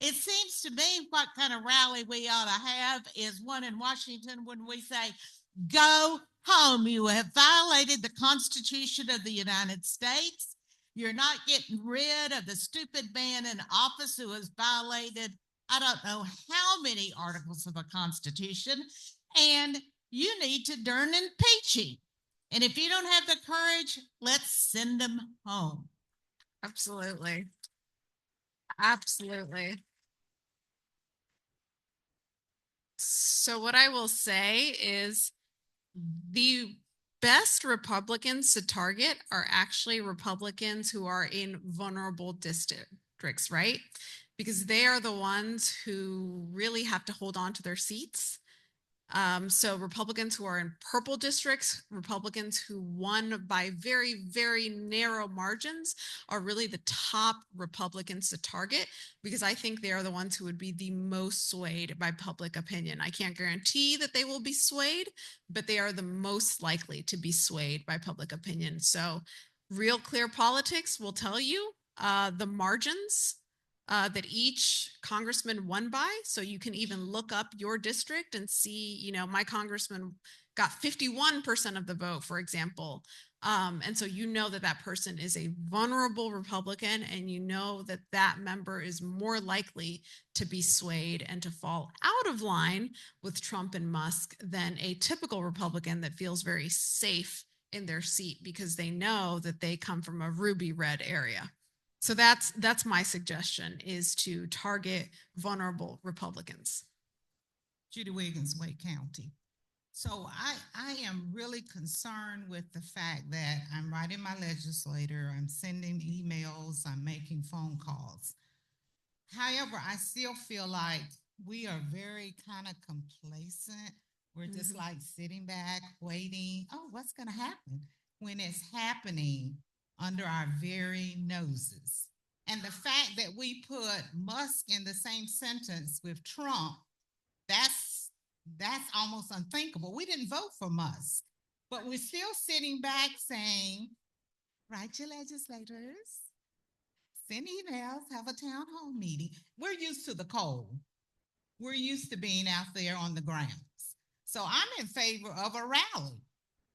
It seems to me what kind of rally we ought to have is one in Washington when we say, go home. You have violated the Constitution of the United States. You're not getting rid of the stupid man in office who has violated, I don't know how many articles of the Constitution, and you need to darn impeach him. And if you don't have the courage, let's send them home. Absolutely. Absolutely. So what I will say is the best Republicans to target are actually Republicans who are in vulnerable districts, right? Because they are the ones who really have to hold on to their seats. So Republicans who are in purple districts, Republicans who won by very, very narrow margins are really the top Republicans to target, because I think they are the ones who would be the most swayed by public opinion. I can't guarantee that they will be swayed, but they are the most likely to be swayed by public opinion. So Real Clear Politics will tell you the margins that each congressman won by. So you can even look up your district and see, you know, my congressman got 51% of the vote, for example. And so you know that that person is a vulnerable Republican, and you know that that member is more likely to be swayed and to fall out of line with Trump and Musk than a typical Republican that feels very safe in their seat because they know that they come from a ruby red area. So that's my suggestion, is to target vulnerable Republicans. Judy Wiggins, Wake County. So I am really concerned with the fact that I'm writing my legislator, I'm sending emails, I'm making phone calls. However, I still feel like we are very kind of complacent. We're just like sitting back, waiting. Oh, what's going to happen? When it's happening under our very noses. And the fact that we put Musk in the same sentence with Trump, that's almost unthinkable. We didn't vote for Musk, but we're still sitting back saying, write your legislators, send emails, have a town hall meeting. We're used to the cold. We're used to being out there on the grounds. So I'm in favor of a rally.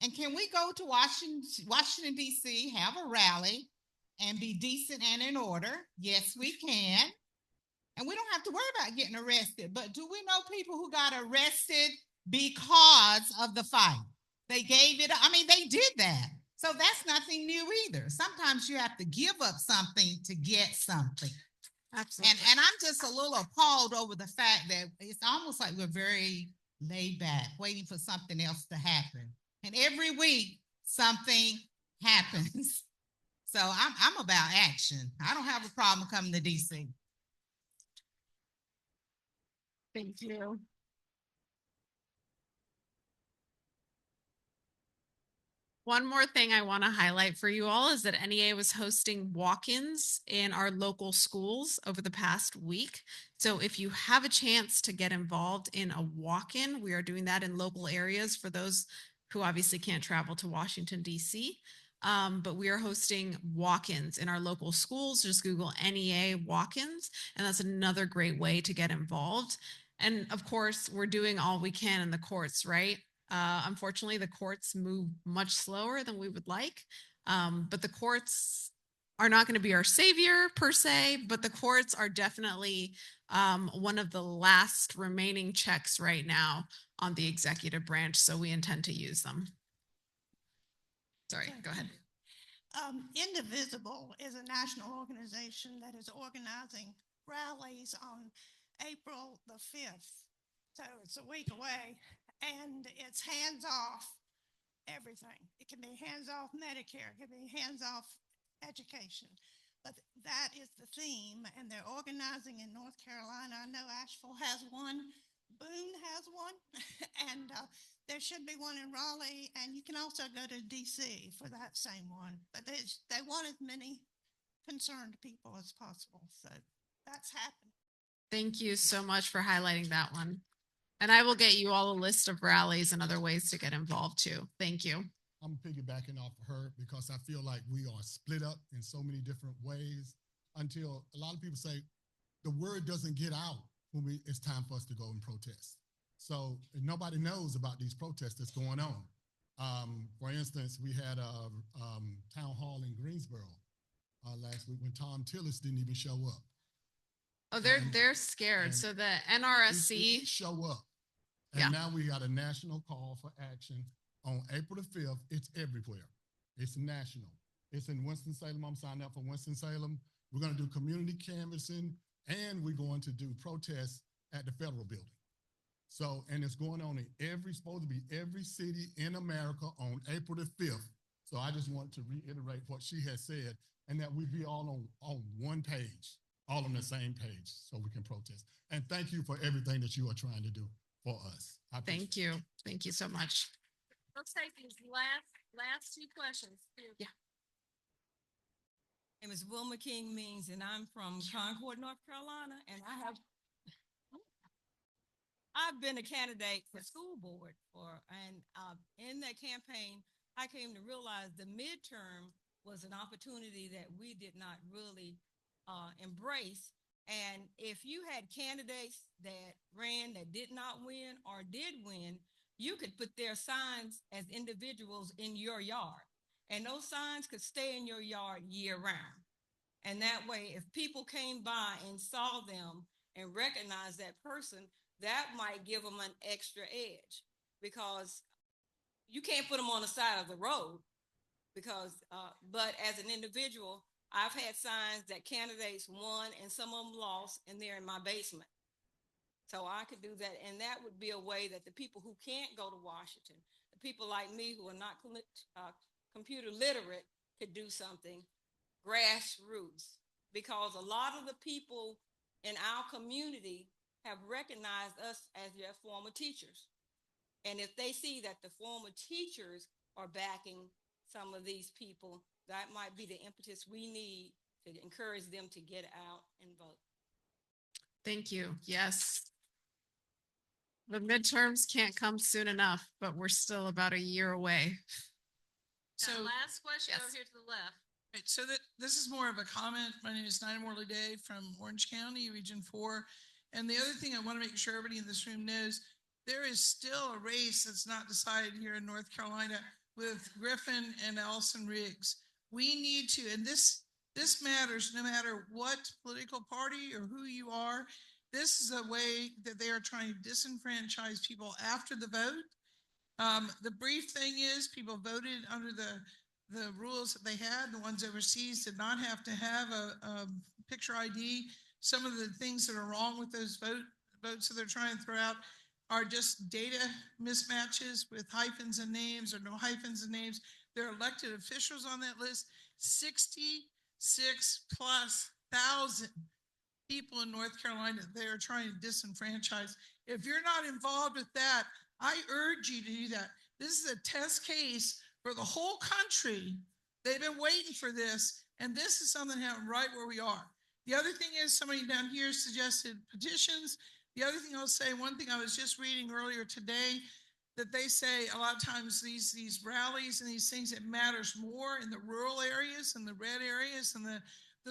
And can we go to Washington, D.C., have a rally and be decent and in order? Yes, we can. And we don't have to worry about getting arrested. But do we know people who got arrested because of the fight? They gave it, they did that. So that's nothing new either. Sometimes you have to give up something to get something. Absolutely. And I'm just a little appalled over the fact that it's almost like we're very laid back, waiting for something else to happen. And every week something happens. So I'm about action. I don't have a problem coming to DC. Thank you. One more thing I want to highlight for you all is that NEA was hosting walk-ins in our local schools over the past week. So if you have a chance to get involved in a walk-in, we are doing that in local areas for those who obviously can't travel to Washington, D.C. But we are hosting walk-ins in our local schools. Just Google NEA walk-ins, and that's another great way to get involved. And of course, we're doing all we can in the courts, right? Unfortunately, the courts move much slower than we would like, but the courts are not going to be our savior per se, but the courts are definitely one of the last remaining checks right now on the executive branch, so we intend to use them. Sorry, go ahead. Indivisible is a national organization that is organizing rallies on April the 5th. So it's a week away, and it's hands off everything. It can be hands off Medicare, it can be hands off education, but that is the theme, and they're organizing in North Carolina. I know Asheville has one, Boone has one, and there should be one in Raleigh, and you can also go to DC for that same one, but they want as many concerned people as possible, so that's happening. Thank you so much for highlighting that one. And I will get you all a list of rallies and other ways to get involved too. Thank you. I'm piggybacking off of her because I feel like we are split up in so many different ways until a lot of people say the word doesn't get out when it's time for us to go and protest. So nobody knows about these protests that's going on. For instance, we had a town hall in Greensboro last week when Tom Tillis didn't even show up. Oh, they're scared. So the NRSC show up. And now we got a national call for action on April the 5th. It's everywhere. It's national. It's in Winston-Salem. I'm signing up for Winston-Salem. We're going to do community canvassing, and we're going to do protests at the federal building. So, and it's going on in supposed to be every city in America on April the 5th. So I just want to reiterate what she has said, and that we be all on one page, all on the same page, so we can protest. And thank you for everything that you are trying to do for us. Thank you. Thank you so much. Let's take these last two questions. Yeah. My name is Wilma King Means, and I'm from Concord, North Carolina, and I've been a candidate for school board in that campaign, I came to realize the midterm was an opportunity that we did not really embrace. And if you had candidates that ran that did not win or did win, you could put their signs as individuals in your yard. And those signs could stay in your yard year round. And that way, if people came by and saw them and recognized that person, that might give them an extra edge, because you can't put them on the side of the road but as an individual, I've had signs that candidates won and some of them lost, and they're in my basement. So I could do that. And that would be a way that the people who can't go to Washington, the people like me who are not computer literate, could do something grassroots, because a lot of the people in our community have recognized us as their former teachers. And if they see that the former teachers are backing some of these people, that might be the impetus we need to encourage them to get out and vote. Thank you. Yes. The midterms can't come soon enough, but we're still about a year away. So So- last question over Yes. here to the left. Right, so that this is more of a comment. My name is Nina Morley Day from Orange County, Region 4. And the other thing I want to make sure everybody in this room knows, there is still a race that's not decided here in North Carolina with Griffin and Allison Riggs. We need to, and this matters no matter what political party or who you are. This is a way that they are trying to disenfranchise people after the vote. The brief thing is people voted under the rules that they had. The ones overseas did not have to have a picture ID. Some of the things that are wrong with those votes that they're trying to throw out are just data mismatches with hyphens and names or no hyphens and names. There are elected officials on that list, 66,000+ people in North Carolina they are trying to disenfranchise. If you're not involved with that, I urge you to do that. This is a test case for the whole country. They've been waiting for this, and this is something that happened right where we are. The other thing is somebody down here suggested petitions. The other thing I'll say, one thing I was just reading earlier today, that they say a lot of times these rallies and these things, it matters more in the rural areas and the red areas and the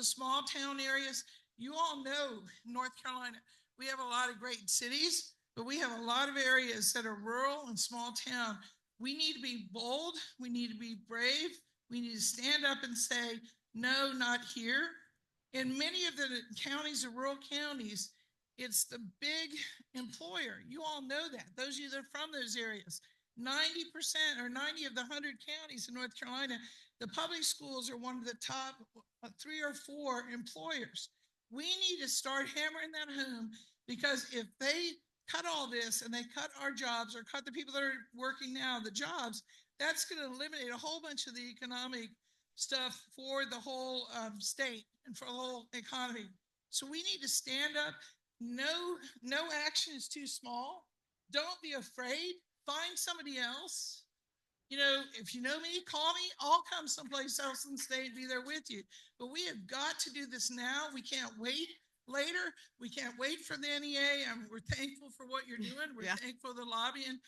small town areas. You all know North Carolina, we have a lot of great cities, but we have a lot of areas that are rural and small town. We need to be bold. We need to be brave. We need to stand up and say, no, not here. In many of the counties or rural counties, it's the big employer. You all know that. Those of you that are from those areas, 90% or 90 of the 100 counties in North Carolina, the public schools are one of the top 3 or 4 employers. We need to start hammering that home, because if they cut all this and they cut our jobs or cut the people that are working now, the jobs, that's going to eliminate a whole bunch of the economic stuff for the whole state and for the whole economy. So we need to stand up. No action is too small. Don't be afraid. Find somebody else. You know, if you know me, call me. I'll come someplace else in the state and be there with you. But we have got to do this now. We can't wait later. We can't wait for the NEA. We're thankful for what you're doing. We're thankful for the lobbying.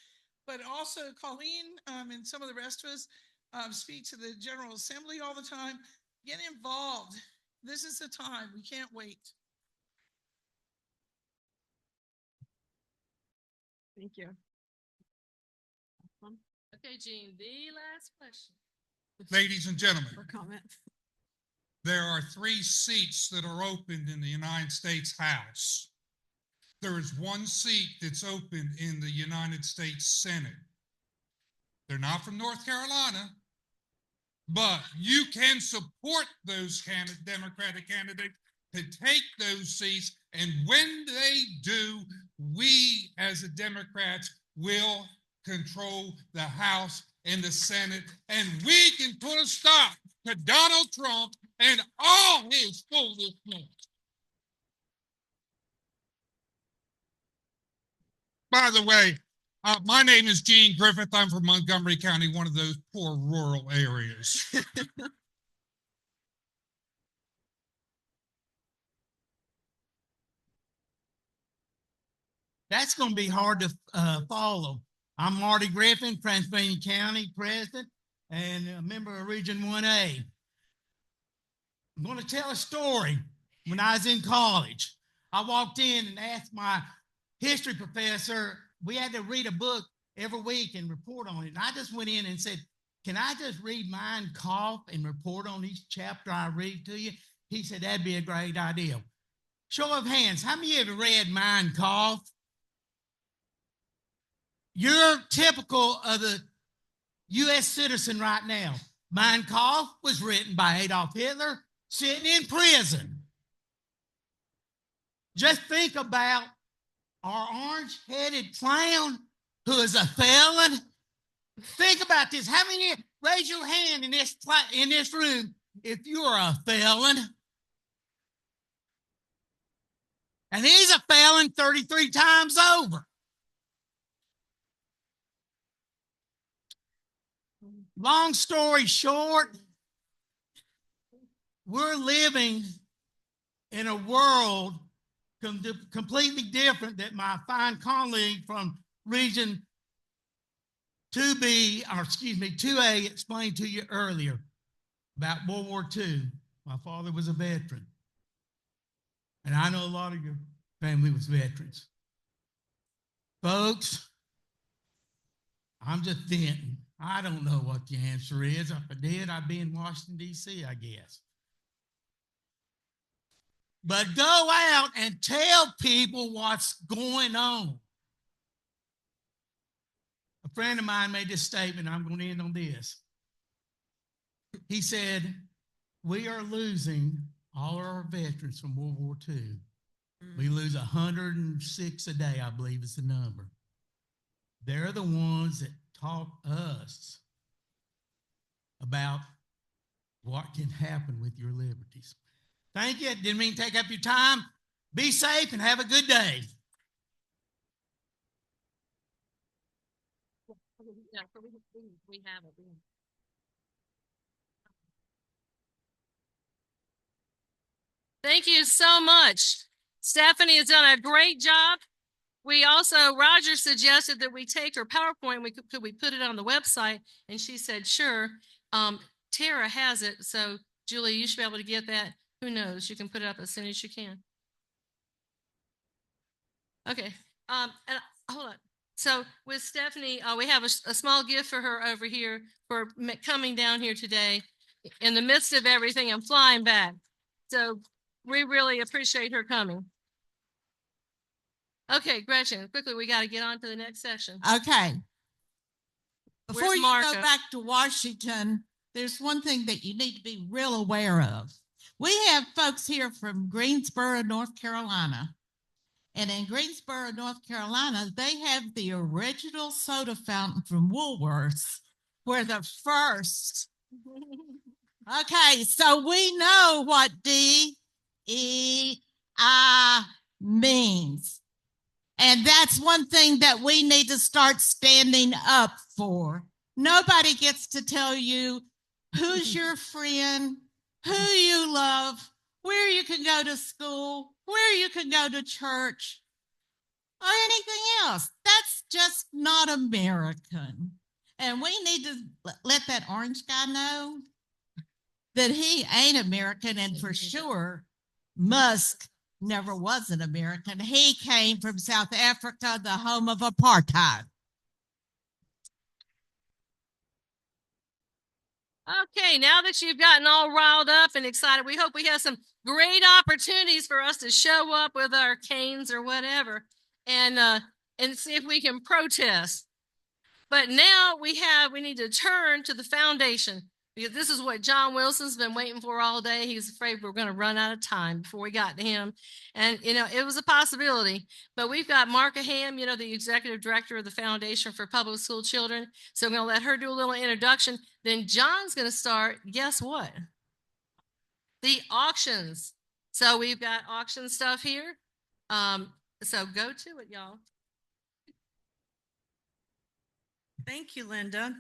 But also Colleen and some of the rest of us speak to the General Assembly all the time. Get involved. This is the time. We can't wait. Thank you. Okay, Jean, the last question. Ladies and gentlemen, For comment. there are 3 seats that are opened in the United States House. There is 1 seat that's open in the United States Senate. They're not from North Carolina, but you can support those Democratic candidates to take those seats. And when they do, we as the Democrats will control the House and the Senate, and we can put a stop to Donald Trump and all his foolishness. By the way, my name is Gene Griffith. I'm from Montgomery County, one of those poor rural areas. That's going to be hard to follow. I'm Marty Griffin, Transylvania County President and a member of Region 1A. I'm going to tell a story. When I was in college, I walked in and asked my history professor, we had to read a book every week and report on it. And I just went in and said, can I just read Mein Kampf and report on each chapter I read to you? He said, that'd be a great idea. Show of hands, how many of you have read Mein Kampf? You're typical of the U.S. citizen right now. Mein Kampf was written by Adolf Hitler sitting in prison. Just think about our orange-headed clown who is a felon. Think about this. How many, raise your hand in this room if you're a felon? And he's a felon 33 times over. Long story short, we're living in a world completely different that my fine colleague from Region 2B, or excuse me, 2A explained to you earlier about World War II. My father was a veteran. And I know a lot of your family was veterans. Folks, I'm just venting. I don't know what the answer is. If I did, I'd be in Washington, D.C., I guess. But go out and tell people what's going on. A friend of mine made this statement. I'm going to end on this. He said, we are losing all our veterans from World War II. We lose 106 a day, I believe is the number. They're the ones that taught us about what can happen with your liberties. Thank you. Didn't mean to take up your time. Be safe and have a good day. Yeah, we have it. Thank you so much. Stephanie has done a great job. We also, Roger suggested that we take her PowerPoint, could we put it on the website? And she said, sure. Tara has it. So Julie, you should be able to get that. Who knows? You can put it up as soon as you can. Okay. And hold on. So with Stephanie, we have a small gift for her over here for coming down here today in the midst of everything and flying back. So we really appreciate her coming. Okay, Gretchen, quickly, we got to get on to the next session. Okay. Before Where's you Marco? go back to Washington, there's one thing that you need to be real aware of. We have folks here from Greensboro, North Carolina. And in Greensboro, North Carolina, they have the original soda fountain from Woolworths, where the first. Okay, so we know what DEI means. And that's one thing that we need to start standing up for. Nobody gets to tell you who's your friend, who you love, where you can go to school, where you can go to church, or anything else. That's just not American. And we need to let that orange guy know that he ain't American, and for sure, Musk never was an American. He came from South Africa, the home of apartheid. Okay, now that you've gotten all riled up and excited, we hope we have some great opportunities for us to show up with our canes or whatever and see if we can protest. But now we need to turn to the foundation, because this is what John Wilson's been waiting for all day. He's afraid we're going to run out of time before we got to him. And, it was a possibility. But we've got Marka Ham, the executive director of the Foundation for Public School Children. So I'm going to let her do a little introduction. Then John's going to start, guess what? The auctions. So we've got auction stuff here. So go to it, y'all. Thank you, Linda.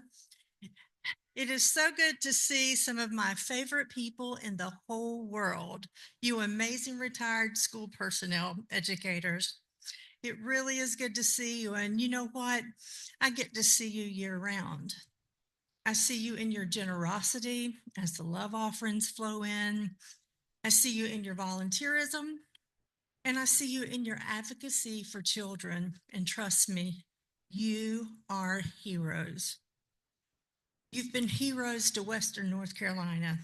It is so good to see some of my favorite people in the whole world, you amazing retired school personnel, educators. It really is good to see you. And you know what? I get to see you year round. I see you in your generosity as the love offerings flow in. I see you in your volunteerism. And I see you in your advocacy for children. And trust me, you are heroes. You've been heroes to Western North Carolina.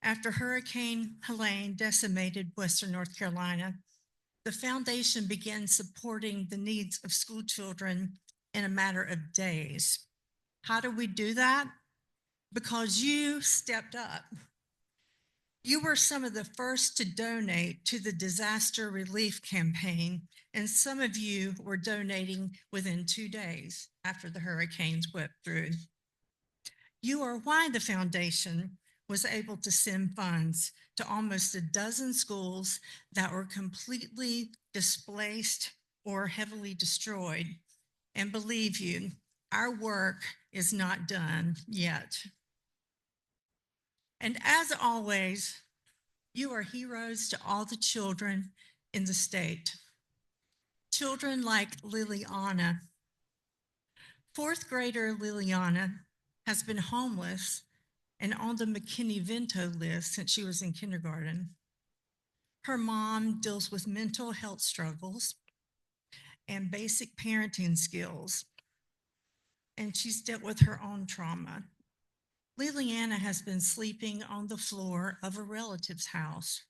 After Hurricane Helene decimated Western North Carolina, the foundation began supporting the needs of school children in a matter of days. How do we do that? Because you stepped up. You were some of the first to donate to the disaster relief campaign, and some of you were donating within 2 days after the hurricanes whipped through. You are why the foundation was able to send funds to almost a dozen schools that were completely displaced or heavily destroyed. And believe you, our work is not done yet. And as always, you are heroes to all the children in the state. Children like Liliana. Fourth grader Liliana has been homeless and on the McKinney-Vento list since she was in kindergarten. Her mom deals with mental health struggles and basic parenting skills, and she's dealt with her own trauma. Liliana has been sleeping on the floor of a relative's house.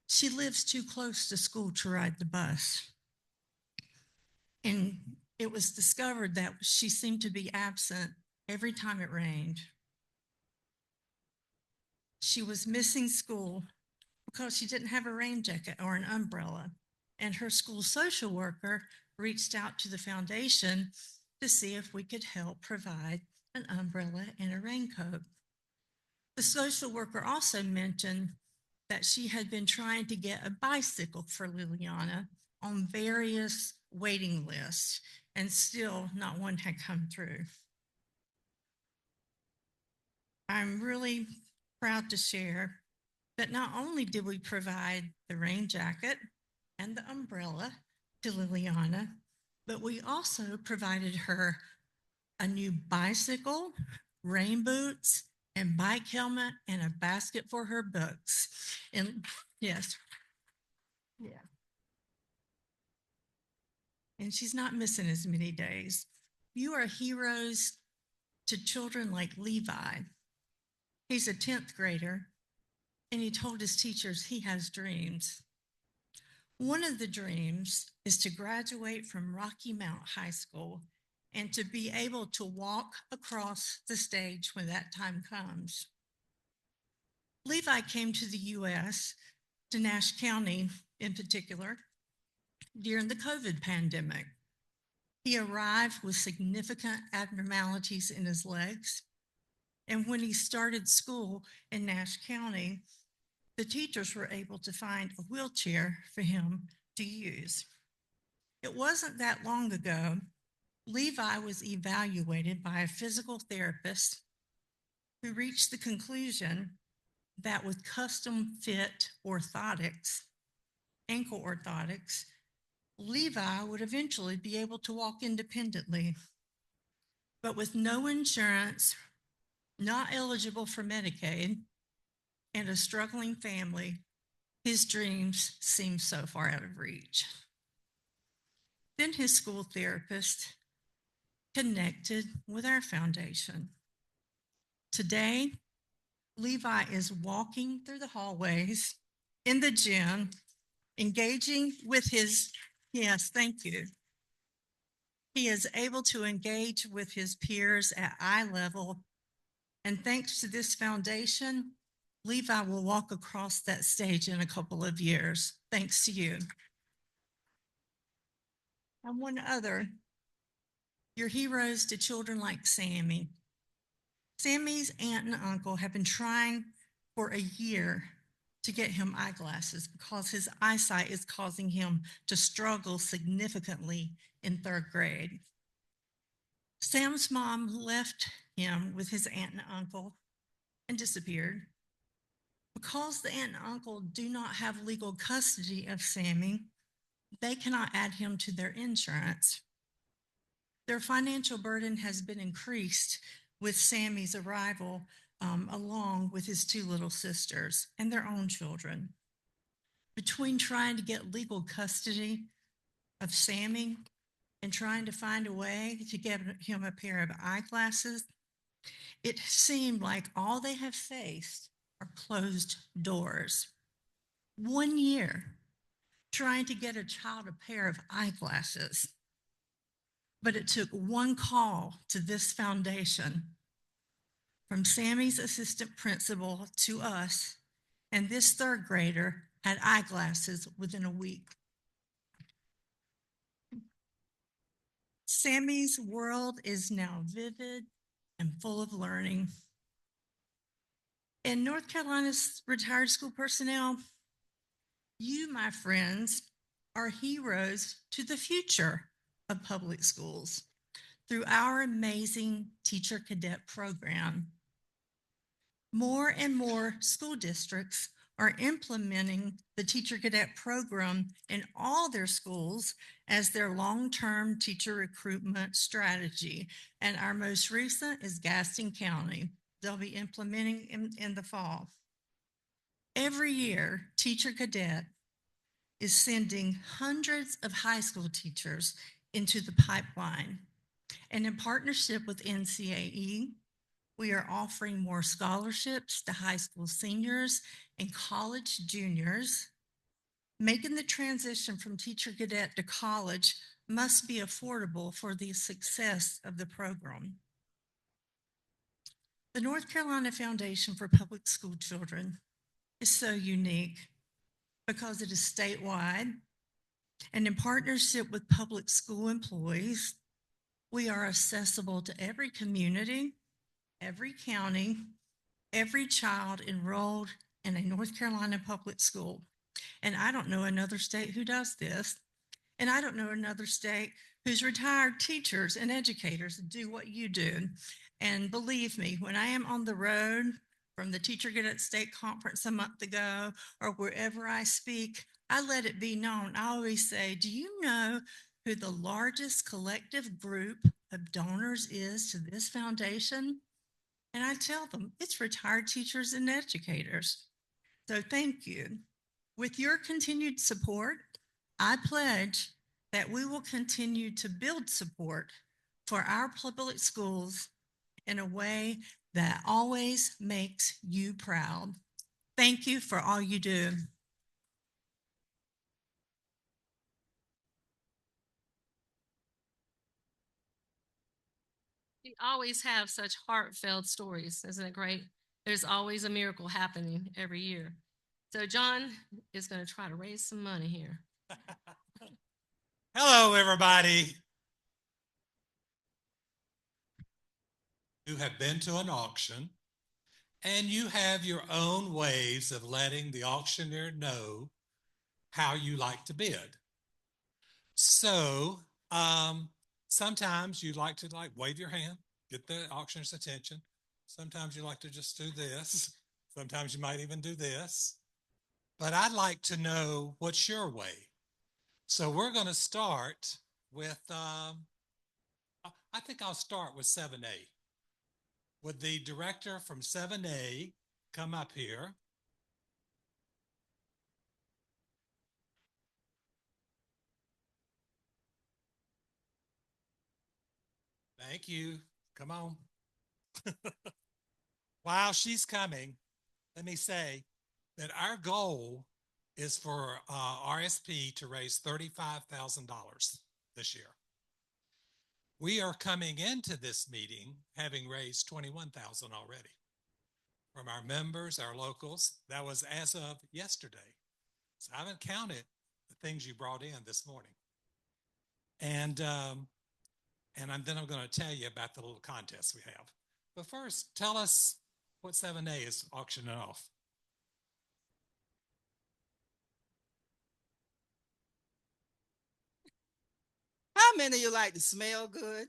She lives too close to school to ride the bus. And it was discovered that she seemed to be absent every time it rained. She was missing school because she didn't have a rain jacket or an umbrella. And her school social worker reached out to the foundation to see if we could help provide an umbrella and a raincoat. The social worker also mentioned that she had been trying to get a bicycle for Liliana on various waiting lists, and still not one had come through. I'm really proud to share that not only did we provide the rain jacket and the umbrella to Liliana, but we also provided her a new bicycle, rain boots, and bike helmet, and a basket for her books. And yes, yeah. And she's not missing as many days. You are heroes to children like Levi. He's a 10th grader, and he told his teachers he has dreams. One of the dreams is to graduate from Rocky Mount High School and to be able to walk across the stage when that time comes. Levi came to the U.S., to Nash County in particular, during the COVID pandemic. He arrived with significant abnormalities in his legs. And when he started school in Nash County, the teachers were able to find a wheelchair for him to use. It wasn't that long ago, Levi was evaluated by a physical therapist who reached the conclusion that with custom fit orthotics, ankle orthotics, Levi would eventually be able to walk independently. But with no insurance, not eligible for Medicaid, and a struggling family, his dreams seemed so far out of reach. Then his school therapist connected with our foundation. Today, Levi is walking through the hallways in the gym, engaging with his, yes, thank you. He is able to engage with his peers at eye level. And thanks to this foundation, Levi will walk across that stage in a couple of years, thanks to you. And one other, you're heroes to children like Sammy. Sammy's aunt and uncle have been trying for a year to get him eyeglasses because his eyesight is causing him to struggle significantly in 3rd grade. Sam's mom left him with his aunt and uncle and disappeared. Because the aunt and uncle do not have legal custody of Sammy, they cannot add him to their insurance. Their financial burden has been increased with Sammy's arrival, along with his 2 little sisters and their own children. Between trying to get legal custody of Sammy and trying to find a way to get him a pair of eyeglasses, it seemed like all they have faced are closed doors. 1 year trying to get a child a pair of eyeglasses. But it took one call to this foundation from Sammy's assistant principal to us, and this 3rd grader had eyeglasses within a week. Sammy's world is now vivid and full of learning. And North Carolina's retired school personnel, you, my friends, are heroes to the future of public schools through our amazing teacher cadet program. More and more school districts are implementing the Teacher Cadet program in all their schools as their long-term teacher recruitment strategy. And our most recent is Gaston County. They'll be implementing in the fall. Every year, Teacher Cadet is sending hundreds of high school teachers into the pipeline. And in partnership with NCAE, we are offering more scholarships to high school seniors and college juniors. Making the transition from Teacher Cadet to college must be affordable for the success of the program. The North Carolina Foundation for Public School Children is so unique because it is statewide, and in partnership with public school employees, we are accessible to every community, every county, every child enrolled in a North Carolina public school. And I don't know another state who does this. And I don't know another state whose retired teachers and educators do what you do. And believe me, when I am on the road from the Teacher Cadet State Conference a month ago or wherever I speak, I let it be known. I always say, do you know who the largest collective group of donors is to this foundation? And I tell them it's retired teachers and educators. So thank you. With your continued support, I pledge that we will continue to build support for our public schools in a way that always makes you proud. Thank you for all you do. You always have such heartfelt stories. Isn't it great? There's always a miracle happening every year. So John is going to try to raise some money here. Hello, everybody. You have been to an auction, and you have your own ways of letting the auctioneer know how you like to bid. So sometimes you like to wave your hand, get the auctioneer's attention. Sometimes you like to just do this. Sometimes you might even do this. But I'd like to know what's your way. So we're going to start with, I think I'll start with 7A. Would the director from 7A come up here? Thank you. Come on. While she's coming, let me say that our goal is for RSP to raise $35,000 this year. We are coming into this meeting having raised $21,000 already from our members, our locals. That was as of yesterday. So I haven't counted the things you brought in this morning. And then I'm going to tell you about the little contest we have. But first, tell us what 7A is auctioning off. How many of you like to smell good?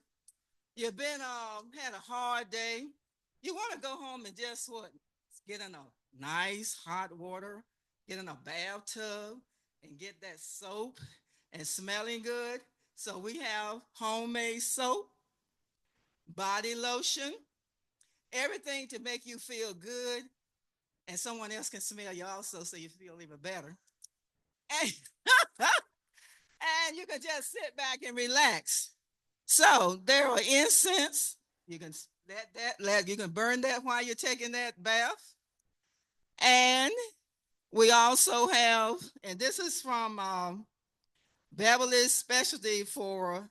You've been had a hard day. You want to go home and just what? Get in a nice hot water, get in a bathtub, and get that soap and smelling good. So we have homemade soap, body lotion, everything to make you feel good, and someone else can smell you also, so you feel even better. And and you can just sit back and relax. So there are incense. You can you can burn that while you're taking that bath. And we also have, and this is from Beverly's specialty for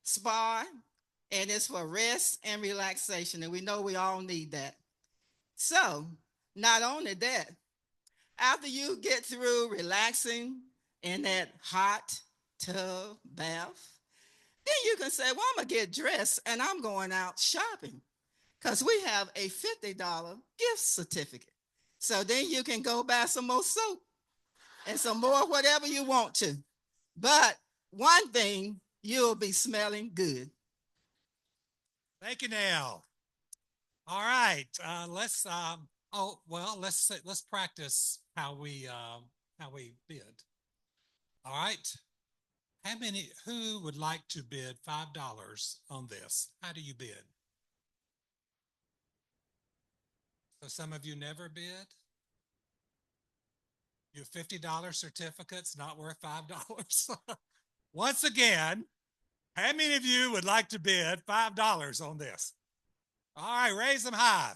spa, and it's for rest and relaxation. And we know we all need that. So not only that, after you get through relaxing in that hot tub bath, then you can say, well, I'm going to get dressed and I'm going out shopping because we have a $50 gift certificate. So then you can go buy some more soap and some more whatever you want to. But one thing, you'll be smelling good. Thank you, Nell. All right, let's Oh, well, let's practice how we bid. All right. Who would like to bid $5 on this? How do you bid? So some of you never bid? Your $50 certificate's not worth $5. Once again, how many of you would like to bid $5 on this? All right, raise them high.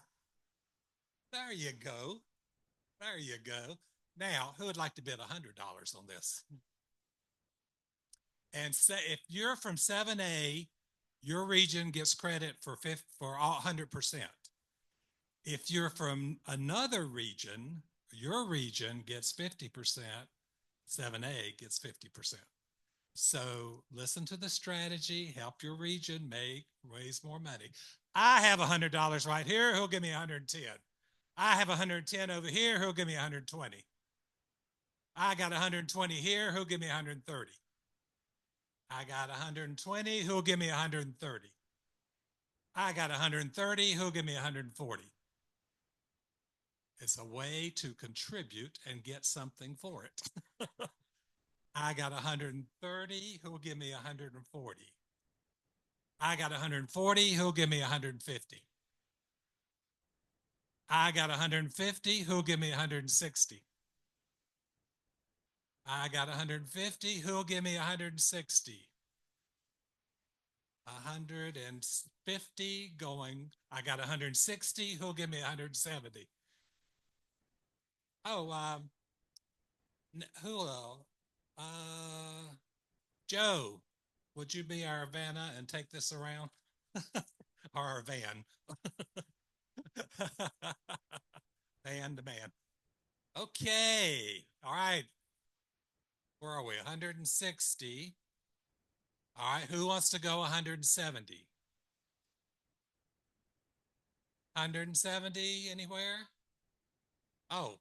There you go. There you go. Now, who would like to bid $100 on this? And say if you're from 7A, your region gets credit for 100%. If you're from another region, your region gets 50%, 7A gets 50%. So listen to the strategy, help your region raise more money. I have $100 right here, who'll give me 110. I have 110 over here, who'll give me 120. I got 120 here, who'll give me 130. I got 120, who'll give me 130. I got 130, who'll give me 140. It's a way to contribute and get something for it. I got 130, who'll give me 140. I got 140, who'll give me 150. I got 150, who'll give me 160. I got 150, who'll give me 160. 150 going, I got 160, who'll give me 170. Oh, who will? Joe, would you be our Vanna and take this around? Or our van? Man to man. Okay. All right. Where are we? 160. All right. Who wants to go 170? 170 anywhere? Oh,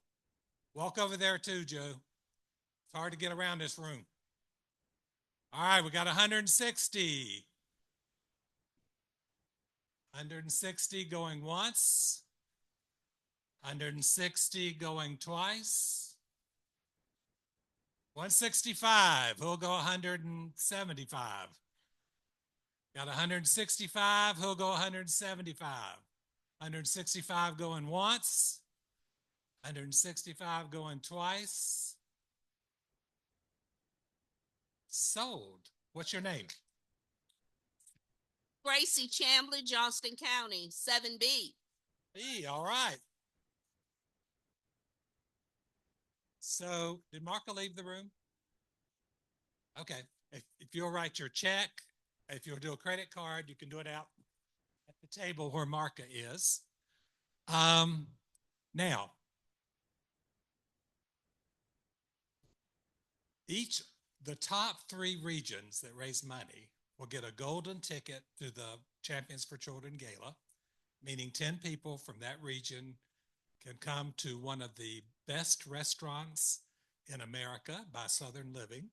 walk over there too, Joe. It's hard to get around this room. All right, we got 160. 160 going once. 160 going twice. 165. Who'll go 175? Got 165. Who'll go 175? 165 going once. 165 going twice. Sold. What's your name? Gracie Chambly, Johnston County, 7B. B, all right. So did Marka leave the room? Okay. If you'll write your check, if you'll do a credit card, you can do it out at the table where Marka is. Now, the top 3 regions that raise money will get a golden ticket to the Champions for Children Gala, meaning 10 people from that region can come to one of the best restaurants in America by Southern Living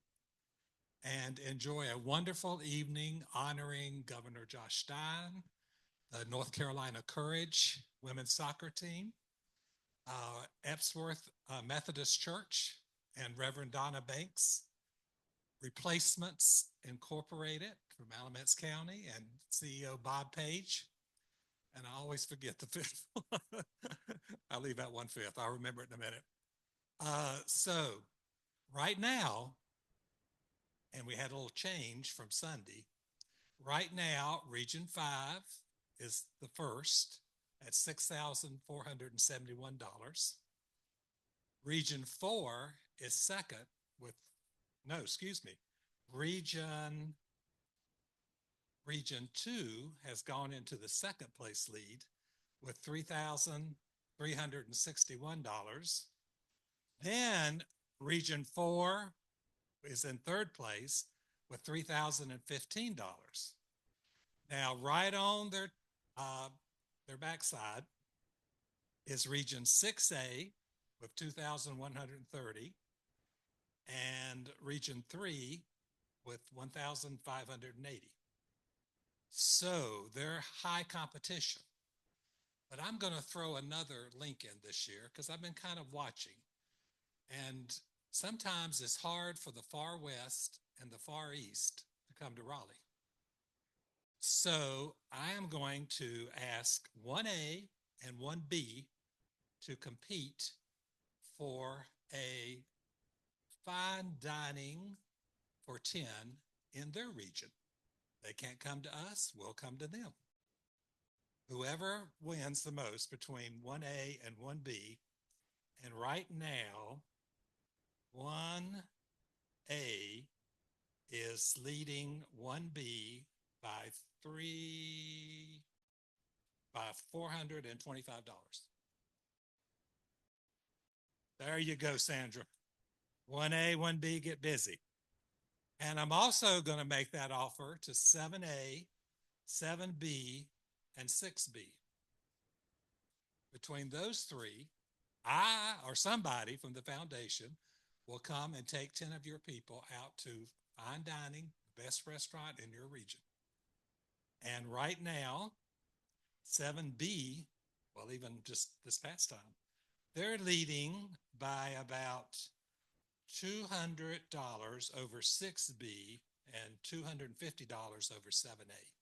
and enjoy a wonderful evening honoring Governor Josh Stein, the North Carolina Courage women's soccer team, Epsworth Methodist Church, and Reverend Donna Banks, Replacements Incorporated from Alamance County, and CEO Bob Page. And I always forget the 5th. I'll leave out 1/5. I'll remember it in a minute. So right now, and we had a little change from Sunday. Right now, Region 5 is the first at $6,471. Region 4 is second with, no, excuse me. Region 2 has gone into the second place lead with $3,361. Then Region 4 is in third place with $3,015. Now, right on their backside is Region 6A with $2,130 and Region 3 with $1,580. So they're high competition. But I'm going to throw another link in this year because I've been kind of watching. And sometimes it's hard for the far west and the far east to come to Raleigh. So I am going to ask 1A and 1B to compete for a fine dining for 10 in their region. They can't come to us, we'll come to them. Whoever wins the most between 1A and 1B, and right now, 1A is leading 1B by $425. There you go, Sandra. 1A, 1B, get busy. And I'm also going to make that offer to 7A, 7B, and 6B. Between those three, I or somebody from the foundation will come and take 10 of your people out to fine dining, the best restaurant in your region. And right now, 7B, well, even just this past time, they're leading by about $200 over 6B and $250 over 7A.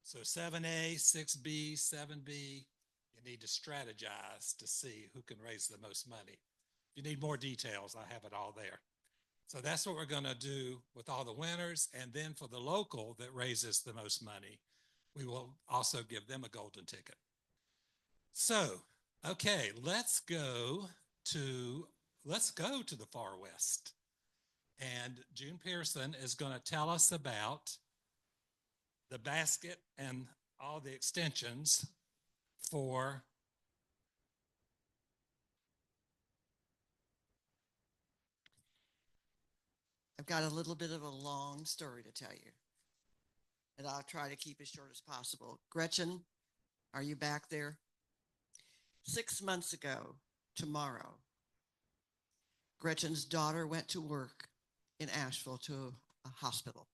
So 7A, 6B, 7B, you need to strategize to see who can raise the most money. If you need more details, I have it all there. So that's what we're going to do with all the winners. And then for the local that raises the most money, we will also give them a golden ticket. So, okay, let's go to the far west. And June Pearson is going to tell us about the basket and all the extensions for I've got a little bit of a long story to tell you, and I'll try to keep as short as possible. Gretchen, are you back there? 6 months ago, tomorrow, Gretchen's daughter went to work in Asheville to a hospital.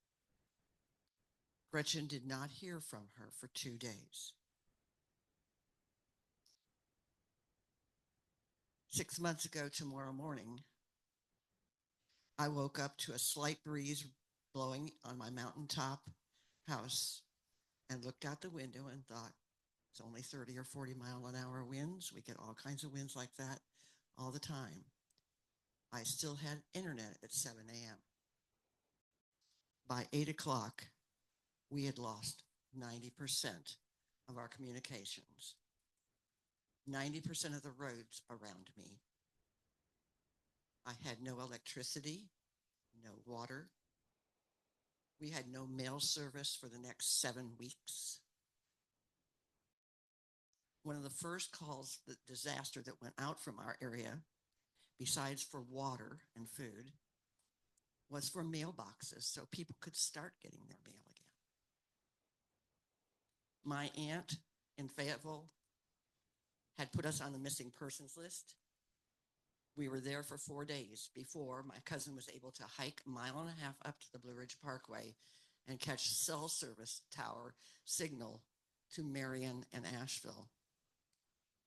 Gretchen did not hear from her for 2 days. 6 months ago tomorrow morning, I woke up to a slight breeze blowing on my mountaintop house and looked out the window and thought, it's only 30 or 40 mile an hour winds. We get all kinds of winds like that all the time. I still had internet at 7 a.m. By 8 o'clock, we had lost 90% of our communications, 90% of the roads around me. I had no electricity, no water. We had no mail service for the next 7 weeks. One of the first calls, the disaster that went out from our area, besides for water and food, was for mailboxes so people could start getting their mail again. My aunt in Fayetteville had put us on the missing persons list. We were there for 4 days before my cousin was able to hike a mile and a half up to the Blue Ridge Parkway and catch cell service tower signal to Marion and Asheville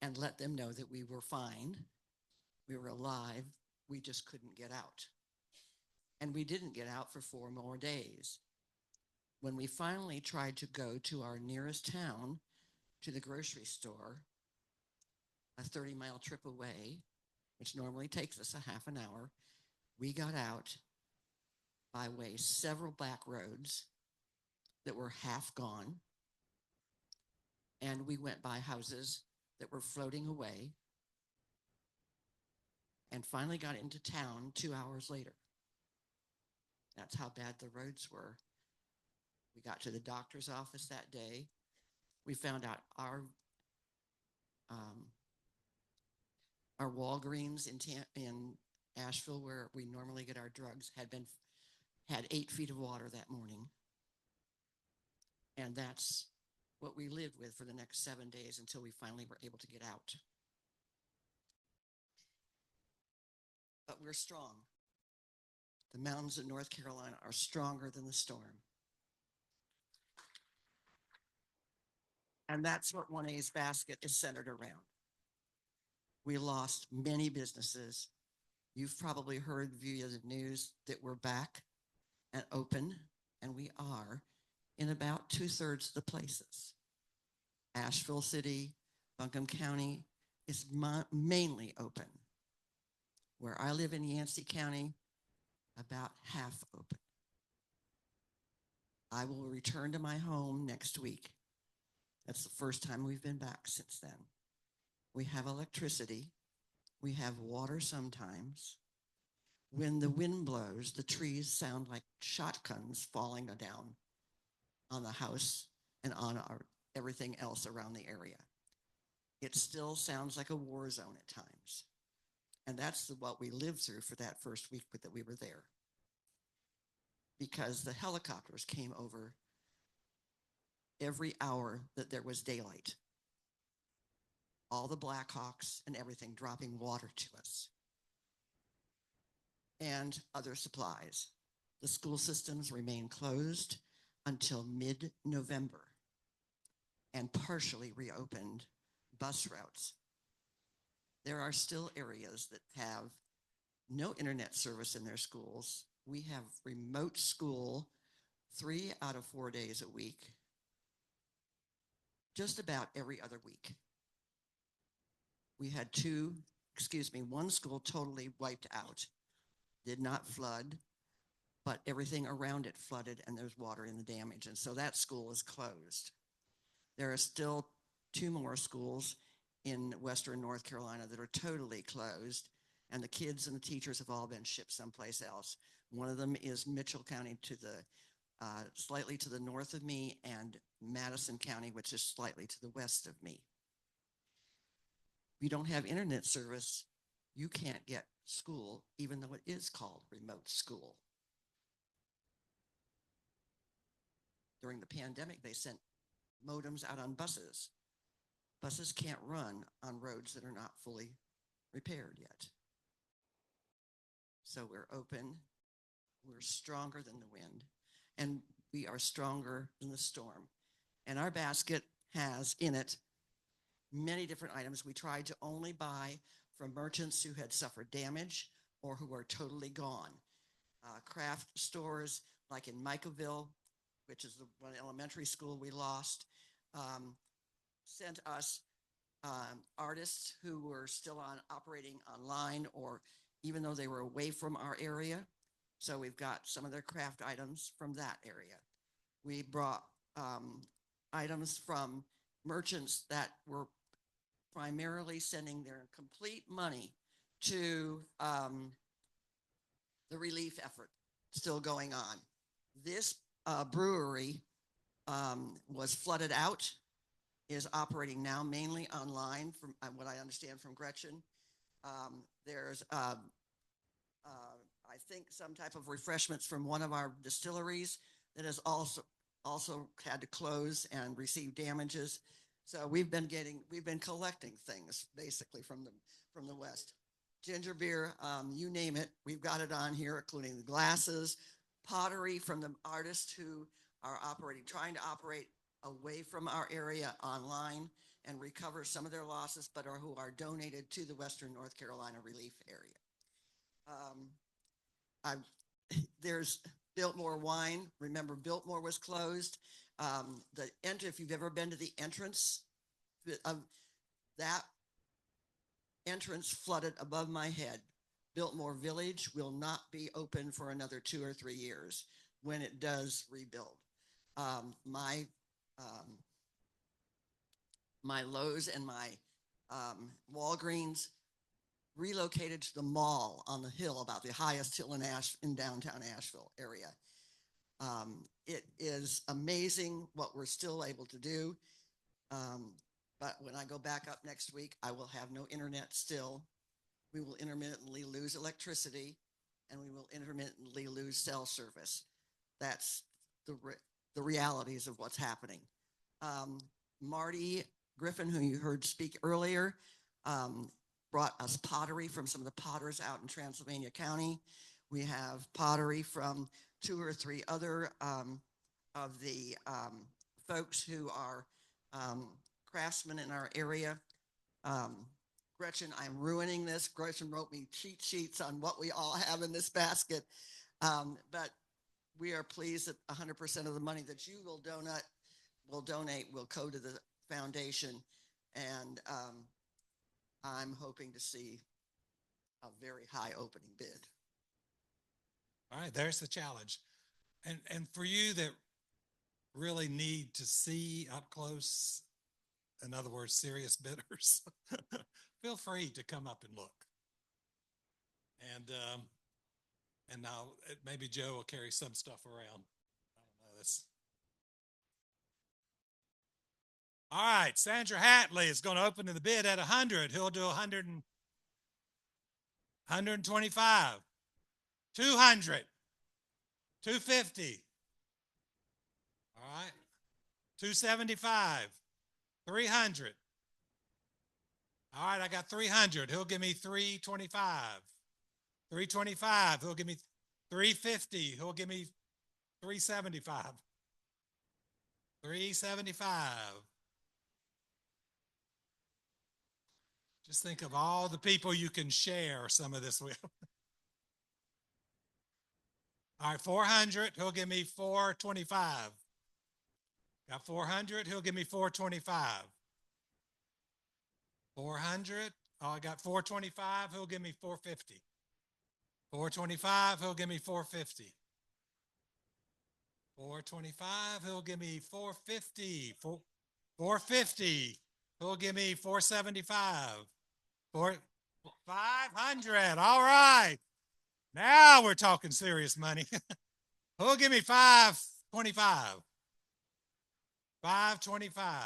and let them know that we were fine, we were alive, we just couldn't get out. And we didn't get out for 4 more days. When we finally tried to go to our nearest town, to the grocery store, a 30-mile trip away, which normally takes us a half an hour, we got out by way several back roads that were half gone, and we went by houses that were floating away, and finally got into town 2 hours later. That's how bad the roads were. We got to the doctor's office that day. We found out our Walgreens in Asheville, where we normally get our drugs, had 8 feet of water that morning. And that's what we lived with for the next 7 days until we finally were able to get out. But we're strong. The mountains of North Carolina are stronger than the storm. And that's what 1A's basket is centered around. We lost many businesses. You've probably heard via the news that we're back and open, and we are in about 2/3 of the places. Asheville City, Buncombe County is mainly open. Where I live in Yancey County, about half open. I will return to my home next week. That's the first time we've been back since then. We have electricity. We have water sometimes. When the wind blows, the trees sound like shotguns falling down on the house and on everything else around the area. It still sounds like a war zone at times. And that's what we lived through for that first week that we were there. Because the helicopters came over every hour that there was daylight. All the Blackhawks and everything dropping water to us. And other supplies. The school systems remain closed until mid-November and partially reopened bus routes. There are still areas that have no internet service in their schools. We have remote school 3 out of 4 days a week, just about every other week. We had one school totally wiped out. Did not flood, but everything around it flooded and there's water in the damage. And so that school is closed. There are still 2 more schools in Western North Carolina that are totally closed, and the kids and the teachers have all been shipped someplace else. One of them is Mitchell County to the slightly to the north of me, and Madison County, which is slightly to the west of me. If you don't have internet service, you can't get school, even though it is called remote school. During the pandemic, they sent modems out on buses. Buses can't run on roads that are not fully repaired yet. So we're open, we're stronger than the wind, and we are stronger than the storm. And our basket has in it many different items. We tried to only buy from merchants who had suffered damage or who are totally gone. Craft stores like in Michaelville, which is the one elementary school we lost, sent us artists who were still operating online, or even though they were away from our area. So we've got some of their craft items from that area. We brought items from merchants that were primarily sending their complete money to the relief effort still going on. This brewery was flooded out, is operating now mainly online from what I understand from Gretchen. There's I think some type of refreshments from one of our distilleries that has also had to close and receive damages. So we've been collecting things basically from the West. Ginger beer, you name it, we've got it on here, including the glasses, pottery from the artists who are trying to operate away from our area online and recover some of their losses, but who are donated to the Western North Carolina relief area. There's Biltmore Wine. Remember, Biltmore was closed. If you've ever been to the entrance of that entrance, flooded above my head. Biltmore Village will not be open for another 2 or 3 years when it does rebuild. My Lowe's and my Walgreens relocated to the mall on the hill, about the highest hill in downtown Asheville area. It is amazing what we're still able to do. But when I go back up next week, I will have no internet still. We will intermittently lose electricity, and we will intermittently lose cell service. That's the realities of what's happening. Marty Griffin, who you heard speak earlier, brought us pottery from some of the potters out in Transylvania County. We have pottery from 2 or 3 other of the folks who are craftsmen in our area. Gretchen, I'm ruining this. Gretchen wrote me cheat sheets on what we all have in this basket. But we are pleased that 100% of the money that you will donate will go to the foundation. And I'm hoping to see a very high opening bid. All right, there's the challenge. And for you that really need to see up close, in other words, serious bidders, feel free to come up and look. And now maybe Joe will carry some stuff around. I don't know this. All right, Sandra Hatley is going to open the bid at 100. He'll do 125, 200, 250. All right, 275, 300. All right, I got 300. He'll give me 325. 325. He'll give me 350. He'll give me 375. 375. Just think of all the people you can share some of this with. All right, 400. He'll give me 425. Got 400. He'll give me 425. 400. Oh, I got 425. He'll give me 450. 425. He'll give me 450. 425. He'll give me 450. 450. He'll give me 475. 500. All right. Now we're talking serious money. He'll give me 525. 525.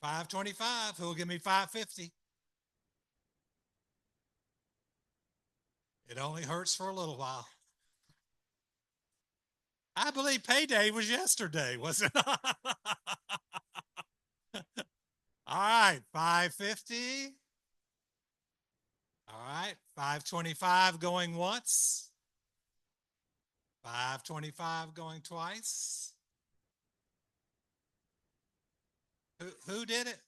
525. He'll give me 550. It only hurts for a little while. I believe payday was yesterday, was it? All right, 550. All right, 525 going once. 525 going twice. Who did it?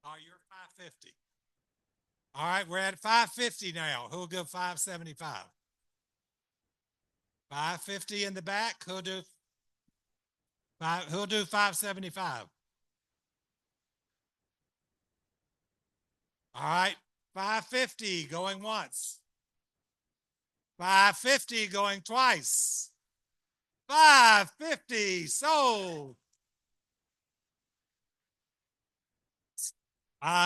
Oh, you're 550. All right, we're at 550 now. Who'll go 575? 550 in the back. Who'll do 575? All right, 550 going once. 550 going twice. 550 sold.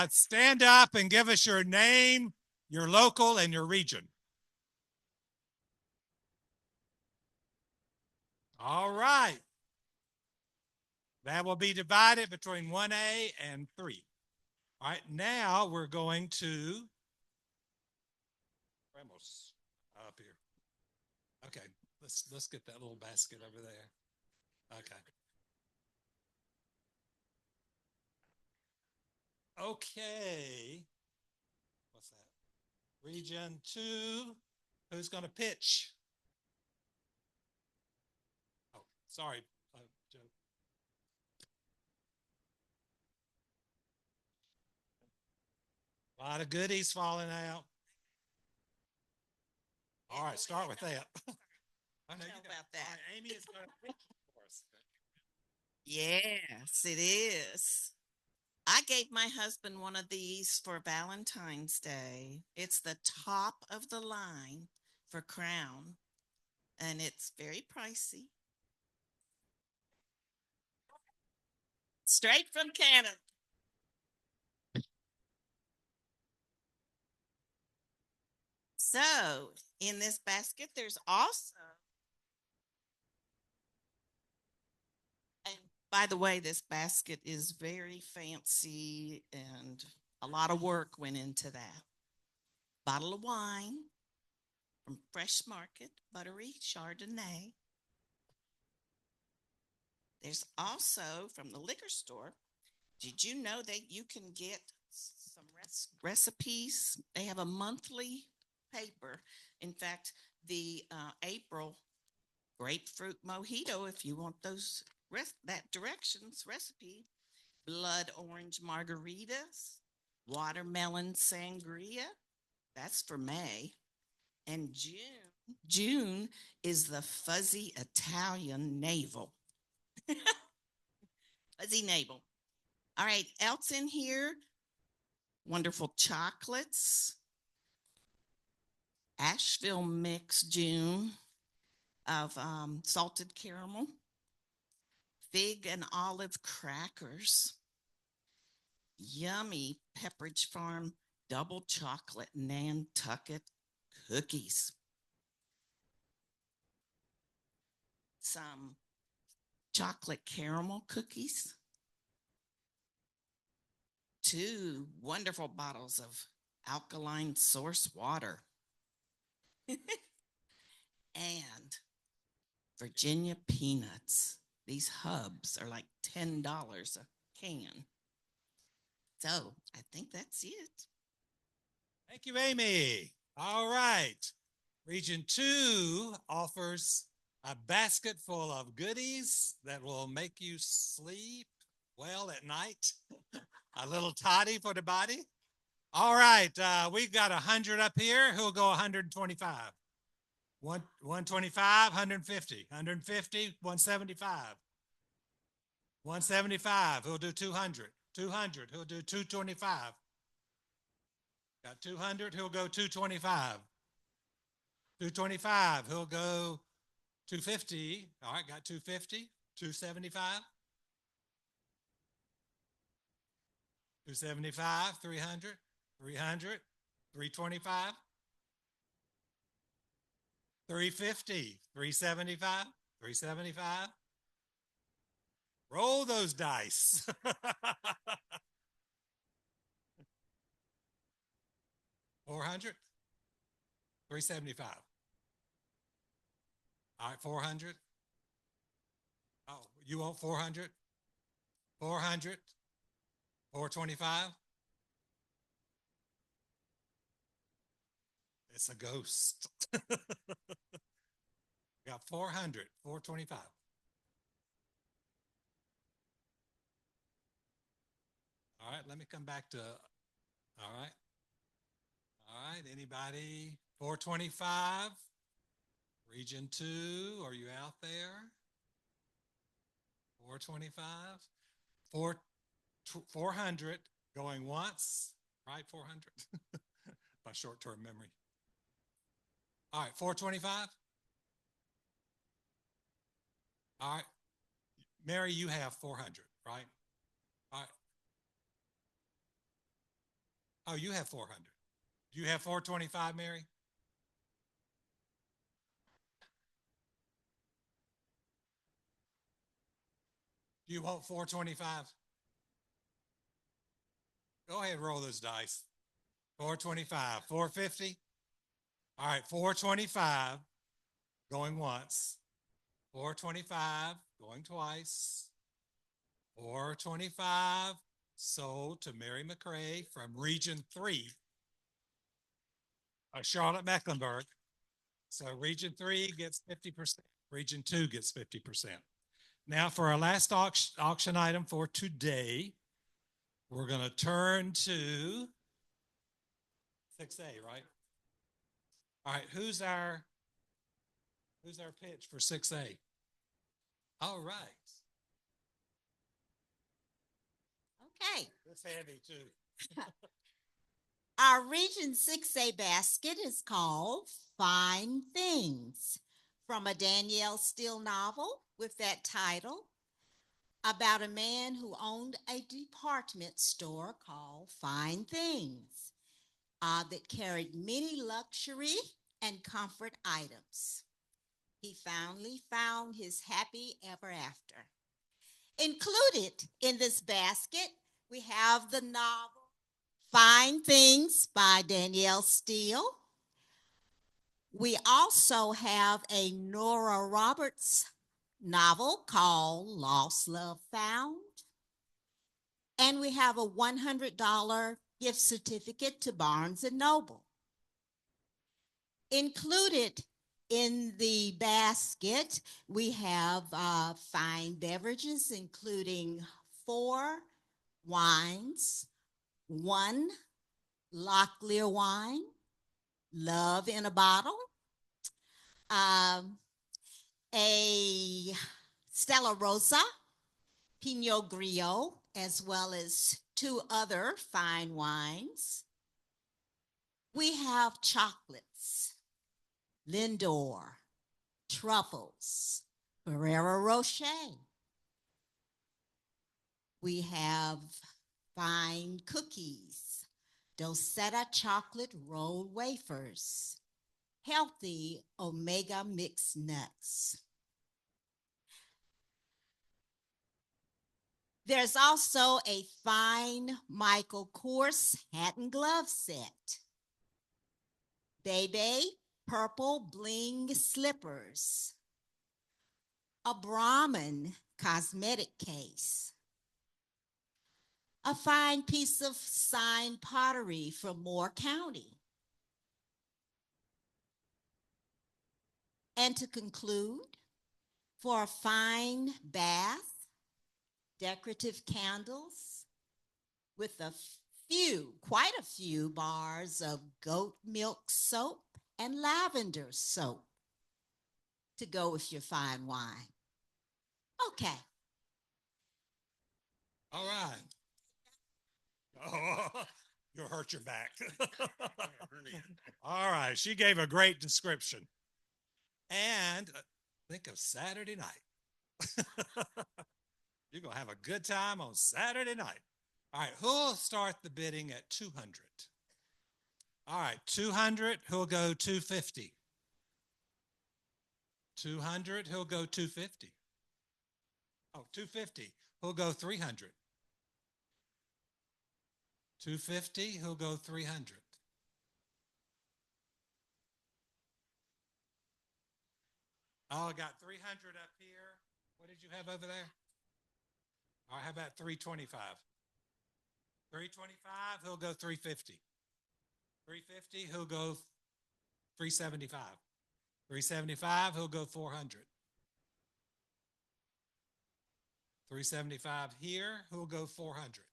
Stand up and give us your name, your local, and your region. All right. That will be divided between 1A and 3. All right, now we're going to Ramos up here. Okay, let's get that little basket over there. Okay. Okay. What's that? Region 2. Who's going to pitch? Oh, sorry, Joe. A lot of goodies falling out. All right, start with that. I know you about that. Amy is going to pitch for us. Yes, it is. I gave my husband one of these for Valentine's Day. It's the top of the line for Crown, and it's very pricey. Straight from Canada. So, in this basket, there's also, and by the way, this basket is very fancy and a lot of work went into that. Bottle of wine from Fresh Market, buttery Chardonnay. There's also from the liquor store. Did you know that you can get some recipes? They have a monthly paper. In fact, the April grapefruit mojito if you want that directions recipe, blood orange margaritas, watermelon sangria. That's for May. And June is the fuzzy Italian navel. Fuzzy navel. All right, else in here, wonderful chocolates. Asheville mix June of salted caramel, fig and olive crackers, yummy Pepperidge Farm double chocolate Nantucket cookies, some chocolate caramel cookies, 2 wonderful bottles of alkaline source water, and Virginia peanuts. These hubs are like $10 a can. So I think that's it. Thank you, Amy. All right. Region 2 offers a basket full of goodies that will make you sleep well at night. A little toddy for the body. All right. We've got 100 up here. Who'll go 125? 125, 150, 150, 175. 175, who'll do 200? 200, who'll do 225? Got 200, who'll go 225? 225, who'll go 250? All right, got 250, 275? 275, 300, 300, 325? 350, 375, 375. Roll those dice. 400, 375. All right, 400. Oh, you want 400? 400, 425. It's a ghost. Got 400, 425. All right, let me come back to, all right. All right, anybody? 425, Region 2, are you out there? 425, 400, going once, right, 400? My short-term memory. All right, 425. All right, Mary, you have 400, right? All right. Oh, you have 400. Do you have 425, Mary? Do you want 425? Go ahead, roll those dice. 425, 450. All right, 425, going once. 425, going twice. 425, sold to Mary McCrae from Region 3 of Charlotte-Mecklenburg. So Region 3 gets 50%. Region 2 gets 50%. Now for our last auction item for today, we're going to turn to 6A, right? All right, who's our pitch for 6A? All right. Okay. It's heavy too. Our Region 6A basket is called Fine Things, from a Danielle Steele novel with that title, about a man who owned a department store called Fine Things that carried many luxury and comfort items. He finally found his happy ever after. Included in this basket, we have the novel Fine Things by Danielle Steele. We also have a Nora Roberts novel called Lost Love Found. And we have a $100 gift certificate to Barnes & Noble. Included In the basket, we have fine beverages, including 4 wines, 1 Locklear wine, Love in a Bottle, a Stella Rosa, Pinot Grillo, as well as 2 other fine wines. We have chocolates, Lindor, truffles, Ferrero Rocher. We have fine cookies, Dosetta chocolate rolled wafers, healthy omega mixed nuts. There's also a fine Michael Kors hat and glove set, Bebe purple bling slippers, a Brahmin cosmetic case, a fine piece of signed pottery from Moore County. And to conclude, for a fine bath, decorative candles with quite a few bars of goat milk soap and lavender soap to go with your fine wine. Okay. All right. Oh, you'll hurt your back. All right. She gave a great description. And think of Saturday night. You're going to have a good time on Saturday night. All right. Who'll start the bidding at 200? All right. 200, who'll go 250? 200, who'll go 250? Oh, 250, who'll go 300? 250, who'll go 300? Oh, I got 300 up here. What did you have over there? All right, how about 325? 325, who'll go 350? 350, who'll go 375? 375, who'll go 400? 375 here, who'll go 400?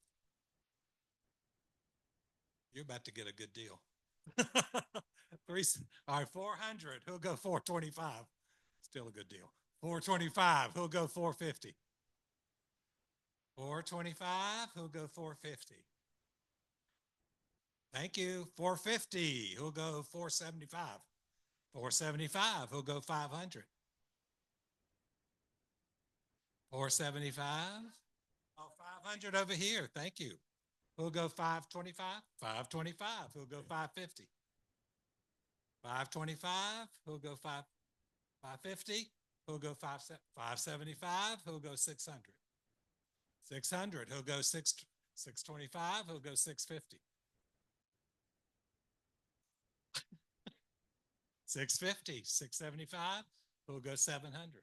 You're about to get a good deal. All right, 400, who'll go 425? Still a good deal. 425, who'll go 450? 425, who'll go 450? Thank you. 450, who'll go 475? 475, who'll go 500? 475? Oh, 500 over here. Thank you. Who'll go 525? 525, who'll go 550? 525, who'll go 550? Who'll go 575? Who'll go 600? 600, who'll go 625? Who'll go 650? 650, 675, who'll go 700?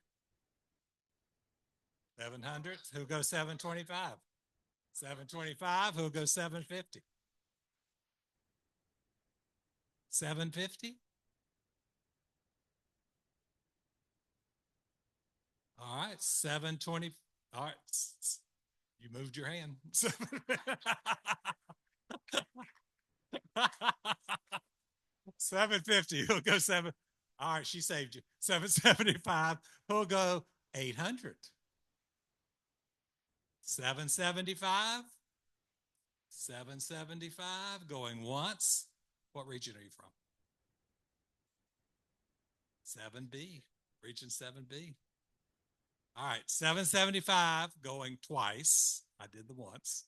700, who'll go 725? 725, who'll go 750? 750? All right, 720. All right, you moved your hand. 750, who'll go 7. All right, she saved you. 775, who'll go 800? 775? 775, going once. What region are you from? 7B, region 7B. All right, 775 going twice. I did the once.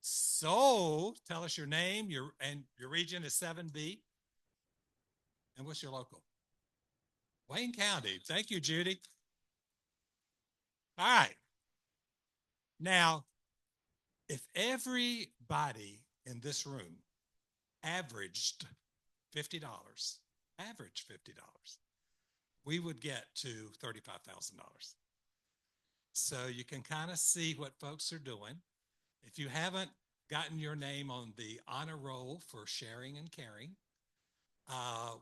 So tell us your name, your region is 7B. And what's your local? Wayne County. Thank you, Judy. All right. Now, if everybody in this room averaged $50, we would get to $35,000. So you can kind of see what folks are doing. If you haven't gotten your name on the honor roll for sharing and caring,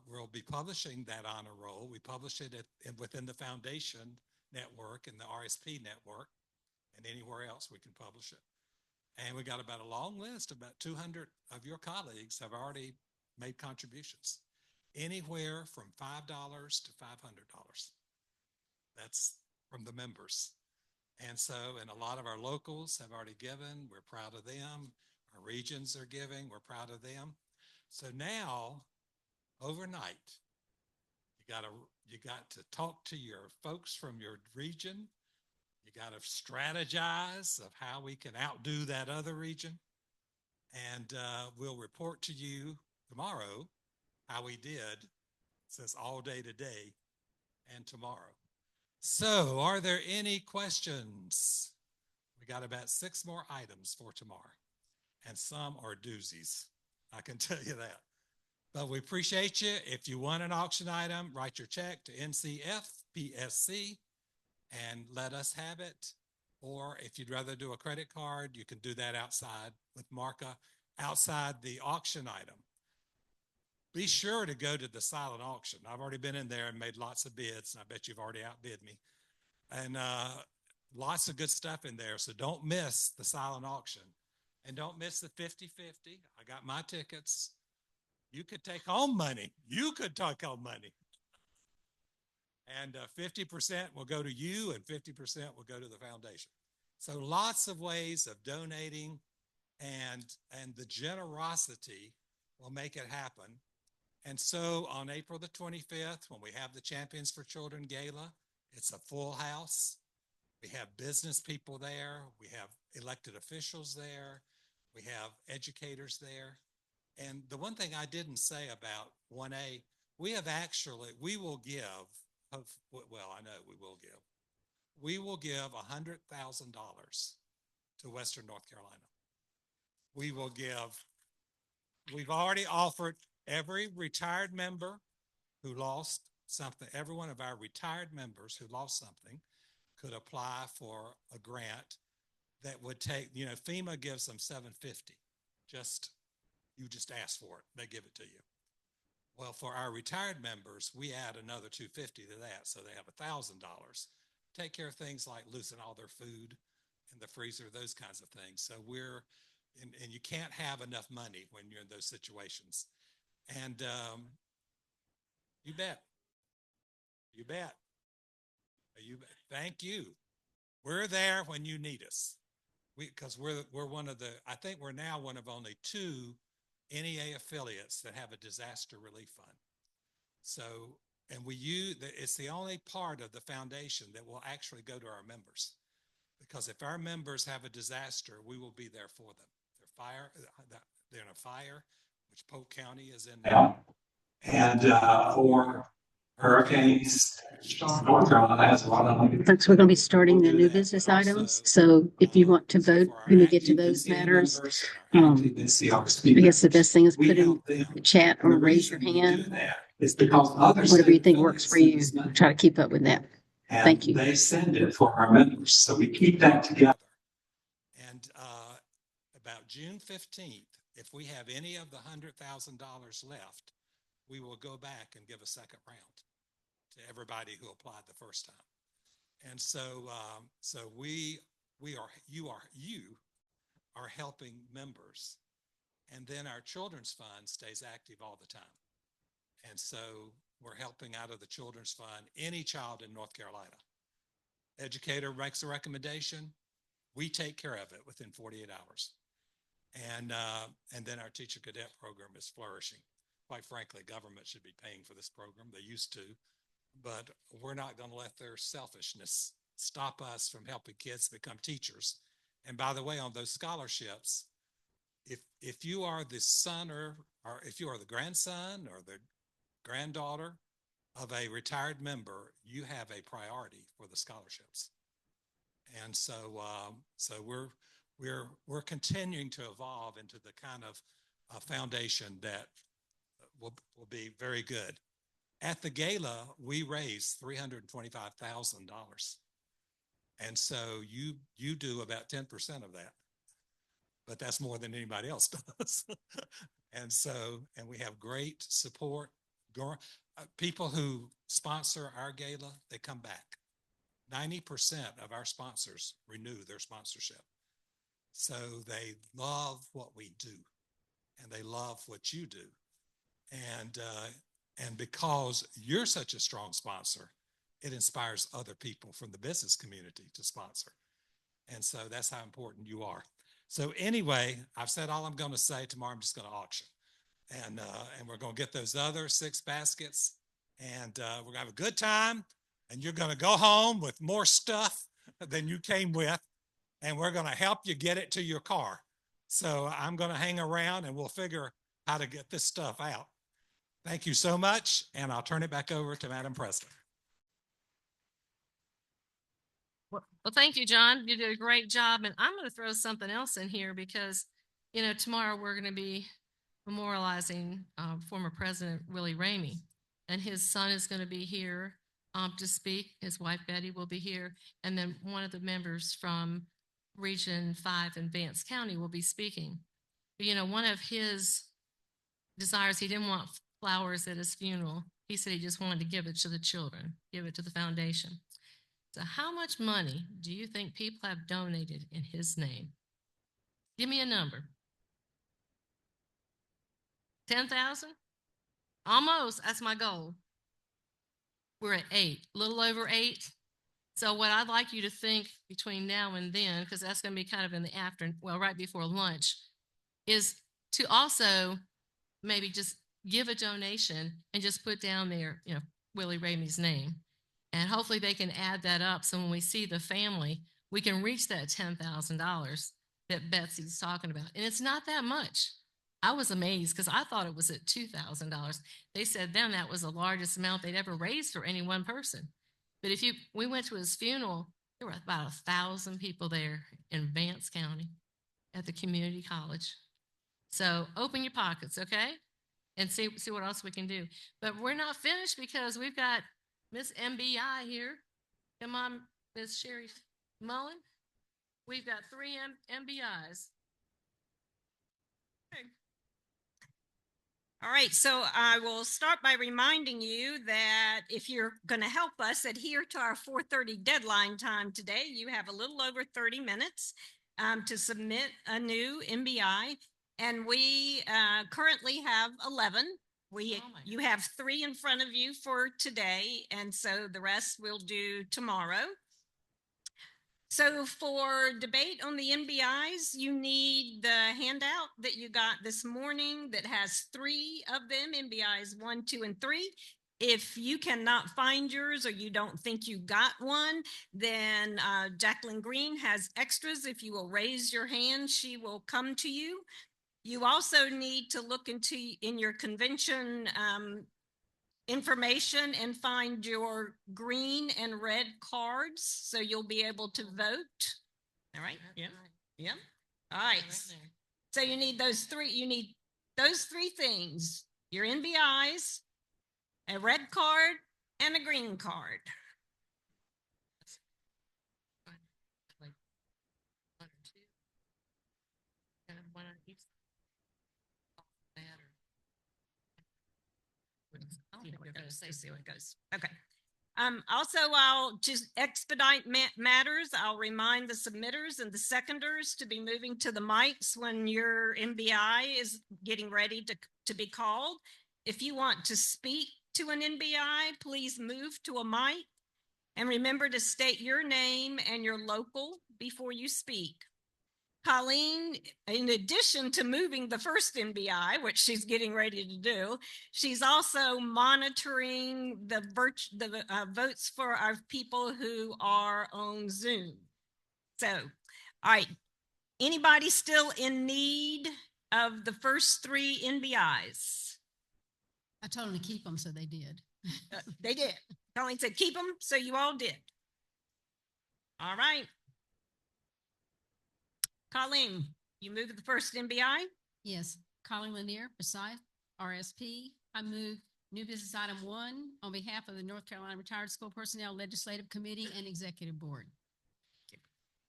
we'll be publishing that honor roll. We publish it within the foundation network and the RSP network and anywhere else we can publish it. And we got about a long list. About 200 of your colleagues have already made contributions, anywhere from $5 to $500. That's from the members. And so, and a lot of our locals have already given. We're proud of them. Our regions are giving. We're proud of them. So now, overnight, you got to talk to your folks from your region. You got to strategize of how we can outdo that other region. And we'll report to you tomorrow how we did, since all day today and tomorrow. So are there any questions? We got about 6 more items for tomorrow, and some are doozies, I can tell you that. But we appreciate you. If you want an auction item, write your check to NCFPSC and let us have it. Or if you'd rather do a credit card, you can do that outside with Marka, outside the auction item. Be sure to go to the silent auction. I've already been in there and made lots of bids, and I bet you've already outbid me. And lots of good stuff in there, so don't miss the silent auction. And don't miss the 50-50. I got my tickets. You could take home money. You could take home money. And 50% will go to you and 50% will go to the foundation. So lots of ways of donating, and the generosity will make it happen. And so on April the 25th, when we have the Champions for Children Gala, it's a full house. We have business people there. We have elected officials there. We have educators there. And the one thing I didn't say about 1A, we will give, well, I know we will give $100,000 to Western North Carolina. We've already offered every retired member who lost something, every one of our retired members who lost something could apply for a grant that would take, FEMA gives them $750. You just ask for it, they give it to you. Well, for our retired members, we add another $250 to that, so they have $1,000. Take care of things like losing all their food in the freezer, those kinds of things. So and you can't have enough money when you're in those situations. And you bet. Thank you. We're there when you need us. Because we're one of I think we're now one of only 2 NEA affiliates that have a disaster relief fund. So, and it's the only part of the foundation that will actually go to our members. Because if our members have a disaster, we will be there for them. They're in a fire, which Polk County is in now, and or hurricanes. North Carolina has a lot of them. Folks, we're going to be starting the new business items. So if you want to vote when we get to those matters, I guess the best thing is put in the chat or raise your hand. Whatever you think works for you, try to keep up with that. Thank you. They send it for our members, so we keep that together. And about June 15th, if we have any of the $100,000 left, we will go back and give a second round to everybody who applied the first time. And so, you are helping members, and then our children's fund stays active all the time. And so we're helping out of the children's fund any child in North Carolina. Educator makes a recommendation, we take care of it within 48 hours. And then our teacher cadet program is flourishing. Quite frankly, government should be paying for this program. They used to, but we're not going to let their selfishness stop us from helping kids become teachers. And by the way, on those scholarships, if you are the son or if you are the grandson or the granddaughter of a retired member, you have a priority for the scholarships. And so, we're continuing to evolve into the kind of foundation that will be very good. At the gala, we raised $325,000. And so you do about 10% of that. but that's more than anybody else does. And we have great support. People who sponsor our gala, they come back. 90% of our sponsors renew their sponsorship. So they love what we do and they love what you do. And because you're such a strong sponsor, it inspires other people from the business community to sponsor. And so that's how important you are. So anyway, I've said all I'm going to say. Tomorrow I'm just going to auction. And we're going to get those other 6 baskets. And we're going to have a good time. And you're going to go home with more stuff than you came with. And we're going to help you get it to your car. So I'm going to hang around and we'll figure how to get this stuff out. Thank you so much. And I'll turn it back over to Madam President. Well, thank you, John. You did a great job. And I'm going to throw something else in here because, tomorrow we're going to be memorializing former President Willie Ramey. And his son is going to be here to speak. His wife, Betty, will be here. And then one of the members from Region 5 in Vance County will be speaking. But, one of his desires, he didn't want flowers at his funeral. He said he just wanted to give it to the children, give it to the foundation. So how much money do you think people have donated in his name? Give me a number. 10,000? Almost. That's my goal. We're at 8, a little over 8. So what I'd like you to think between now and then, because that's going to be kind of in the afternoon, well, right before lunch, is to also maybe just give a donation and just put down there, Willie Ramey's name. And hopefully they can add that up. So when we see the family, we can reach that $10,000 that Betsy's talking about. And it's not that much. I was amazed because I thought it was at $2,000. They said then that was the largest amount they'd ever raised for any one person. But we went to his funeral, there were about 1,000 people there in Vance County at the community college. So open your pockets, okay? And see what else we can do. But we're not finished because we've got Miss MBI here. Come on, Miss Sherry Mullen. We've got 3 MBIs. Okay. All right, so I will start by reminding you that if you're going to help us adhere to our 4:30 deadline time today, you have a little over 30 minutes to submit a new MBI. And we currently have 11. You have 3 in front of you for today, and so the rest we'll do tomorrow. So for debate on the MBIs, you need the handout that you got this morning that has 3 of them, MBIs 1, 2, and 3. If you cannot find yours or you don't think you got one, then Jacqueline Green has extras. If you will raise your hand, she will come to you. You also need to look in your convention information and find your green and red cards so you'll be able to vote. All right. Yeah. Yeah. All right. So you need those 3. You need those 3 things: your NBIs, a red card, and a green card. Like 1 or 2. And 1 on each. See what goes. Okay. Also, I'll just expedite matters. I'll remind the submitters and the seconders to be moving to the mics when your MBI is getting ready to be called. If you want to speak to an NBI, please move to a mic and remember to state your name and your local before you speak. Colleen, in addition to moving the first MBI, which she's getting ready to do, she's also monitoring the votes for our people who are on Zoom. So, all right, anybody still in need of the first 3 NBIs? I told them to keep them, so they did. They did. Colleen said keep them, so you all did. All right. Colleen, you move to the first MBI? Yes. Colleen Lanier, beside RSP. I move new business item 1 on behalf of the North Carolina Retired School Personnel Legislative Committee and Executive Board.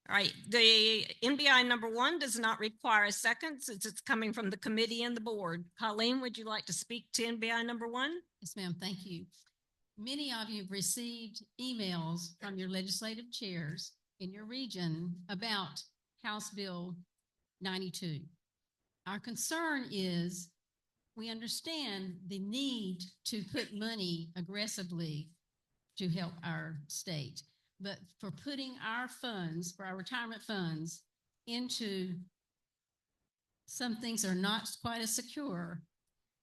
All right, the NBI number 1 does not require a second since it's coming from the committee and the board. Colleen, would you like to speak to NBI number 1? Yes, ma'am. Thank you. Many of you have received emails from your legislative chairs in your region about House Bill 92. Our concern is we understand the need to put money aggressively to help our state, but for putting our funds, for our retirement funds, into some things that are not quite as secure,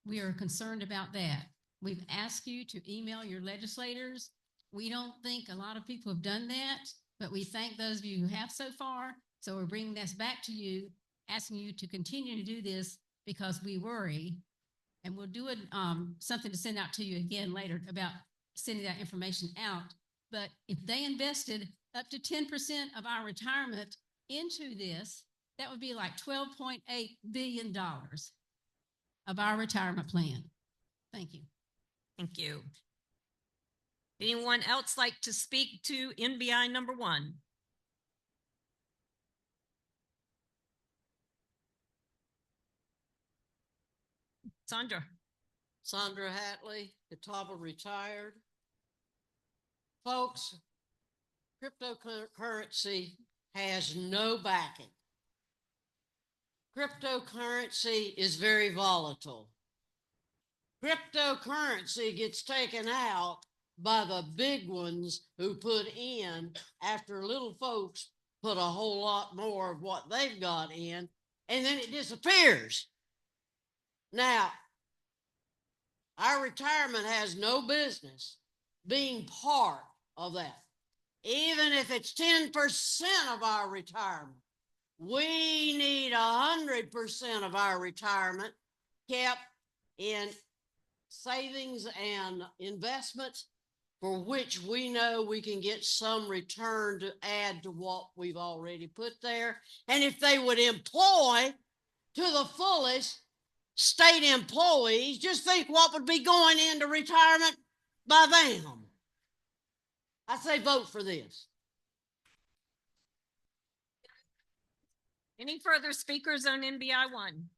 we are concerned about that. We've asked you to email your legislators. We don't think a lot of people have done that, but we thank those of you who have so far. So we're bringing this back to you, asking you to continue to do this because we worry. And we'll do something to send out to you again later about sending that information out. But if they invested up to 10% of our retirement into this, that would be like $12.8 billion of our retirement plan. Thank you. Thank you. Anyone else like to speak to NBI number 1? Sandra. Sandra Hatley, Catawba retired. Folks, cryptocurrency has no backing. Cryptocurrency is very volatile. Cryptocurrency gets taken out by the big ones who put in after little folks put a whole lot more of what they've got in, and then it disappears. Now, our retirement has no business being part of that. Even if it's 10% of our retirement, we need 100% of our retirement kept in savings and investments for which we know we can get some return to add to what we've already put there. And if they would employ to the fullest state employees, just think what would be going into retirement by them. I say vote for this. Any further speakers on NBI 1?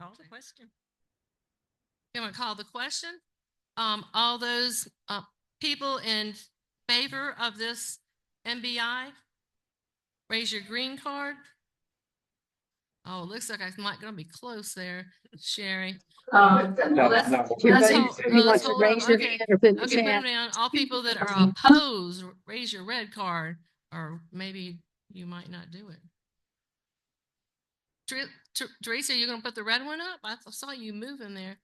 Call the question. You want to call the question? All those people in favor of this NBI, raise your green card. Oh, it looks like I might gonna be close there, Sherry. Let's hold on. Okay, put them down. All people that are opposed, raise your red card, or maybe you might not do it. Teresa, you're gonna put the red one up? I saw you moving there.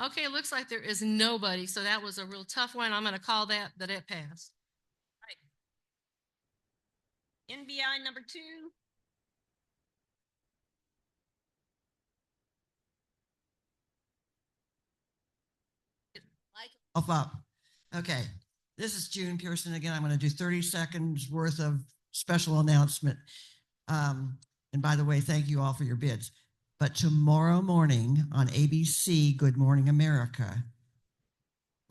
Okay, it looks like there is nobody, so that was a real tough one. I'm gonna call that it passed. Right. NBI number 2. Up. Okay, this is June Pearson again. I'm going to do 30 seconds worth of special announcement. And by the way, thank you all for your bids. But tomorrow morning on ABC, Good Morning America,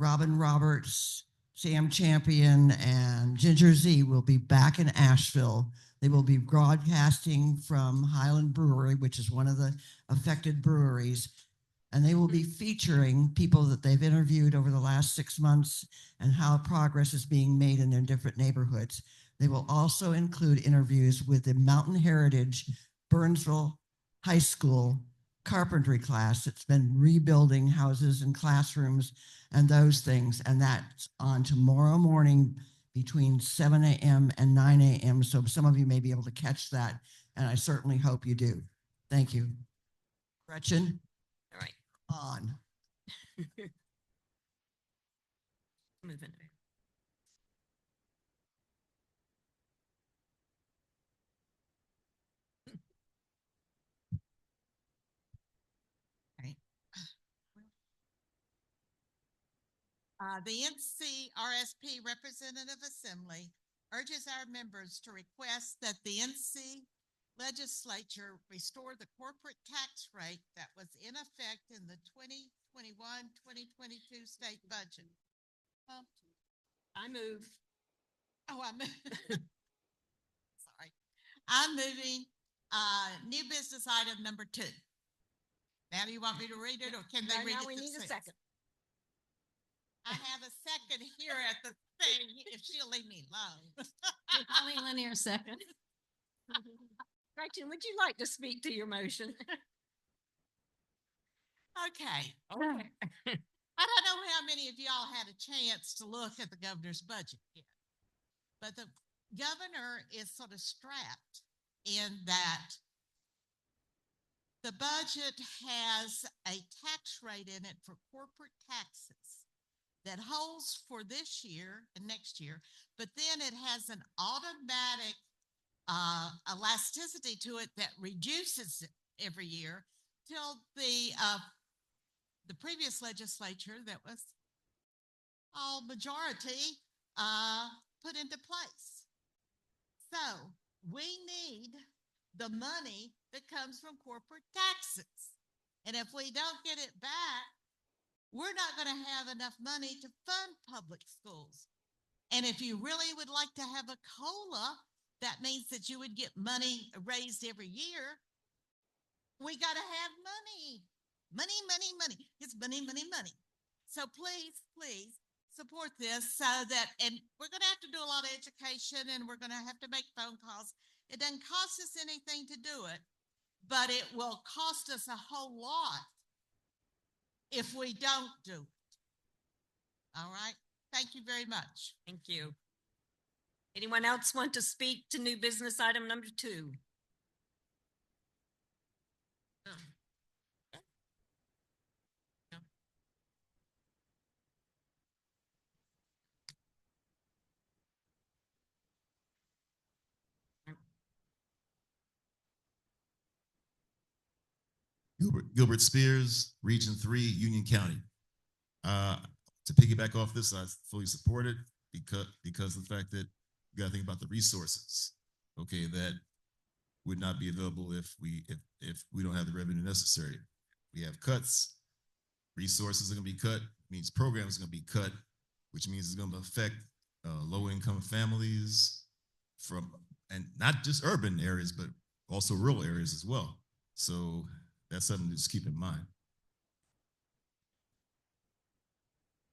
Robin Roberts, Sam Champion, and Ginger Z will be back in Asheville. They will be broadcasting from Highland Brewery, which is one of the affected breweries. And they will be featuring people that they've interviewed over the last 6 months and how progress is being made in their different neighborhoods. They will also include interviews with the Mountain Heritage Burnsville High School carpentry class that's been rebuilding houses and classrooms and those things. And that's on tomorrow morning between 7 a.m. and 9 a.m. So some of you may be able to catch that, and I certainly hope you do. Thank you. Gretchen? All right. On. Moving. The NCRSP Representative Assembly urges our members to request that the NC legislature restore the corporate tax rate that was in effect in the 2021-2022 state budget. I move. Oh, I move. I'm moving, new business item number 2. Now, do you want me to read it or can they Right read now it? we need a themselves? second. I have a second here at the thing, if she'll leave me alone. Only linear second. Gretchen, would you like to speak to your motion? Okay. Okay. I don't know how many of y'all had a chance to look at the governor's budget yet, but the governor is sort of strapped in that the budget has a tax rate in it for corporate taxes that holds for this year and next year, but then it has an automatic elasticity to it that reduces it every year till the previous legislature that was all majority put into place. So we need the money that comes from corporate taxes. And if we don't get it back, we're not going to have enough money to fund public schools. And if you really would like to have a COLA, that means that you would get money raised every year. We got to have money. Money, money, money. It's money, money, money. So please, please support this so that, and we're going to have to do a lot of education and we're going to have to make phone calls. It doesn't cost us anything to do it, but it will cost us a whole lot if we don't do it. All right. Thank you very much. Thank you. Anyone else want to speak to new business item number 2? Gilbert Spears, Region 3, Union County. To piggyback off this, I fully support it because of the fact that you got to think about the resources, okay, that would not be available if we don't have the revenue necessary. We have cuts, resources are going to be cut, means programs are going to be cut, which means it's going to affect low-income families and not just urban areas, but also rural areas as well. So that's something to just keep in mind.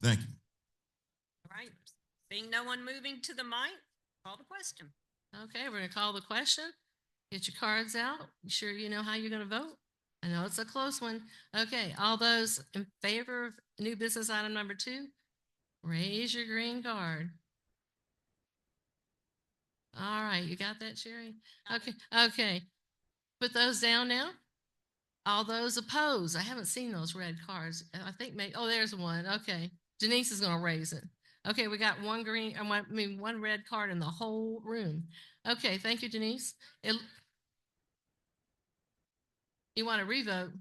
Thank you. All right. Seeing no one moving to the mic, call the question. Okay, we're gonna call the question. Get your cards out. You sure you know how you're gonna vote? I know it's a close one. Okay, all those in favor of new business item number 2, raise your green card. All right, you got that, Sherry? Okay, okay. Put those down now. All those opposed, I haven't seen those red cards. I think maybe, oh, there's one. Okay, Denise is gonna raise it. Okay, we got one green, one red card in the whole room. Okay, thank you, Denise. You want to revote?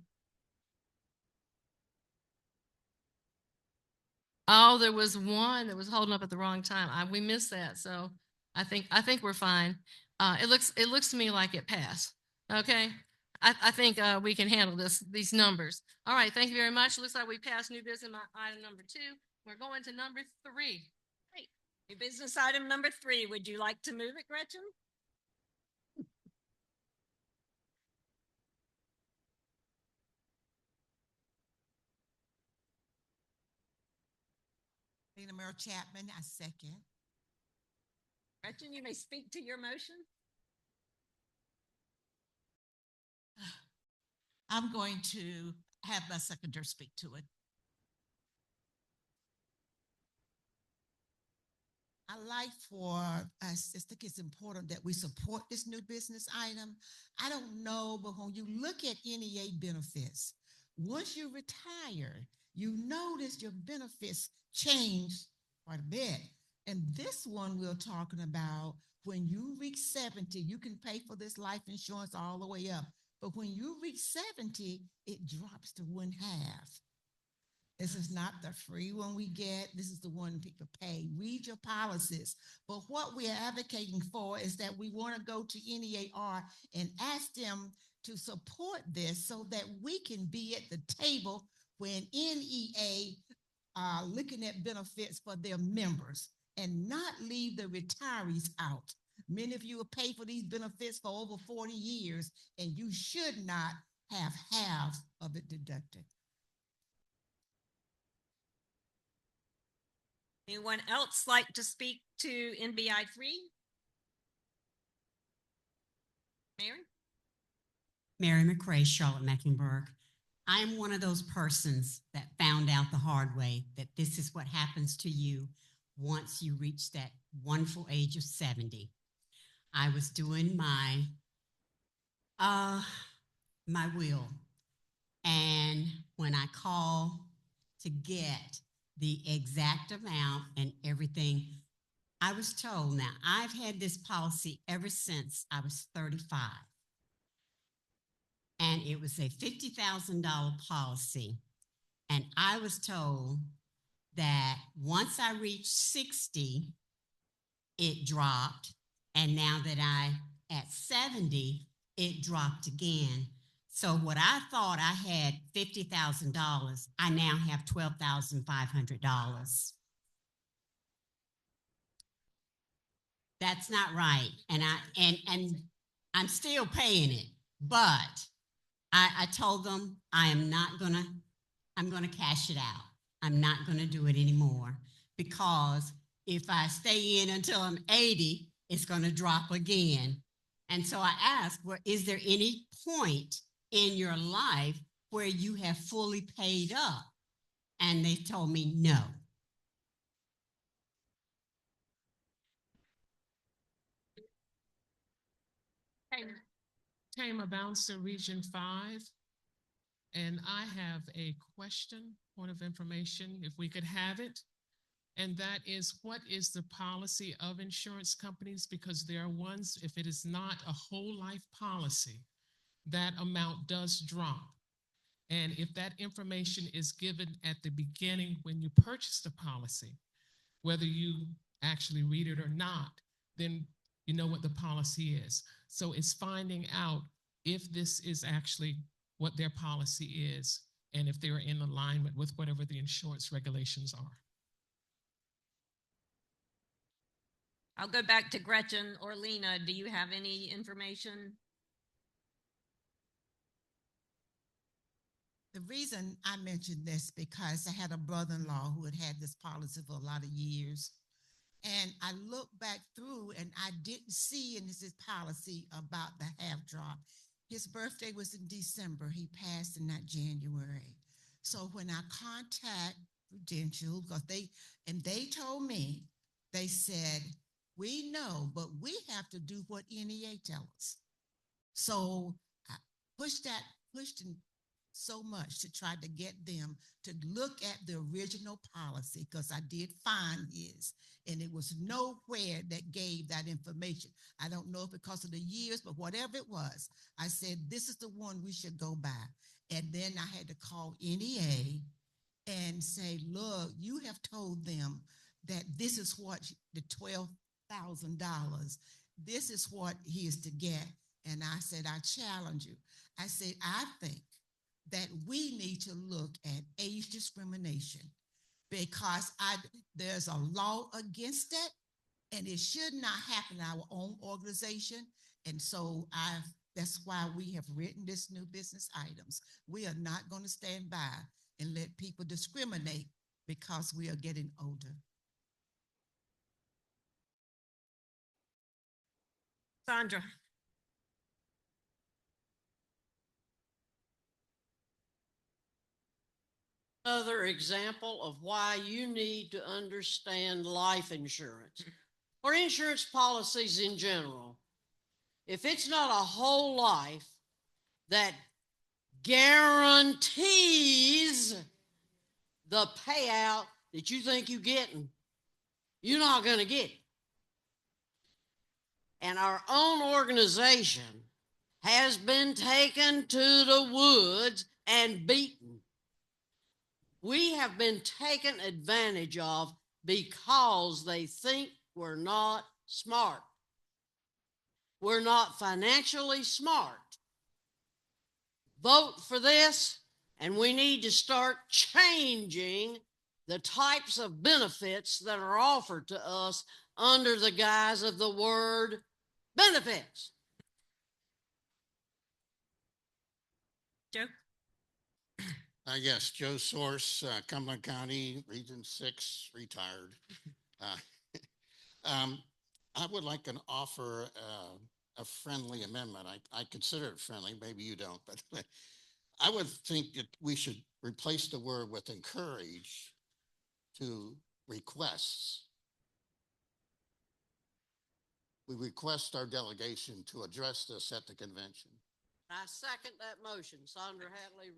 Oh, there was one that was holding up at the wrong time. We missed that, so I think we're fine. It looks to me like it passed. Okay, I think we can handle these numbers. All right, thank you very much. Looks like we passed new business item number 2. We're going to number 3. Great. New business item number 3. Would you like to move it, Gretchen? Lena Merle Chapman, I second. Gretchen, you may speak to your motion. I'm going to have my seconder speak to it. I like for us, I think it's important that we support this new business item. I don't know, but when you look at NEA benefits, once you retire, you notice your benefits change quite a bit. And this one we're talking about, when you reach 70, you can pay for this life insurance all the way up. But when you reach 70, it drops to 1/2. This is not the free one we get. This is the one people pay. Read your policies. But what we are advocating for is that we want to go to NEAR and ask them to support this so that we can be at the table when NEA are looking at benefits for their members and not leave the retirees out. Many of you have paid for these benefits for over 40 years, and you should not have half of it deducted. Anyone else like to speak to NBI 3? Mary? Mary McRae, Charlotte Mecklenburg. I am one of those persons that found out the hard way that this is what happens to you once you reach that wonderful age of 70. I was doing my will, and when I call to get the exact amount and everything, I was told, now I've had this policy ever since I was 35. And it was a $50,000 policy. And I was told that once I reached 60, it dropped. And now that at 70, it dropped again. So what I thought I had $50,000, I now have $12,500. That's not right. And I'm still paying it, but I told them I'm gonna cash it out. I'm not gonna do it anymore, because if I stay in until I'm 80, it's gonna drop again. And so I asked, well, is there any point in your life where you have fully paid up? And they told me no. Tama Bouncer, Region 5. And I have a question, point of information, if we could have it. And that is, what is the policy of insurance companies? Because there are ones, if it is not a whole life policy, that amount does drop. And if that information is given at the beginning when you purchase the policy, whether you actually read it or not, then you know what the policy is. So it's finding out if this is actually what their policy is and if they're in alignment with whatever the insurance regulations are. I'll go back to Gretchen or Lena. Do you have any information? The reason I mentioned this because I had a brother-in-law who had this policy for a lot of years. And I looked back through and I didn't see in his policy about the half drop. His birthday was in December. He passed in that January. So when I contact Prudential, because they told me, they said, we know, but we have to do what NEA tells us. So I pushed him so much to try to get them to look at the original policy, because I did find his, and it was nowhere that gave that information. I don't know if because of the years, but whatever it was, I said, this is the one we should go by. And then I had to call NEA and say, look, you have told them that this is what the $12,000, this is what he is to get. And I said, I challenge you. I said, I think that we need to look at age discrimination, because there's a law against that, and it should not happen in our own organization. And so that's why we have written this new business items. We are not going to stand by and let people discriminate because we are getting older. Sandra. Another example of why you need to understand life insurance or insurance policies in general. If it's not a whole life that guarantees the payout that you think you're getting, you're not going to get it. And our own organization has been taken to the woods and beaten. We have been taken advantage of because they think we're not smart. We're not financially smart. Vote for this, and we need to start changing the types of benefits that are offered to us under the guise of the word benefits. Joe? Yes, Joe Source, Cumberland County, Region 6, retired. Uh, I would like an offer, a friendly amendment. I consider it friendly, maybe you don't, but I would think that we should replace the word with encourage to requests. We request our delegation to address this at the convention. I second that motion. Sandra Hadley,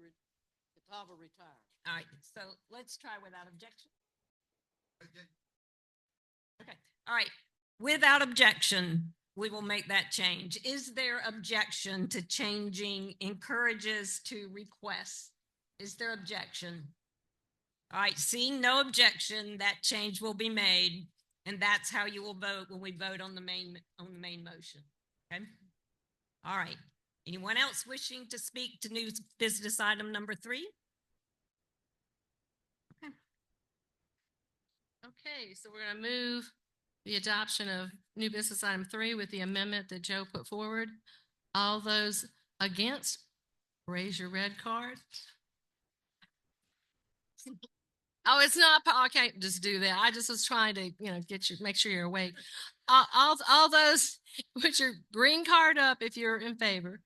Catawba retired. All right, so let's try without objection. Okay, all right. Without objection, we will make that change. Is there objection to changing encourages to requests? Is there objection? All right, seeing no objection, that change will be made, and that's how you will vote when we vote on the main motion. Okay. All right. Anyone else wishing to speak to new business item number 3? Okay, so we're going to move the adoption of new business item 3 with the amendment that Joe put forward. All those against, raise your red card. Oh, it's not, I can't just do that. I just was trying to, make sure you're awake. All those, put your green card up if you're in favor.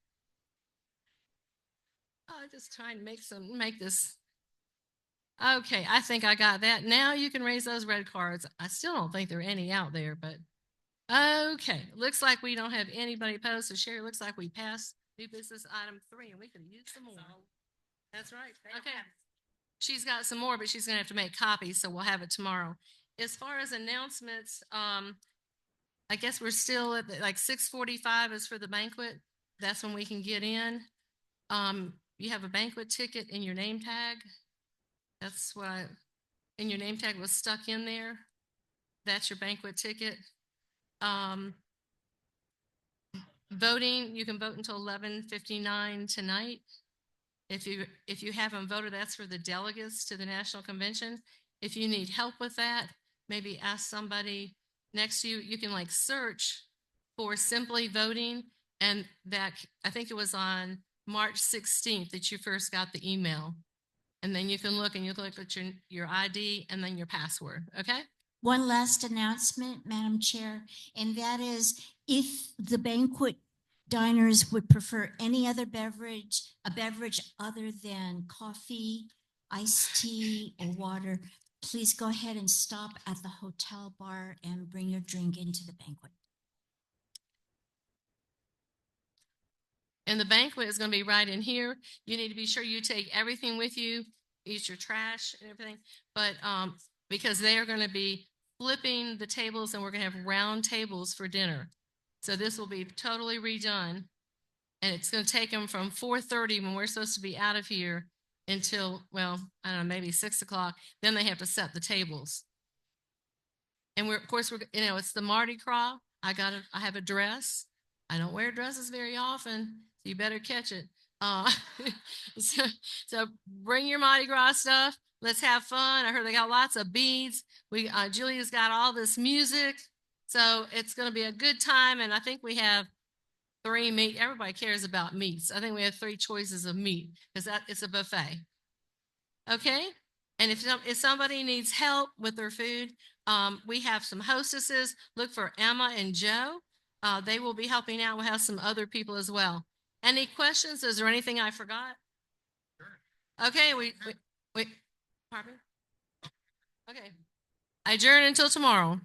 Oh, just trying to make this. Okay, I think I got that. Now you can raise those red cards. I still don't think there are any out there, but okay. Looks like we don't have anybody opposed. So Sherry, looks like we passed new business item 3 and we can use some more. That's right. Okay. She's got some more, but she's gonna have to make copies, so we'll have it tomorrow. As far as announcements, I guess we're still at like 6:45 is for the banquet. That's when we can get in. You have a banquet ticket in your name tag. That's what and your name tag was stuck in there. That's your banquet ticket. Voting, you can vote until 11:59 tonight. If you haven't voted, that's for the delegates to the National Convention. If you need help with that, maybe ask somebody next to you. You can like search for Simply Voting, and that I think it was on March 16th that you first got the email. And then you can look and you can look at your ID and then your password. Okay? One last announcement, Madam Chair, and that is if the banquet diners would prefer any other beverage, a beverage other than coffee, iced tea, or water, please go ahead and stop at the hotel bar and bring your drink into the banquet. And the banquet is going to be right in here. You need to be sure you take everything with you, use your trash and everything, but because they are going to be flipping the tables and we're going to have round tables for dinner. So this will be totally redone, and it's going to take them from 4:30 when we're supposed to be out of here until, well, I don't know, maybe 6 o'clock. Then they have to set the tables. And of course, it's the Mardi Gras. I have a dress. I don't wear dresses very often, so you better catch it. So bring your Mardi Gras stuff. Let's have fun. I heard they got lots of beads. Julia's got all this music. So it's going to be a good time. And I think we have 3 meat. Everybody cares about meats. I think we have 3 choices of meat because it's a buffet. Okay. And if somebody needs help with their food, we have some hostesses. Look for Emma and Joe. They will be helping out. We'll have some other people as well. Any questions? Is there anything I forgot? Okay. We pardon? Okay. I adjourn until tomorrow.